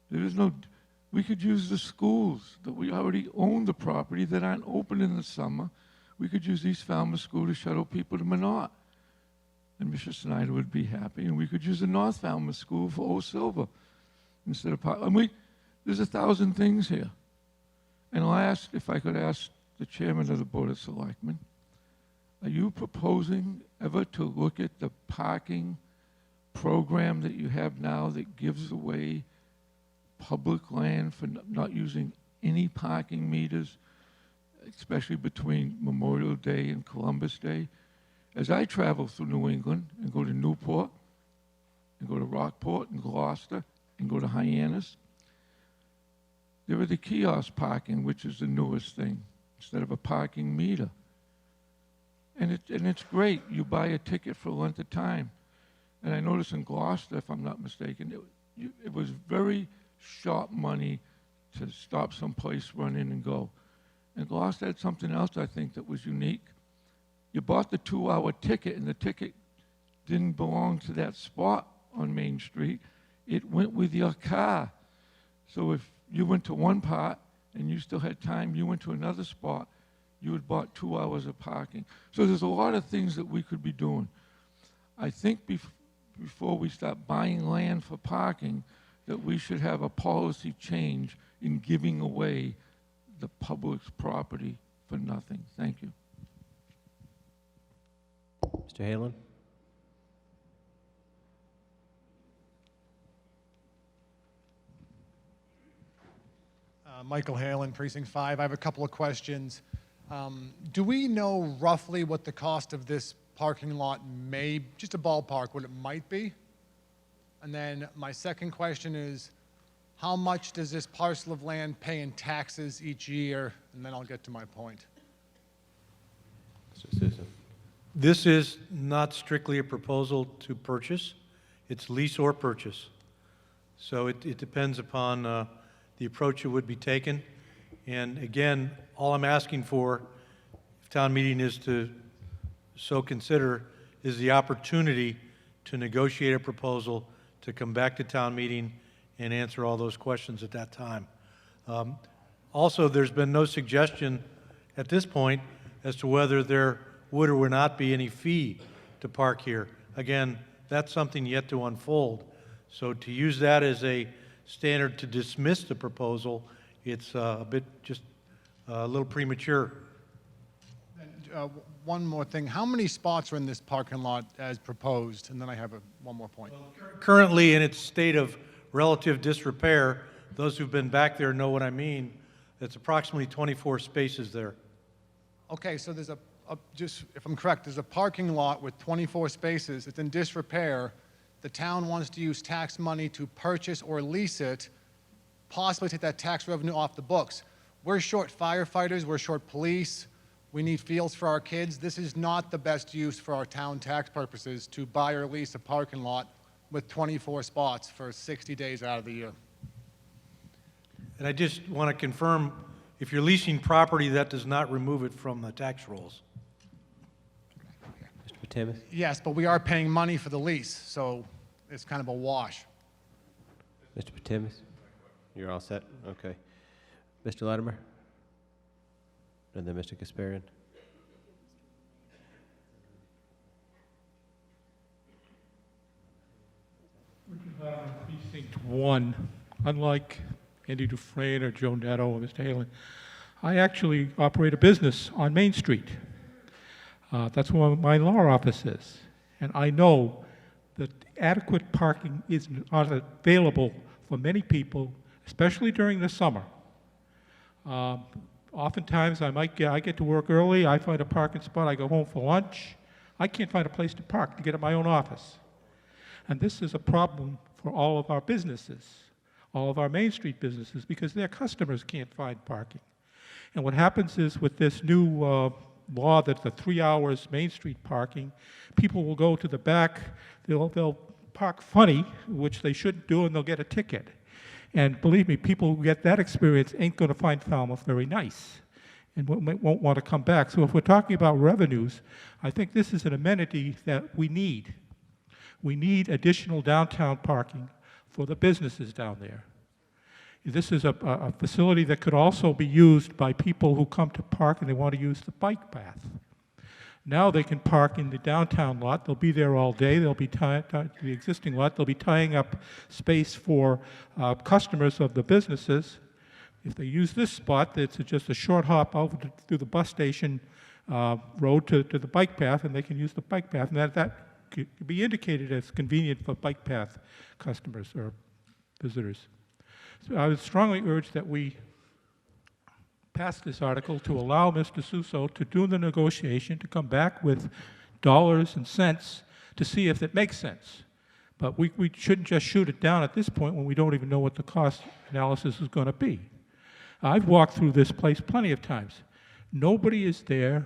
We could use the schools that we already own the property that aren't open in the summer. We could use East Falmouth School to shuttle people to Minot. And Mr. Snyder would be happy. And we could use the North Falmouth School for Old Silver instead of there's 1,000 things here. And last, if I could ask the chairman of the Board of Selectmen, are you proposing ever to look at the parking program that you have now that gives away public land for not using any parking meters, especially between Memorial Day and Columbus Day? As I travel through New England and go to Newport and go to Rockport and Gloucester and go to Hyannis, there are the kiosk parking, which is the newest thing, instead of a parking meter. And it's great. You buy a ticket for a length of time. And I noticed in Gloucester, if I'm not mistaken, it was very sharp money to stop someplace, run in and go. And Gloucester had something else I think that was unique. You bought the 2-hour ticket, and the ticket didn't belong to that spot on Main Street. It went with your car. So if you went to one part and you still had time, you went to another spot, you had bought 2 hours of parking. So there's a lot of things that we could be doing. I think before we start buying land for parking, that we should have a policy change in giving away the public's property for nothing. Thank you. Mr. Halen? Michael Halen, Precinct 5. I have a couple of questions. Do we know roughly what the cost of this parking lot just a ballpark, what it might be? And then my second question is, how much does this parcel of land pay in taxes each year? And then I'll get to my point. Mr. Sousa? This is not strictly a proposal to purchase. It's lease or purchase. So it depends upon the approach that would be taken. And again, all I'm asking for, if town meeting is to so consider, is the opportunity to negotiate a proposal, to come back to town meeting and answer all those questions at that time. Also, there's been no suggestion at this point as to whether there would or would not be any fee to park here. Again, that's something yet to unfold. So to use that as a standard to dismiss the proposal, it's a bit just a little premature. And, one more thing. How many spots are in this parking lot as proposed? And then I have one more point. Currently, in its state of relative disrepair, those who've been back there know what I mean. It's approximately 24 spaces there. Okay, so there's just, if I'm correct, there's a parking lot with 24 spaces. It's in disrepair. The town wants to use tax money to purchase or lease it, possibly take that tax revenue off the books. We're short firefighters, we're short police, we need fields for our kids. This is not the best use for our town tax purposes to buy or lease a parking lot with 24 spots for 60 days out of the year. And I just want to confirm, if you're leasing property, that does not remove it from the tax rolls. Patimus? Yes, but we are paying money for the lease, so it's kind of a wash. Mr. Patimus? You're all set? Okay. Mr. Latimer? And then Mr. Kasparian? Precinct 1, unlike Andy Dufresne or Joe Netto or Mr. Halen, I actually operate a business on Main Street. That's where my law office is. And I know that adequate parking is not available for many people, especially during the summer. Oftentimes, I get to work early, I find a parking spot, I go home for lunch. I can't find a place to park to get at my own office. And this is a problem for all of our businesses, all of our Main Street businesses, because their customers can't find parking. And what happens is with this new law that the 3 hours Main Street parking, people will go to the back, they'll park funny, which they shouldn't do, and they'll get a ticket. And believe me, people who get that experience ain't going to find Falmouth very nice and won't want to come back. So if we're talking about revenues, I think this is an amenity that we need. We need additional downtown parking for the businesses down there. This is a facility that could also be used by people who come to park and they want to use the bike path. Now they can park in the downtown lot. They'll be there all day. They'll be the existing lot. They'll be tying up space for customers of the businesses. If they use this spot, it's just a short hop over through the bus station road to the bike path, and they can use the bike path. And that could be indicated as convenient for bike path customers or visitors. So I would strongly urge that we pass this article to allow Mr. Suso to do the negotiation, to come back with dollars and cents to see if it makes sense. But we shouldn't just shoot it down at this point when we don't even know what the cost analysis is going to be. I've walked through this place plenty of times. Nobody is there.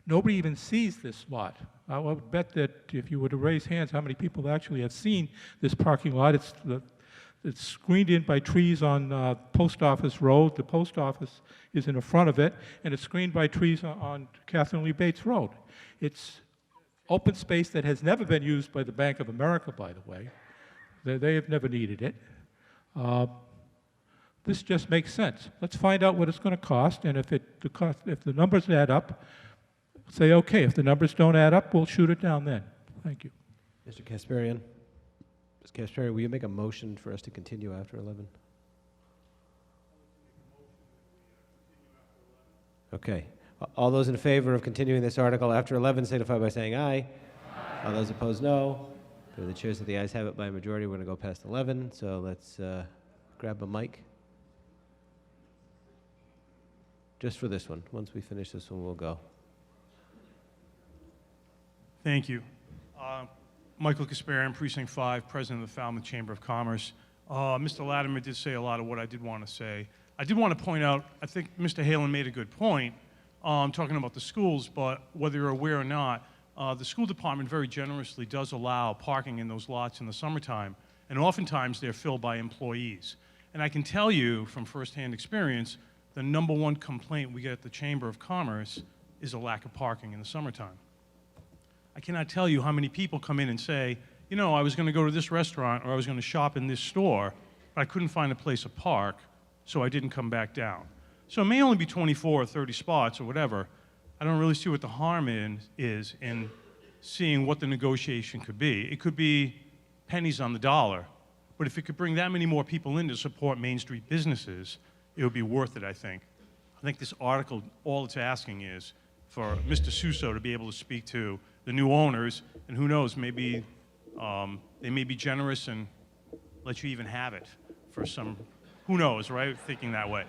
Nobody even sees this lot. I would bet that if you were to raise hands, how many people actually have seen this parking lot? It's screened in by trees on Post Office Road. The post office is in the front of it, and it's screened by trees on Catherine Lee Bates Road. It's open space that has never been used by the Bank of America, by the way. They have never needed it. This just makes sense. Let's find out what it's going to cost, and if the numbers add up, say, okay, if the numbers don't add up, we'll shoot it down then. Thank you. Mr. Kasparian? Ms. Kasparian, will you make a motion for us to continue after 11? Okay. All those in favor of continuing this article after 11 signify by saying aye. Aye. All those opposed, no. The chairs of the ayes have it by a majority. We're going to go past 11, so let's grab a mic. Just for this one. Once we finish this one, we'll go. Thank you. Michael Kasparian, Precinct 5, President of the Falmouth Chamber of Commerce. Mr. Latimer did say a lot of what I did want to say. I did want to point out, I think Mr. Halen made a good point talking about the schools, but whether you're aware or not, the school department very generously does allow parking in those lots in the summertime, and oftentimes they're filled by employees. And I can tell you from firsthand experience, the #1 complaint we get at the Chamber of Commerce is a lack of parking in the summertime. I cannot tell you how many people come in and say, you know, I was going to go to this restaurant or I was going to shop in this store, but I couldn't find a place to park, so I didn't come back down. So it may only be 24 or 30 spots or whatever. I don't really see what the harm is in seeing what the negotiation could be. It could be pennies on the dollar, but if it could bring that many more people in to support Main Street businesses, it would be worth it, I think. I think this article, all it's asking is for Mr. Suso to be able to speak to the new owners, and who knows, maybe they may be generous and let you even have it for some, who knows, right? Thinking that way.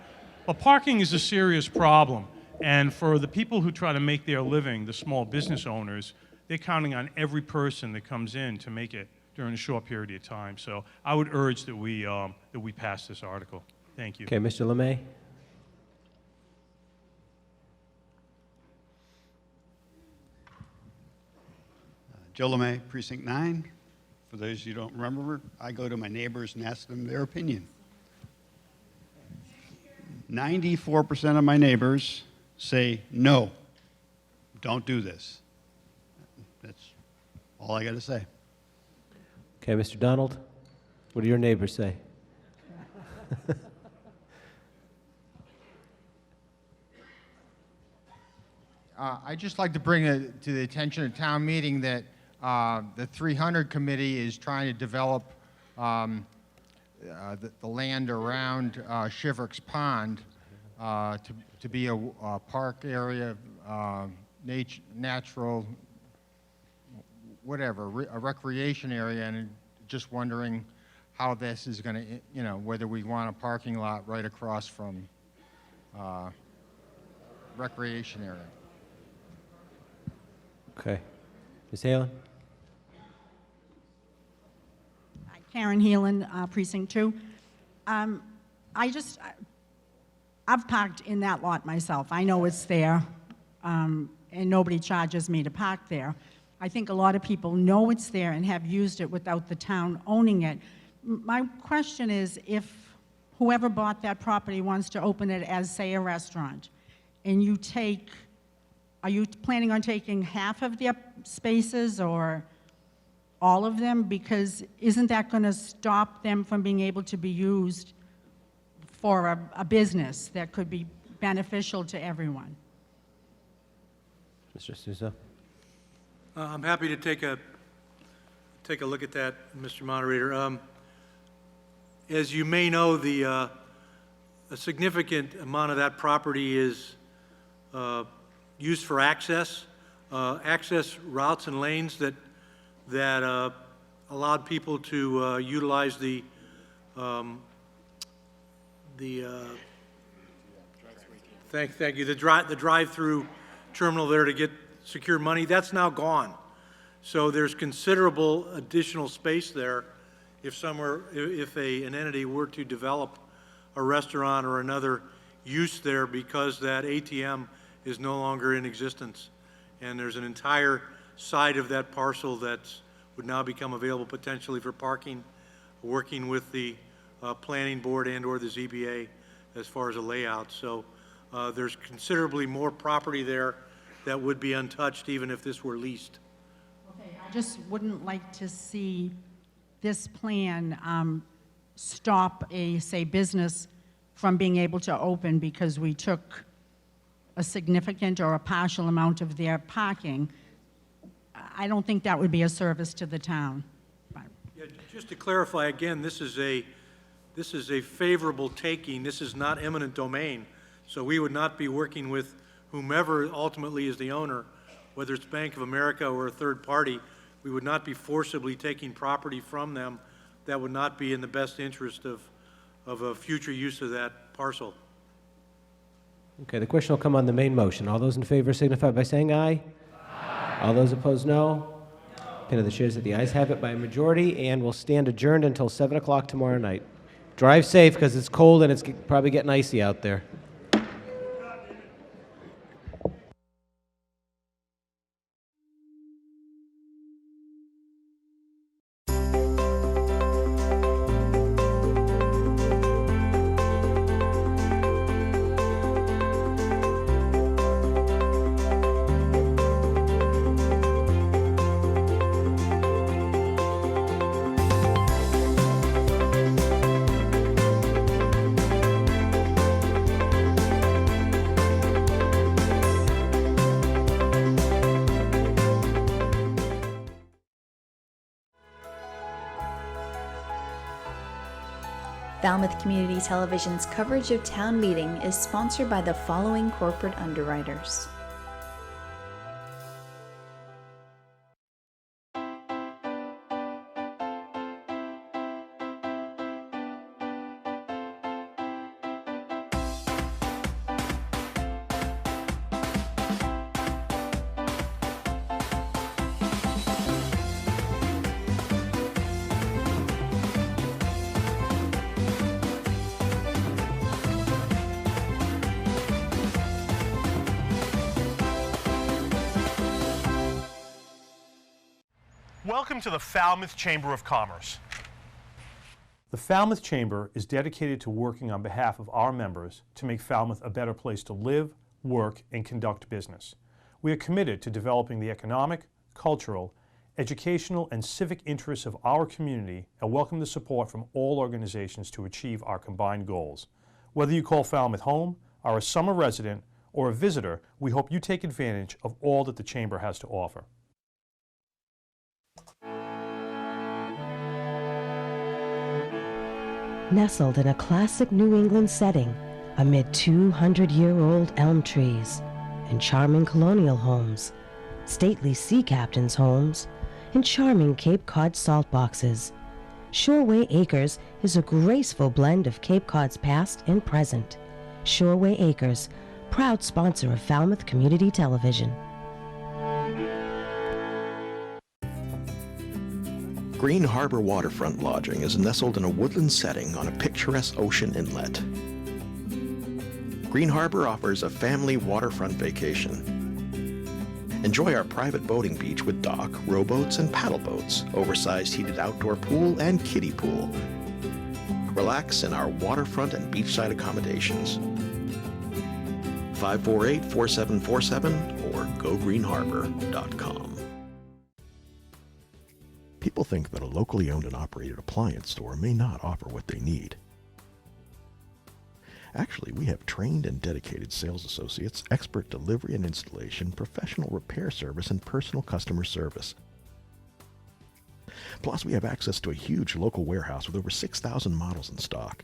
But parking is a serious problem, and for the people who try to make their living, the small business owners, they're counting on every person that comes in to make it during a short period of time. So I would urge that we pass this article. Thank you. Okay, Mr. LeMay? Joe LeMay, Precinct 9. For those of you who don't remember, I go to my neighbors and ask them their opinion. 94% of my neighbors say, no, don't do this. That's all I got to say. Okay, Mr. Donald, what do your neighbors say? I'd just like to bring it to the attention of town meeting that the 300 committee is trying to develop the land around Shiverks Pond to be a park area, natural, whatever, a recreation area, and just wondering how this is going to, you know, whether we want a parking lot right across from recreation area. Okay. Ms. Halen? Karen Heelan, Precinct 2. I've parked in that lot myself. I know it's there, and nobody charges me to park there. I think a lot of people know it's there and have used it without the town owning it. My question is, if whoever bought that property wants to open it as, say, a restaurant, and you take, are you planning on taking half of their spaces or all of them? Because isn't that going to stop them from being able to be used for a business that could be beneficial to everyone? Mr. Sousa? I'm happy to take a look at that, Mr. Moderator. As you may know, a significant amount of that property is used for access routes and lanes that allowed people to utilize the drive-through terminal there to get secure money. That's now gone. So there's considerable additional space there if an entity were to develop a restaurant or another use there, because that ATM is no longer in existence. And there's an entire side of that parcel that would now become available potentially for parking, working with the planning board and or the ZBA as far as a layout. So there's considerably more property there that would be untouched even if this were leased. Okay, I just wouldn't like to see this plan stop a, say, business from being able to open because we took a significant or a partial amount of their parking. I don't think that would be a service to the town. Yeah, just to clarify again, this is a favorable taking. This is not eminent domain. So we would not be working with whomever ultimately is the owner, whether it's Bank of America or a third party. We would not be forcibly taking property from them. That would not be in the best interest of a future use of that parcel. Okay, the question will come on the main motion. All those in favor signify by saying aye. Aye. All those opposed, no. Pin of the shares that the ayes have it by a majority, and we'll stand adjourned until 7 o'clock tomorrow night. Drive safe because it's cold and it's probably getting icy out there. Falmouth Community Television's coverage of town meeting is sponsored by the following corporate underwriters. Welcome to the Falmouth Chamber of Commerce. The Falmouth Chamber is dedicated to working on behalf of our members to make Falmouth a better place to live, work, and conduct business. We are committed to developing the economic, cultural, educational, and civic interests of our community and welcome the support from all organizations to achieve our combined goals. Whether you call Falmouth home, are a summer resident, or a visitor, we hope you take advantage of all that the Chamber has to offer. Nestled in a classic New England setting, amid 200-year-old elm trees and charming colonial homes, stately sea captains' homes, and charming Cape Cod salt boxes, Shoreway Acres is a graceful blend of Cape Cod's past and present. Shoreway Acres, proud sponsor of Falmouth Community Television. Green Harbor Waterfront Lodging is nestled in a woodland setting on a picturesque ocean inlet. Green Harbor offers a family waterfront vacation. Enjoy our private boating beach with dock, rowboats, and paddle boats, oversized heated outdoor pool, and kiddie pool. Relax in our waterfront and beachside accommodations. 548-4747 or gogreenharbor.com. People think that a locally owned and operated appliance store may not offer what they need. Actually, we have trained and dedicated sales associates, expert delivery and installation, professional repair service, and personal customer service. Plus, we have access to a huge local warehouse with over 6,000 models in stock.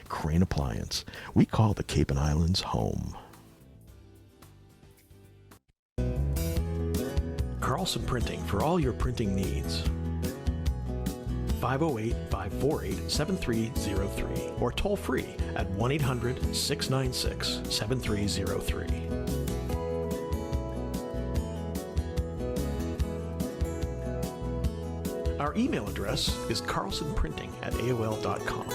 Crane Appliance. We call the Cape and Islands home. Carlson Printing for all your printing needs. 508-548-7303 or toll free at 1-800-696-7303. Our email address is carlsonprinting@aol.com.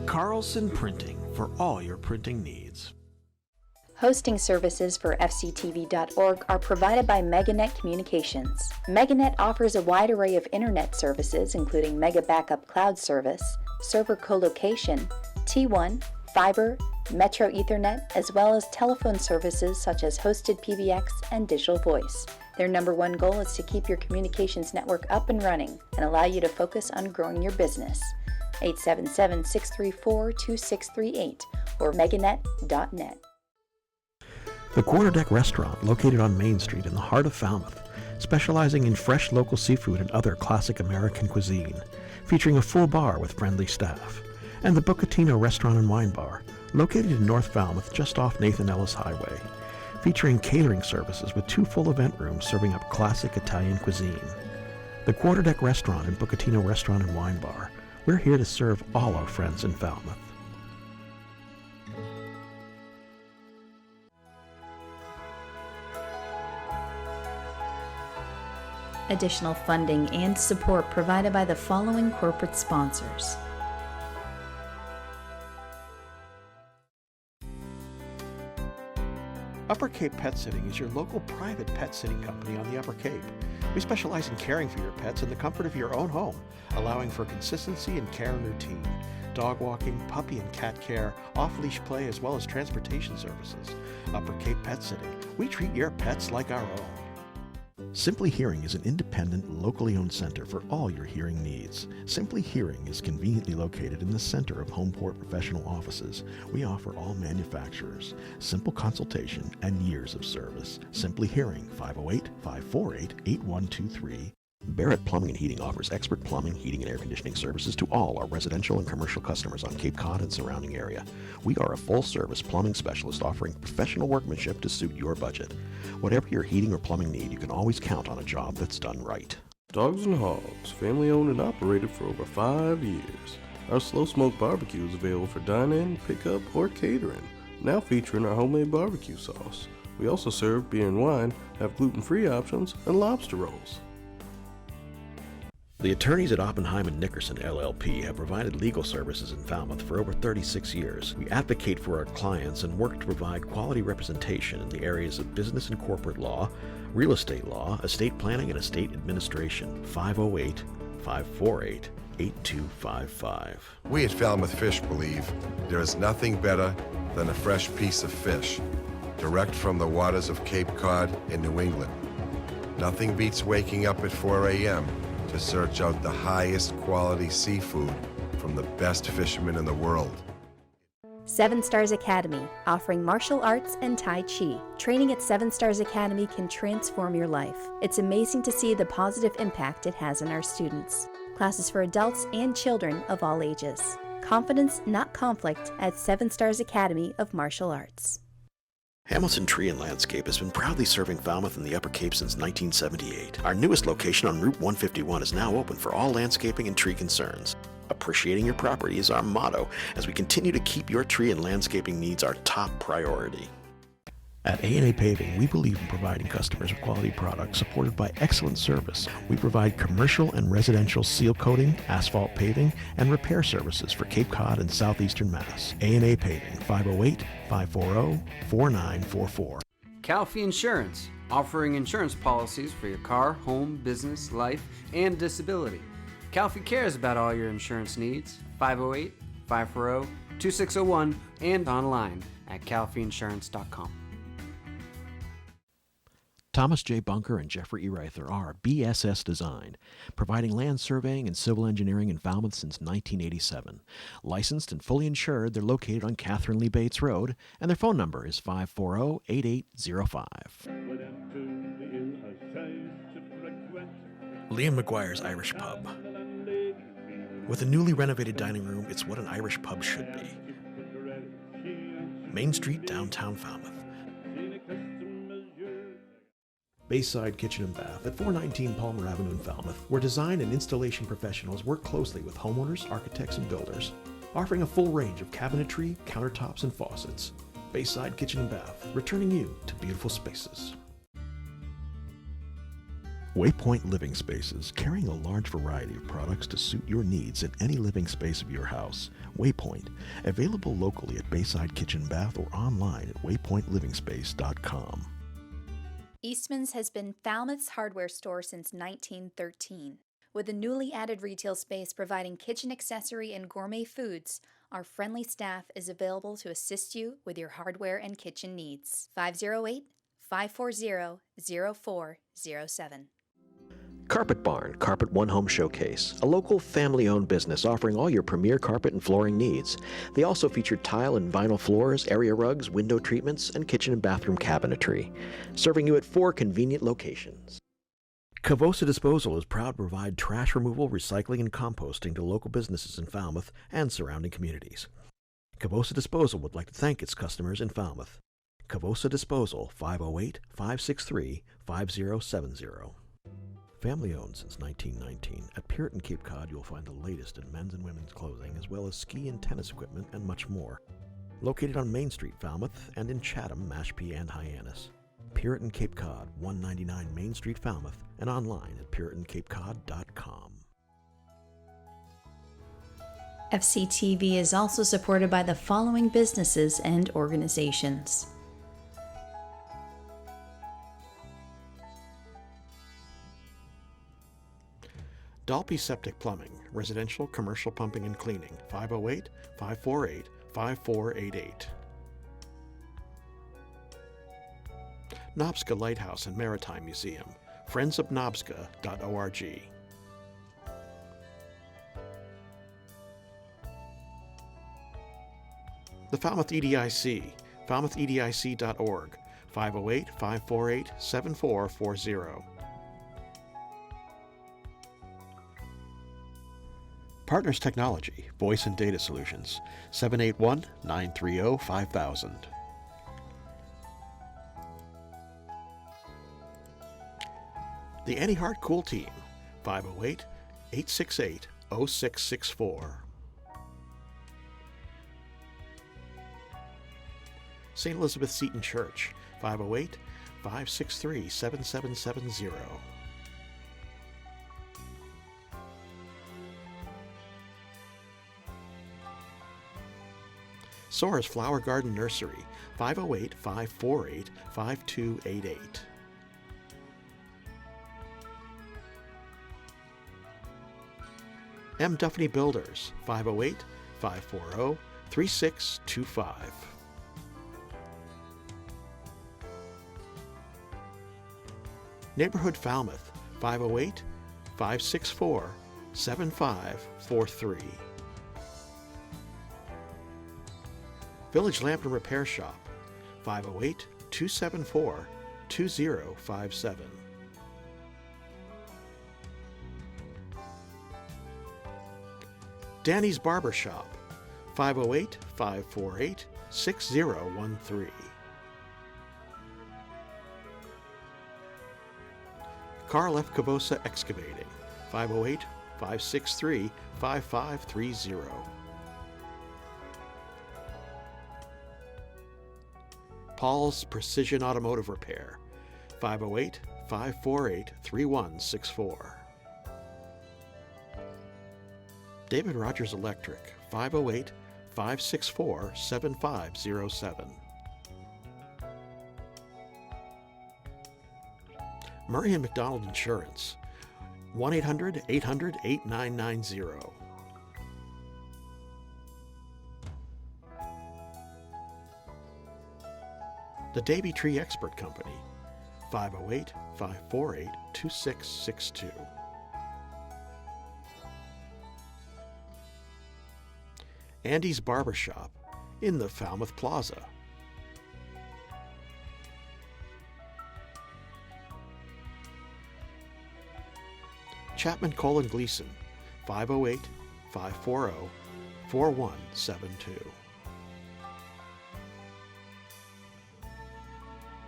Carlson Printing for all your printing needs. Hosting services for fctv.org are provided by MegaNet Communications. MegaNet offers a wide array of internet services including Mega Backup Cloud Service, server colocation, T1, fiber, Metro Ethernet, as well as telephone services such as hosted PBX and digital voice. Their number one goal is to keep your communications network up and running and allow you to focus on growing your business. 877-634-2638 or meganet.net. The Quarterdeck Restaurant, located on Main Street in the heart of Falmouth, specializing in fresh local seafood and other classic American cuisine, featuring a full bar with friendly staff. And the Bucatino Restaurant and Wine Bar, located in North Falmouth just off Nathan Ellis Highway, featuring catering services with 2 full event rooms serving up classic Italian cuisine. The Quarterdeck Restaurant and Bucatino Restaurant and Wine Bar, we're here to serve all our friends in Falmouth. Additional funding and support provided by the following corporate sponsors. Upper Cape Pet Sitting is your local private pet sitting company on the Upper Cape. We specialize in caring for your pets in the comfort of your own home, allowing for consistency in care and routine, dog walking, puppy and cat care, off-leash play, as well as transportation services. Upper Cape Pet Sitting. We treat your pets like our own. Simply Hearing is an independent, locally owned center for all your hearing needs. Simply Hearing is conveniently located in the center of Homeport Professional Offices. We offer all manufacturers, simple consultation, and years of service. Simply Hearing, 508-548-8123. Barrett Plumbing and Heating offers expert plumbing, heating, and air conditioning services to all our residential and commercial customers on Cape Cod and surrounding area. We are a full-service plumbing specialist offering professional workmanship to suit your budget. Whatever your heating or plumbing need, you can always count on a job that's done right. Dogs and Hogs, family owned and operated for over 5 years. Our slow smoke barbecue is available for dine-in, pickup, or catering, now featuring our homemade barbecue sauce. We also serve beer and wine, have gluten-free options, and lobster rolls. The attorneys at Oppenheim & Nickerson LLP have provided legal services in Falmouth for over 36 years. We advocate for our clients and work to provide quality representation in the areas of business and corporate law, real estate law, estate planning, and estate administration. 508-548-8255. We at Falmouth Fish believe There is nothing better than a fresh piece of fish, direct from the waters of Cape Cod in New England. Nothing beats waking up at 4 a.m. to search out the highest quality seafood from the best fishermen in the world. 7 Stars Academy, offering martial arts and Tai Chi. Training at 7 Stars Academy can transform your life. It's amazing to see the positive impact it has on our students. Classes for adults and children of all ages. Confidence, not conflict, at 7 Stars Academy of Martial Arts. Hamilton Tree and Landscape has been proudly serving Falmouth and the Upper Cape since 1978. Our newest location on Route 151 is now open for all landscaping and tree concerns. Appreciating your property is our motto as we continue to keep your tree and landscaping needs our top priority. At A&A Paving, we believe in providing customers with quality products supported by excellent service. We provide commercial and residential seal coating, asphalt paving, and repair services for Cape Cod and southeastern Mass. A&A Paving, 508-540-4944. Calfee Insurance, offering insurance policies for your car, home, business, life, and disability. Calfee cares about all your insurance needs. 508-540-2601 and online at calfeeinsurance.com. Thomas J. Bunker and Jeffrey E. Reither are BSS Design, providing land surveying and civil engineering in Falmouth since 1987. Licensed and fully insured, they're located on Catherine Lee Bates Road, and their phone number is 540-8805. Liam McGuire's Irish Pub. With a newly renovated dining room, it's what an Irish pub should be. Main Street, downtown Falmouth. Bayside Kitchen and Bath at 419 Palmer Avenue in Falmouth, where design and installation professionals work closely with homeowners, architects, and builders, offering a full range of cabinetry, countertops, and faucets. Bayside Kitchen and Bath, returning you to beautiful spaces. Waypoint Living Spaces, carrying a large variety of products to suit your needs in any living space of your house. Waypoint, available locally at Bayside Kitchen and Bath or online at waypointlivingspace.com. Eastman's has been Falmouth's hardware store since 1913. With a newly added retail space providing kitchen accessory and gourmet foods, our friendly staff is available to assist you with your hardware and kitchen needs. 508-540-0407. Carpet Barn, Carpet One Home Showcase, a local family-owned business offering all your premier carpet and flooring needs. They also feature tile and vinyl floors, area rugs, window treatments, and kitchen and bathroom cabinetry, serving you at 4 convenient locations. Cavosa Disposal is proud to provide trash removal, recycling, and composting to local businesses in Falmouth and surrounding communities. Cavosa Disposal would like to thank its customers in Falmouth. Cavosa Disposal, 508-563-5070. Family owned since 1919, at Puritan Cape Cod you'll find the latest in men's and women's clothing, as well as ski and tennis equipment and much more. Located on Main Street, Falmouth, and in Chatham, Mashpee, and Hyannis. Puritan Cape Cod, 199 Main Street, Falmouth, and online at puritancapecod.com. FCTV is also supported by the following businesses and organizations. Dalpy Septic Plumbing, residential, commercial pumping and cleaning, 508-548-5488. Nobska Lighthouse and Maritime Museum, friendsofnobska.org. The Falmouth EDIC, falmouthedic.org, 508-548-7440. Partners Technology, Voice and Data Solutions, 781-930-5000. The Annie Hart Cool Team, 508-868-0664. St. Elizabeth Seton Church, 508-563-7770. Sora's Flower Garden Nursery, 508-548-5288. M. Duffney Builders, 508-540-5700. 3625. Neighborhood Falmouth, 508-564-7543. Village Lamp and Repair Shop, 508-274-2057. Danny's Barber Shop, 508-548-6013. Carl F. Cavosa Excavating, 508-563-5530. Paul's Precision Automotive Repair, 508-548-3164. David Rogers Electric, 508-564-7507. Murray and McDonald Insurance, 1-800-800-8990. The Davy Tree Expert Company, 508-548-2662. Andy's Barber Shop in the Falmouth Plaza. Chapman Colin Gleason, 508-540-4172.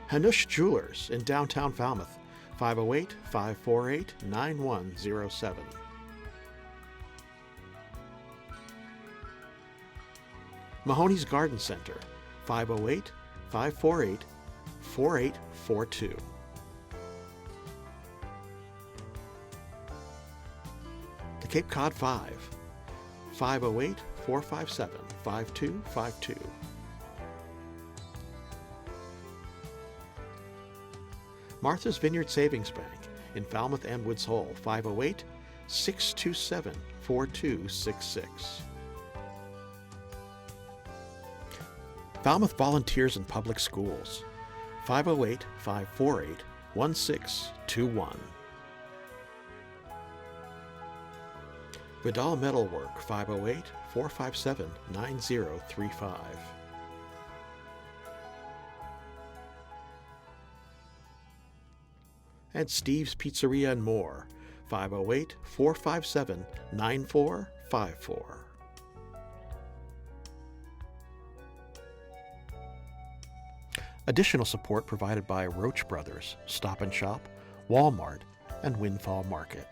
Hanush Jewelers in downtown Falmouth, 508-548-9107. Mahoney's Garden Center, 508-548-4842. The Cape Cod 5, 508-457-5252. Martha's Vineyard Savings Bank in Falmouth and Woods Hole, 508-627-4266. Falmouth Volunteers in Public Schools, 508-548-1621. Vidal Metalwork, 508-457-9035. And Steve's Pizzeria and More, 508-457-9454. Additional support provided by Roach Brothers, Stop and Shop, Walmart, and Windfall Market.